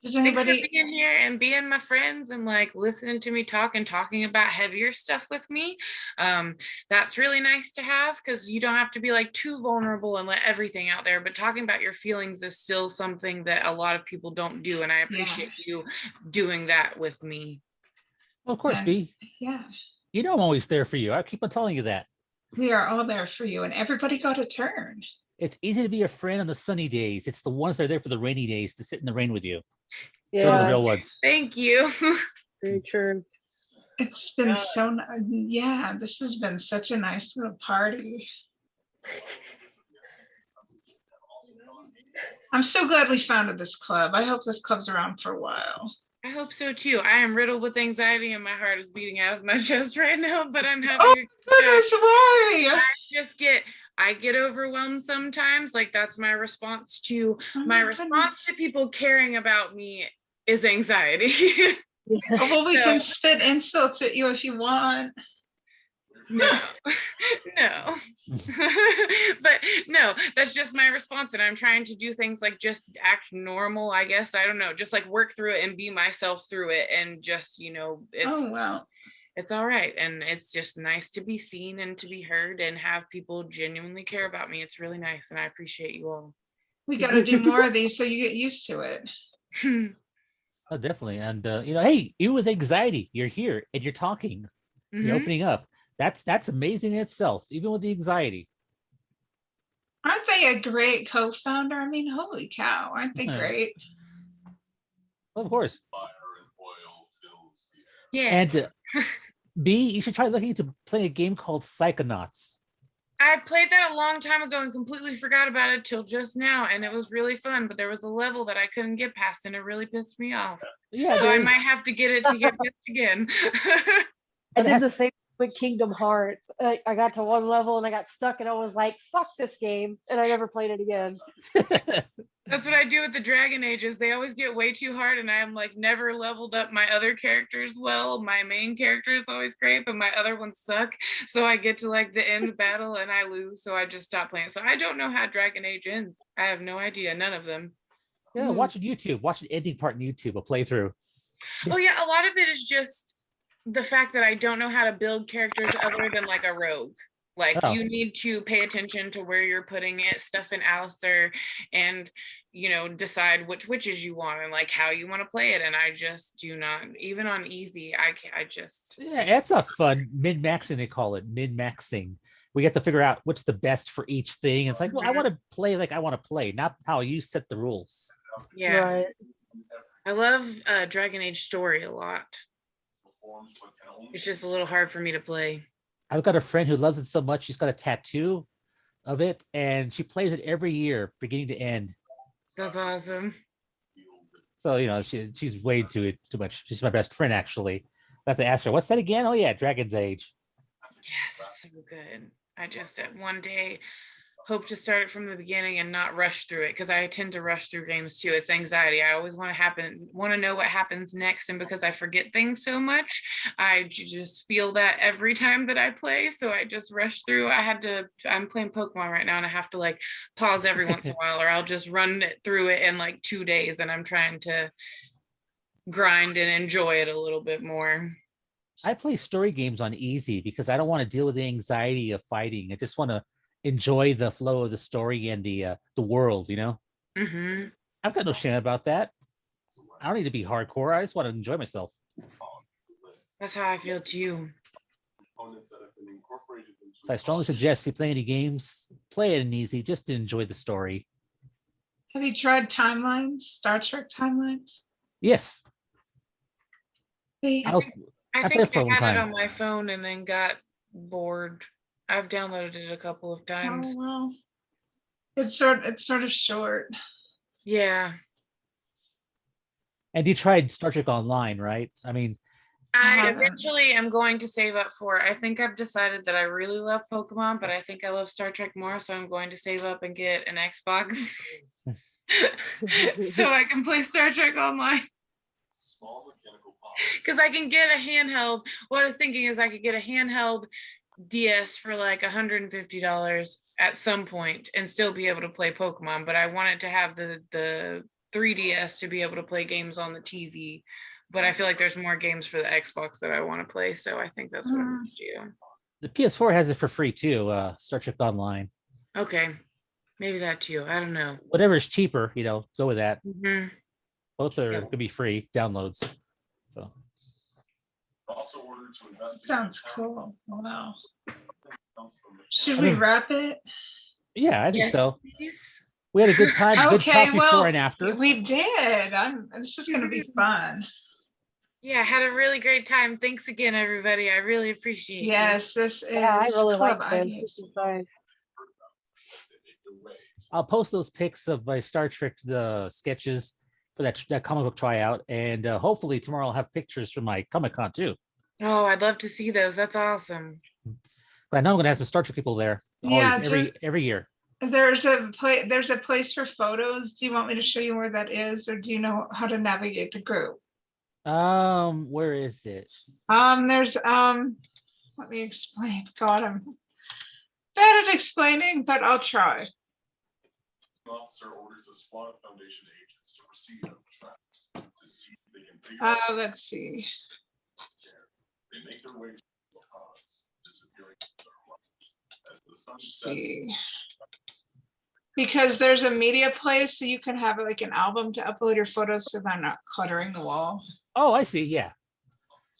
Speaker 1: Does
Speaker 3: Thanks for
Speaker 1: anybody?
Speaker 3: being here and being my friends and like listening to me talk and talking about heavier stuff with me. That's really nice to have because you don't have to be like too vulnerable and let everything out there. But talking about your feelings is still something that a lot of people don't do. And I appreciate you doing that with me.
Speaker 2: Well, of course,
Speaker 1: And-
Speaker 2: B.
Speaker 1: Yeah,
Speaker 2: You know I'm always there for you. I keep on telling you that.
Speaker 1: we are all there for you, and everybody got a turn.
Speaker 2: It's easy to be a friend on the sunny days. It's the ones that are there for the rainy days to sit in the rain with you. Those are the
Speaker 7: Yeah,
Speaker 2: real ones.
Speaker 3: Thank you.
Speaker 7: very true.
Speaker 1: It's been so, yeah, this has been such a nice little party. I'm so glad we founded this club. I hope this club's around for a while.
Speaker 3: I hope so too. I am riddled with anxiety and my heart is beating out of my chest right now, but I'm happy
Speaker 1: Oh,
Speaker 3: to
Speaker 1: goodness, why?
Speaker 3: I get overwhelmed sometimes. Like that's my response to
Speaker 1: Oh
Speaker 3: my
Speaker 1: goodness.
Speaker 3: response to people caring about me is anxiety.
Speaker 1: Oh, well, we
Speaker 3: So-
Speaker 1: can spit insults at you if you want.
Speaker 3: No, no. But no, that's just my response. And I'm trying to do things like just act normal, I guess. I don't know, just like work through it and be myself through it. And just,
Speaker 1: Oh, well,
Speaker 3: it's all right. And it's just nice to be seen and to be heard and have people genuinely care about me. It's really nice. And I appreciate you all.
Speaker 1: we got to do more of these so you get used to it.
Speaker 2: Oh, definitely. And hey, even with anxiety, you're here and you're talking. You're
Speaker 3: Mhm.
Speaker 2: opening up. That's amazing in itself, even with the anxiety.
Speaker 1: Aren't they a great co-founder? I mean, holy cow, aren't they
Speaker 2: Yeah.
Speaker 1: great?
Speaker 2: Of course.
Speaker 3: Yeah.
Speaker 2: And B, you should try looking into playing a game called Psychonauts.
Speaker 3: I played that a long time ago and completely forgot about it till just now. And it was really fun, but there was a level that I couldn't get past and it really pissed me off.
Speaker 2: Yeah,
Speaker 3: So I
Speaker 2: there's-
Speaker 3: might have to get it to get pissed again.
Speaker 7: I
Speaker 2: But it
Speaker 7: did the
Speaker 2: has-
Speaker 7: same with Kingdom Hearts. I got to one level and I got stuck and I was like, fuck this game. And I never played it again.
Speaker 3: That's what I do with the Dragon Ages. They always get way too hard and I'm like never leveled up my other characters well. My main character is always great, but my other ones suck. So I get to like the end battle and I lose. So I just stop playing. So I don't know how Dragon Age ends. I have no idea. None of them.
Speaker 2: Yeah, watch it YouTube. Watch the ending part in YouTube, a playthrough.
Speaker 3: Oh yeah, a lot of it is just the fact that I don't know how to build characters other than like a rogue. Like
Speaker 2: Oh.
Speaker 3: you need to pay attention to where you're putting it, stuff in Alistair, and decide which witches you want and like how you want to play it. And I just do not, even on easy, I just
Speaker 2: Yeah, it's a fun min-maxing, they call it min-maxing. We get to figure out what's the best for each thing. It's like, well, I want to play like I want to play, not how you set the rules.
Speaker 3: yeah.
Speaker 7: Right.
Speaker 3: I love Dragon Age story a lot. It's just a little hard for me to play.
Speaker 2: I've got a friend who loves it so much, she's got a tattoo of it, and she plays it every year, beginning to end.
Speaker 3: That's awesome.
Speaker 2: So she's way too much. She's my best friend, actually. I have to ask her, what's that again? Oh yeah, Dragon's Age.
Speaker 3: Yes, it's so good. I just one day hope to start it from the beginning and not rush through it because I tend to rush through games too. It's anxiety. I always want to know what happens next, and because I forget things so much, I just feel that every time that I play. So I just rush through. I'm playing Pokemon right now, and I have to like pause every once in a while, or I'll just run it through it in like 2 days, and I'm trying to grind and enjoy it a little bit more.
Speaker 2: I play story games on easy because I don't want to deal with the anxiety of fighting. I just want to enjoy the flow of the story and the world,
Speaker 3: Mm-hmm.
Speaker 2: I've got no shame about that. I don't need to be hardcore. I just want to enjoy myself.
Speaker 3: That's how I feel too.
Speaker 2: So I strongly suggest you play any games, play it in easy, just to enjoy the story.
Speaker 1: Have you tried timelines, Star Trek timelines?
Speaker 2: Yes.
Speaker 1: They-
Speaker 2: I
Speaker 3: I
Speaker 2: played
Speaker 3: think
Speaker 2: it for a
Speaker 3: I
Speaker 2: long
Speaker 3: had it
Speaker 2: time.
Speaker 3: on my phone and then got bored. I've downloaded it a couple of times.
Speaker 1: Oh, well, it's sort of short.
Speaker 3: Yeah.
Speaker 2: And you tried Star Trek Online, right? I mean,
Speaker 3: I
Speaker 1: Uh-huh.
Speaker 3: eventually am going to save up for it. I think I've decided that I really love Pokemon, but I think I love Star Trek more, so I'm going to save up and get an Xbox. so I can play Star Trek Online. Because I can get a handheld. What I was thinking is I could get a handheld DS for like $150 at some point and still be able to play Pokemon, but I wanted to have the 3DS to be able to play games on the TV. But I feel like there's more games for the Xbox that I want to play, so I think that's what I'm going to do.
Speaker 2: The PS4 has it for free too. Star Trek Online.
Speaker 3: Okay, maybe that too. I don't know.
Speaker 2: Whatever's cheaper, go with that.
Speaker 3: Mm-hmm.
Speaker 2: Both are could be free downloads. So
Speaker 1: Sounds cool. Wow. Should we wrap it?
Speaker 2: yeah, I think
Speaker 3: Yes,
Speaker 2: so.
Speaker 3: please.
Speaker 2: We had a good time. Good
Speaker 1: Okay,
Speaker 2: talk
Speaker 1: well,
Speaker 2: before and after.
Speaker 1: we did. This is going to be fun.
Speaker 3: Yeah, had a really great time. Thanks again, everybody. I really appreciate you.
Speaker 1: Yes, this is
Speaker 7: Yeah, I really like
Speaker 1: Club
Speaker 7: this.
Speaker 1: IDIC.
Speaker 7: This is fun.
Speaker 2: I'll post those pics of my Star Trek sketches for that comic book tryout, and hopefully tomorrow I'll have pictures from my Comic-Con too.
Speaker 3: Oh, I'd love to see those. That's awesome.
Speaker 2: But I know I'm gonna have some Star Trek people there.
Speaker 1: Yeah,
Speaker 2: Always, every year.
Speaker 1: There's a place for photos. Do you want me to show you where that is, or do you know how to navigate the group?
Speaker 2: Where is it?
Speaker 1: There's let me explain. God, I'm bad at explaining, but I'll try.
Speaker 8: Officer orders a squad of Foundation agents to proceed on the tracks to see if they can figure out.
Speaker 1: Let's see.
Speaker 8: They make their way to the cause, disappearing as the sun
Speaker 1: Let's
Speaker 8: sets.
Speaker 1: see. Because there's a media place, so you can have like an album to upload your photos so they're not cluttering the wall.
Speaker 2: Oh, I see. Yeah.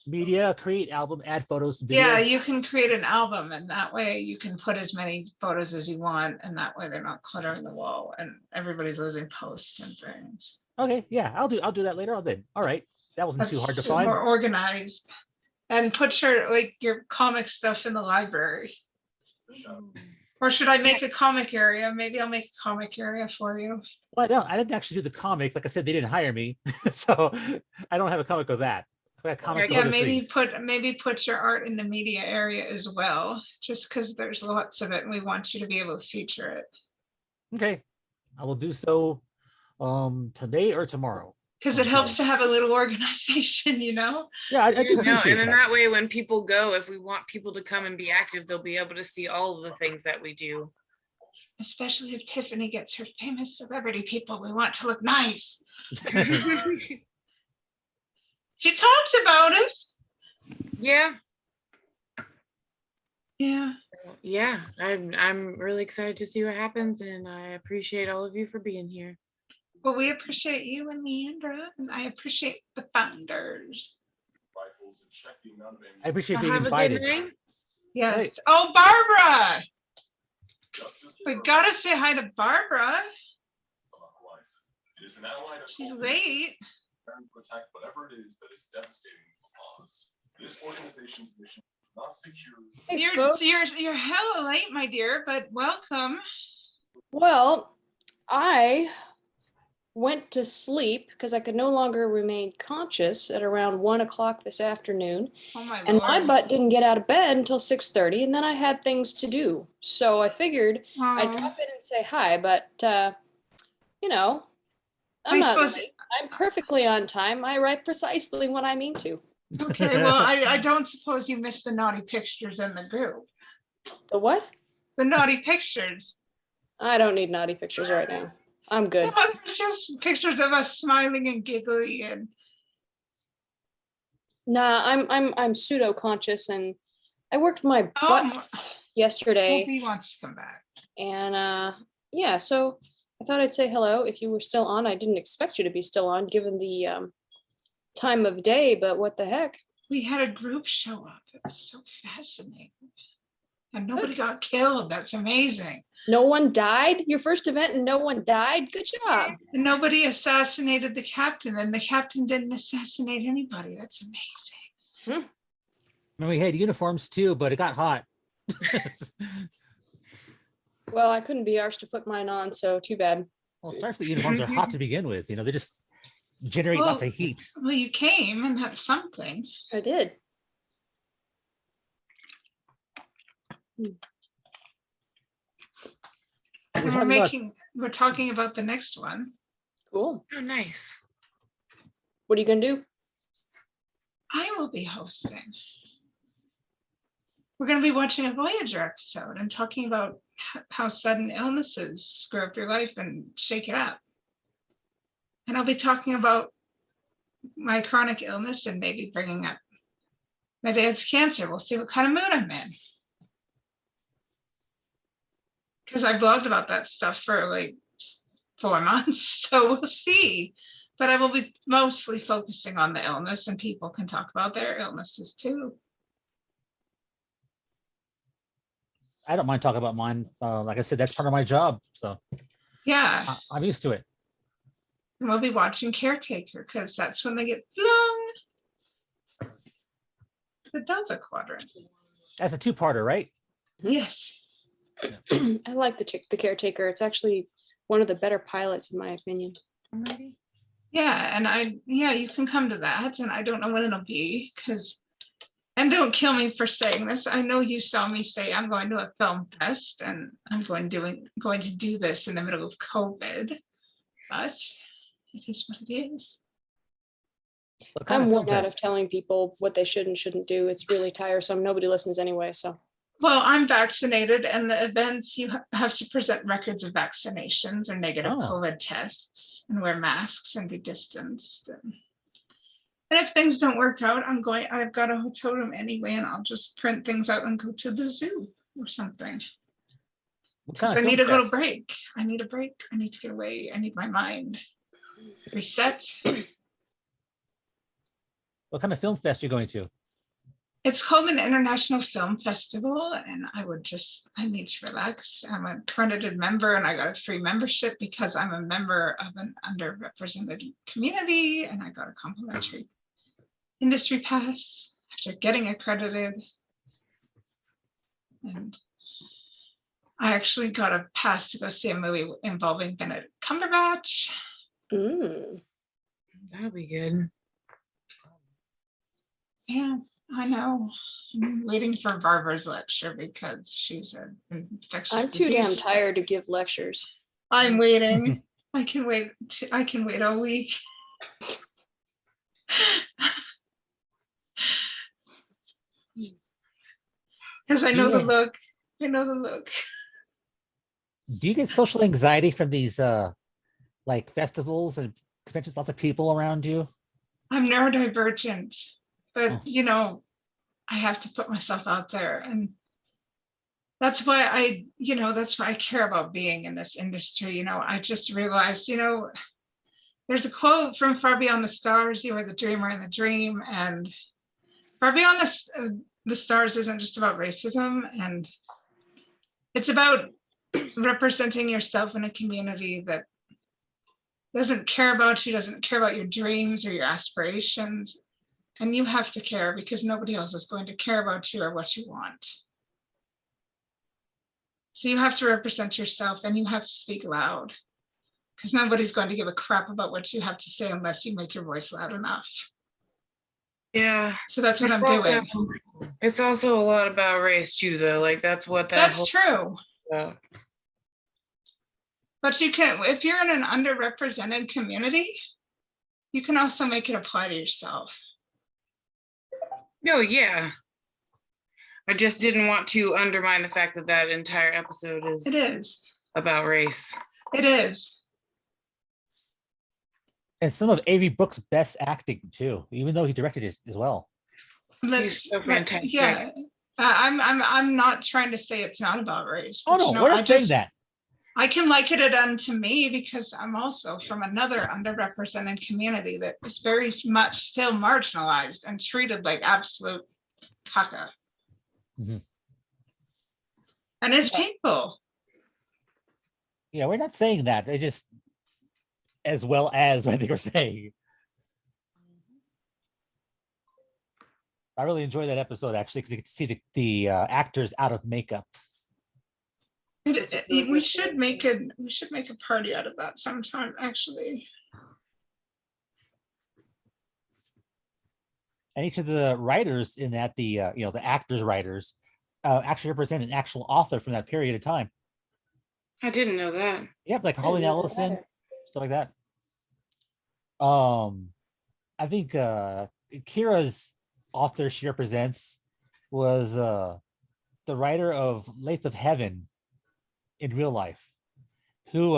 Speaker 2: Media, create album, add photos to video.
Speaker 1: Yeah, you can create an album, and that way you can put as many photos as you want, and that way they're not cluttering the wall and everybody's losing posts and things.
Speaker 2: Okay, yeah, I'll do that later on then. All right. That wasn't too hard to
Speaker 1: That's
Speaker 2: find.
Speaker 1: more organized. And put your comic stuff in the library. Or should I make a comic area? Maybe I'll make a comic area for you.
Speaker 2: Well, no, I didn't actually do the comic. Like I said, they didn't hire me. So I don't have a comic of that. I got comics of
Speaker 1: Yeah,
Speaker 2: other
Speaker 1: maybe
Speaker 2: things.
Speaker 1: put your art in the media area as well, just because there's lots of it and we want you to be able to feature it.
Speaker 2: Okay. I will do so today or tomorrow.
Speaker 1: Because it helps to have a little organization,
Speaker 2: Yeah, I do
Speaker 3: No,
Speaker 2: appreciate
Speaker 3: and in
Speaker 2: that.
Speaker 3: that way, when people go, if we want people to come and be active, they'll be able to see all of the things that we do.
Speaker 1: Especially if Tiffany gets her famous celebrity people, we want to look nice. She talked about it.
Speaker 3: Yeah,
Speaker 1: Yeah.
Speaker 3: yeah. I'm really excited to see what happens, and I appreciate all of you for being here.
Speaker 1: Well, we appreciate you and Leandra, and I appreciate the founders.
Speaker 8: Rifles and check the amount of
Speaker 2: I appreciate being
Speaker 3: Have a good
Speaker 2: invited.
Speaker 3: night.
Speaker 1: Yes.
Speaker 2: Right.
Speaker 1: Oh, Barbara.
Speaker 8: justice.
Speaker 1: We gotta say hi to Barbara.
Speaker 8: On the horizon. It is an allied of
Speaker 1: She's
Speaker 8: all
Speaker 1: late.
Speaker 8: preparing to attack whatever it is that is devastating the cause. This organization's mission is not secure.
Speaker 9: Hey,
Speaker 1: You're
Speaker 9: folks.
Speaker 1: you're hella late, my dear, but welcome.
Speaker 9: Well, I went to sleep because I could no longer remain conscious at around 1 o'clock this afternoon.
Speaker 1: Oh my
Speaker 9: And my
Speaker 1: lord.
Speaker 9: butt didn't get out of bed until 6:30, and then I had things to do. So I figured I'd
Speaker 1: Oh,
Speaker 9: drop in and say hi, but you know,
Speaker 1: I
Speaker 9: I'm not
Speaker 1: suppose-
Speaker 9: late. I'm perfectly on time. I write precisely when I mean to.
Speaker 1: okay, well, I don't suppose you missed the naughty pictures in the group.
Speaker 9: The what?
Speaker 1: The naughty pictures.
Speaker 9: I don't need naughty pictures right now. I'm good.
Speaker 1: No, there's just pictures of us smiling and giggly and
Speaker 9: Nah, I'm pseudo conscious, and I worked my butt
Speaker 1: oh,
Speaker 9: yesterday.
Speaker 1: Kobe wants to come back.
Speaker 9: And yeah, so I thought I'd say hello if you were still on. I didn't expect you to be still on given the time of day, but what the heck?
Speaker 1: We had a group show up. It was so fascinating. And nobody got killed. That's amazing.
Speaker 9: No one died? Your first event and no one died? Good job.
Speaker 1: And nobody assassinated the captain, and the captain didn't assassinate anybody. That's amazing.
Speaker 2: And we had uniforms too, but it got hot.
Speaker 9: Well, I couldn't be arsed to put mine on, so too bad.
Speaker 2: Well, Starfleet uniforms are hot to begin with. They just generate lots of heat.
Speaker 1: Well, you came, and that's something.
Speaker 9: I did.
Speaker 1: And we're talking about the next one.
Speaker 9: Cool.
Speaker 3: Oh, nice.
Speaker 9: What are you gonna do?
Speaker 1: I will be hosting. We're going to be watching a Voyager episode and talking about how sudden illnesses screw up your life and shake it up. And I'll be talking about my chronic illness and maybe bringing up my dad's cancer. We'll see what kind of mood I'm in. Because I blogged about that stuff for like 4 months, so we'll see. But I will be mostly focusing on the illness, and people can talk about their illnesses too.
Speaker 2: I don't mind talking about mine. Like I said, that's part of my job, so
Speaker 1: Yeah,
Speaker 2: I'm used to it.
Speaker 1: and we'll be watching Caretaker because that's when they get flung. The Delta Quadrant.
Speaker 2: That's a two-parter, right?
Speaker 1: Yes.
Speaker 9: I like the Caretaker. It's actually one of the better pilots in my opinion.
Speaker 1: Yeah, and you can come to that, and I don't know when it'll be because, and don't kill me for saying this. I know you saw me say I'm going to a film fest and I'm going to do this in the middle of COVID, but it is what it is.
Speaker 2: What kind
Speaker 9: I'm
Speaker 2: of film
Speaker 9: one out of
Speaker 2: fest?
Speaker 9: telling people what they should and shouldn't do. It's really tiresome. Nobody listens anyway. So
Speaker 1: Well, I'm vaccinated, and the events you have to present records of vaccinations or negative
Speaker 2: Oh.
Speaker 1: COVID tests and wear masks and be distanced. And if things don't work out, I've got a hotel room anyway, and I'll just print things out and go to the zoo or something.
Speaker 2: What kind
Speaker 1: Because
Speaker 2: of
Speaker 1: I need a
Speaker 2: film
Speaker 1: little
Speaker 2: fest?
Speaker 1: break. I need a break. I need to get away. I need my mind reset.
Speaker 2: What kind of film fest you going to?
Speaker 1: It's called an International Film Festival, and I need to relax. I'm a accredited member, and I got a free membership because I'm a member of an underrepresented community, and I got a complimentary industry pass after getting accredited. And I actually got a pass to go see a movie involving Benedict Cumberbatch.
Speaker 3: That'll be good.
Speaker 1: Yeah, I know. I'm waiting for Barbara's lecture because she's an infectious
Speaker 9: I'm too damn
Speaker 1: disease.
Speaker 9: tired to give lectures.
Speaker 1: I'm waiting. I can wait a week. Because I know the look. I know the look.
Speaker 2: Do you get social anxiety from these like festivals and conventions? Lots of people around you.
Speaker 1: I'm neurodivergent, but
Speaker 2: Oh.
Speaker 1: I have to put myself out there, and that's why that's why I care about being in this industry. I just realized, there's a quote from Far Beyond the Stars, you are the dreamer in the dream, and Far Beyond the Stars isn't just about racism, and it's about representing yourself in a community that doesn't care about you, doesn't care about your dreams or your aspirations. And you have to care because nobody else is going to care about you or what you want. So you have to represent yourself, and you have to speak loud because nobody's going to give a crap about what you have to say unless you make your voice loud enough.
Speaker 3: Yeah.
Speaker 1: So that's what I'm doing.
Speaker 3: It's also a lot about race too, though. Like that's
Speaker 1: true.
Speaker 3: Yeah.
Speaker 1: But you can, if you're in an underrepresented community, you can also make it apply to yourself.
Speaker 3: No, yeah. I just didn't want to undermine the fact that that entire episode is about race.
Speaker 1: It is.
Speaker 2: And some of Avery Brooks' best acting too, even though he directed it as well.
Speaker 3: He's so fantastic.
Speaker 1: Yeah, I'm not trying to say it's not about race.
Speaker 2: Oh no, we're not saying that.
Speaker 1: I can liken it unto me because I'm also from another underrepresented community that is very much still marginalized and treated like absolute caca.
Speaker 2: Mm-hmm.
Speaker 1: And it's painful.
Speaker 2: Yeah, we're not saying that. It just as well as what they were saying. I really enjoyed that episode actually because you could see the actors out of makeup.
Speaker 1: We should make a party out of that sometime, actually.
Speaker 2: And each of the writers in that, the actors writers, actually represent an actual author from that period of time.
Speaker 3: I didn't know that.
Speaker 2: Yep, like Harlan Ellison, stuff like that. I think Kira's author she represents was the writer of Lathe of Heaven in real life, who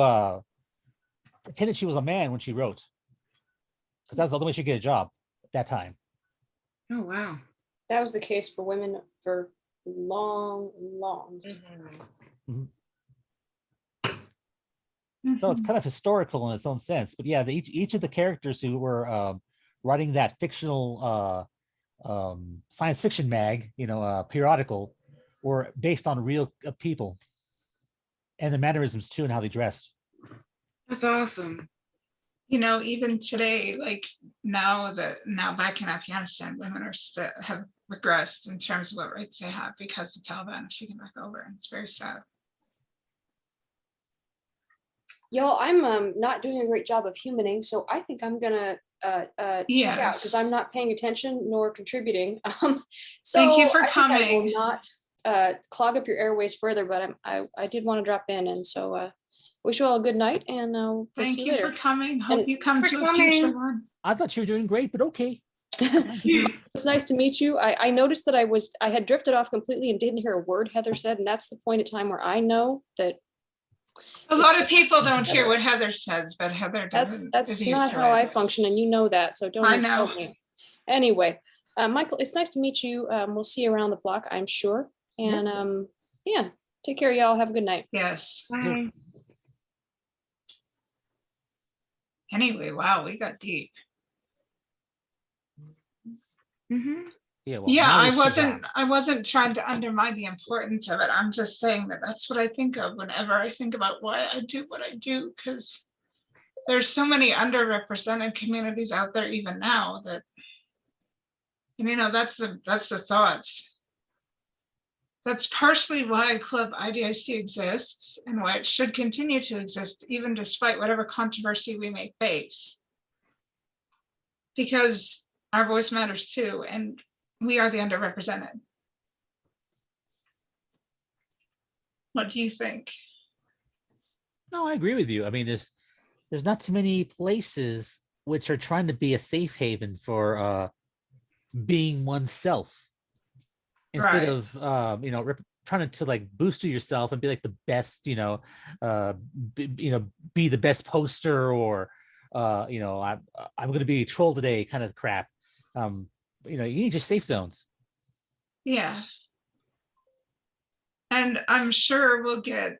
Speaker 2: pretended she was a man when she wrote, because that's the only way she could get a job at that time.
Speaker 3: Oh wow.
Speaker 9: That was the case for women for long.
Speaker 2: So it's kind of historical in its own sense. But yeah, each of the characters who were writing that fictional science fiction periodical, were based on real people, and the mannerisms too, and how they dressed.
Speaker 3: That's awesome.
Speaker 1: You know, even today, like now back in Afghanistan, women are have regressed in terms of what rights they have because the Taliban have taken back over, and it's very sad.
Speaker 9: Y'all, I'm not doing a great job of humaning, so I think I'm gonna check out because I'm not paying attention nor contributing. So
Speaker 1: Thank you for
Speaker 9: I think I will
Speaker 1: coming.
Speaker 9: not clog up your airways further, but I did want to drop in, and so wish you all a good night, and we'll
Speaker 1: Thank
Speaker 9: see
Speaker 1: you
Speaker 9: later.
Speaker 1: for coming. Hope
Speaker 9: And
Speaker 1: you come
Speaker 3: for
Speaker 1: to a future
Speaker 3: coming.
Speaker 1: one.
Speaker 2: I thought you were doing great, but okay.
Speaker 9: It's nice to meet you. I noticed that I had drifted off completely and didn't hear a word Heather said, and that's the point in time where I know that
Speaker 1: A lot of people don't hear what Heather says, but Heather doesn't.
Speaker 9: that's
Speaker 1: is used
Speaker 9: not
Speaker 1: to
Speaker 9: how
Speaker 1: it.
Speaker 9: I function, and you know that, so don't
Speaker 1: I
Speaker 9: insult
Speaker 1: know.
Speaker 9: me. Anyway, Michael, it's nice to meet you. We'll see you around the block, I'm sure. And yeah, take care, y'all. Have a good night.
Speaker 1: Yes.
Speaker 3: Bye.
Speaker 1: Anyway, wow, we got deep.
Speaker 3: Mm-hmm.
Speaker 2: Yeah, well,
Speaker 1: Yeah,
Speaker 2: now
Speaker 1: I
Speaker 2: that she's on.
Speaker 1: wasn't trying to undermine the importance of it. I'm just saying that that's what I think of whenever I think about why I do what I do, because there's so many underrepresented communities out there even now that, and you know, that's the thoughts. That's partially why Club IDIC exists and why it should continue to exist, even despite whatever controversy we may face. Because our voice matters too, and we are the underrepresented. What do you think?
Speaker 2: No, I agree with you. I mean, there's not too many places which are trying to be a safe haven for being oneself, instead
Speaker 1: Right.
Speaker 2: of trying to like boost yourself and be like the best, be the best poster, or I'm going to be a troll today kind of crap. You need your safe zones.
Speaker 1: Yeah. And I'm sure we'll get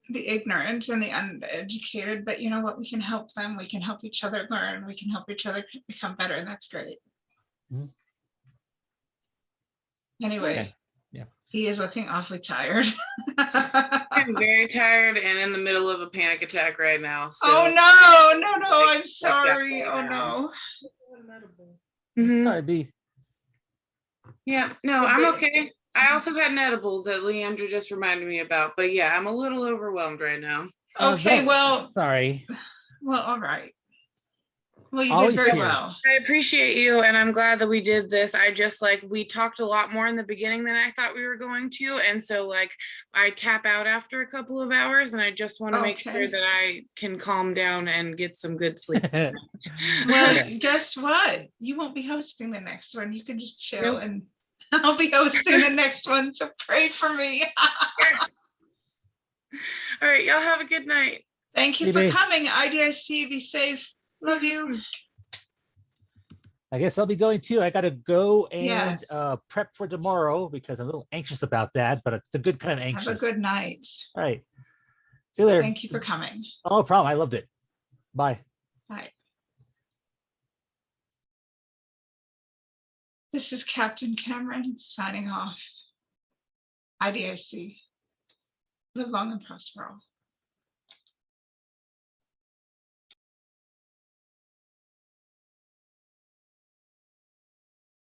Speaker 1: the ignorant and the uneducated, but you know what? We can help them. We can help each other learn. We can help each other become better, and that's great.
Speaker 2: Mhm.
Speaker 1: Anyway,
Speaker 2: Okay. Yeah.
Speaker 1: he is looking awfully tired.
Speaker 3: I'm very tired and in the middle of a panic attack right now. So
Speaker 1: Oh no, I'm
Speaker 3: like that
Speaker 1: sorry.
Speaker 3: right
Speaker 1: Oh
Speaker 3: now.
Speaker 1: no.
Speaker 3: Mhm.
Speaker 2: Sorry, B.
Speaker 3: Yeah, no, I'm okay. I also had an edible that Leandra just reminded me about, but yeah, I'm a little overwhelmed right now.
Speaker 1: Okay, well,
Speaker 2: sorry.
Speaker 1: well, all right. Well, you did
Speaker 2: Always
Speaker 1: very
Speaker 2: here.
Speaker 1: well.
Speaker 3: I appreciate you, and I'm glad that we did this. I just we talked a lot more in the beginning than I thought we were going to, and so I tap out after a couple of hours, and I just want to make sure
Speaker 1: Okay.
Speaker 3: that I can calm down and get some good sleep.
Speaker 1: Well,
Speaker 2: Yeah.
Speaker 1: guess what? You won't be hosting the next one. You can just chill,
Speaker 3: Nope.
Speaker 1: and I'll be hosting the next one. So pray for me.
Speaker 3: Yes. All right, y'all have a good night.
Speaker 1: Thank you
Speaker 2: Hey,
Speaker 1: for
Speaker 2: babe.
Speaker 1: coming. IDIC, be safe. Love you.
Speaker 2: I guess I'll be going too. I got to go and
Speaker 1: Yes.
Speaker 2: prep for tomorrow because I'm a little anxious about that, but it's a good kind of
Speaker 1: Have
Speaker 2: anxious.
Speaker 1: a good night.
Speaker 2: All right. See you later.
Speaker 1: Thank you for coming.
Speaker 2: No problem. I loved it. Bye.
Speaker 1: Bye. This is Captain Cameron signing off. IDIC. Live long and prosper all.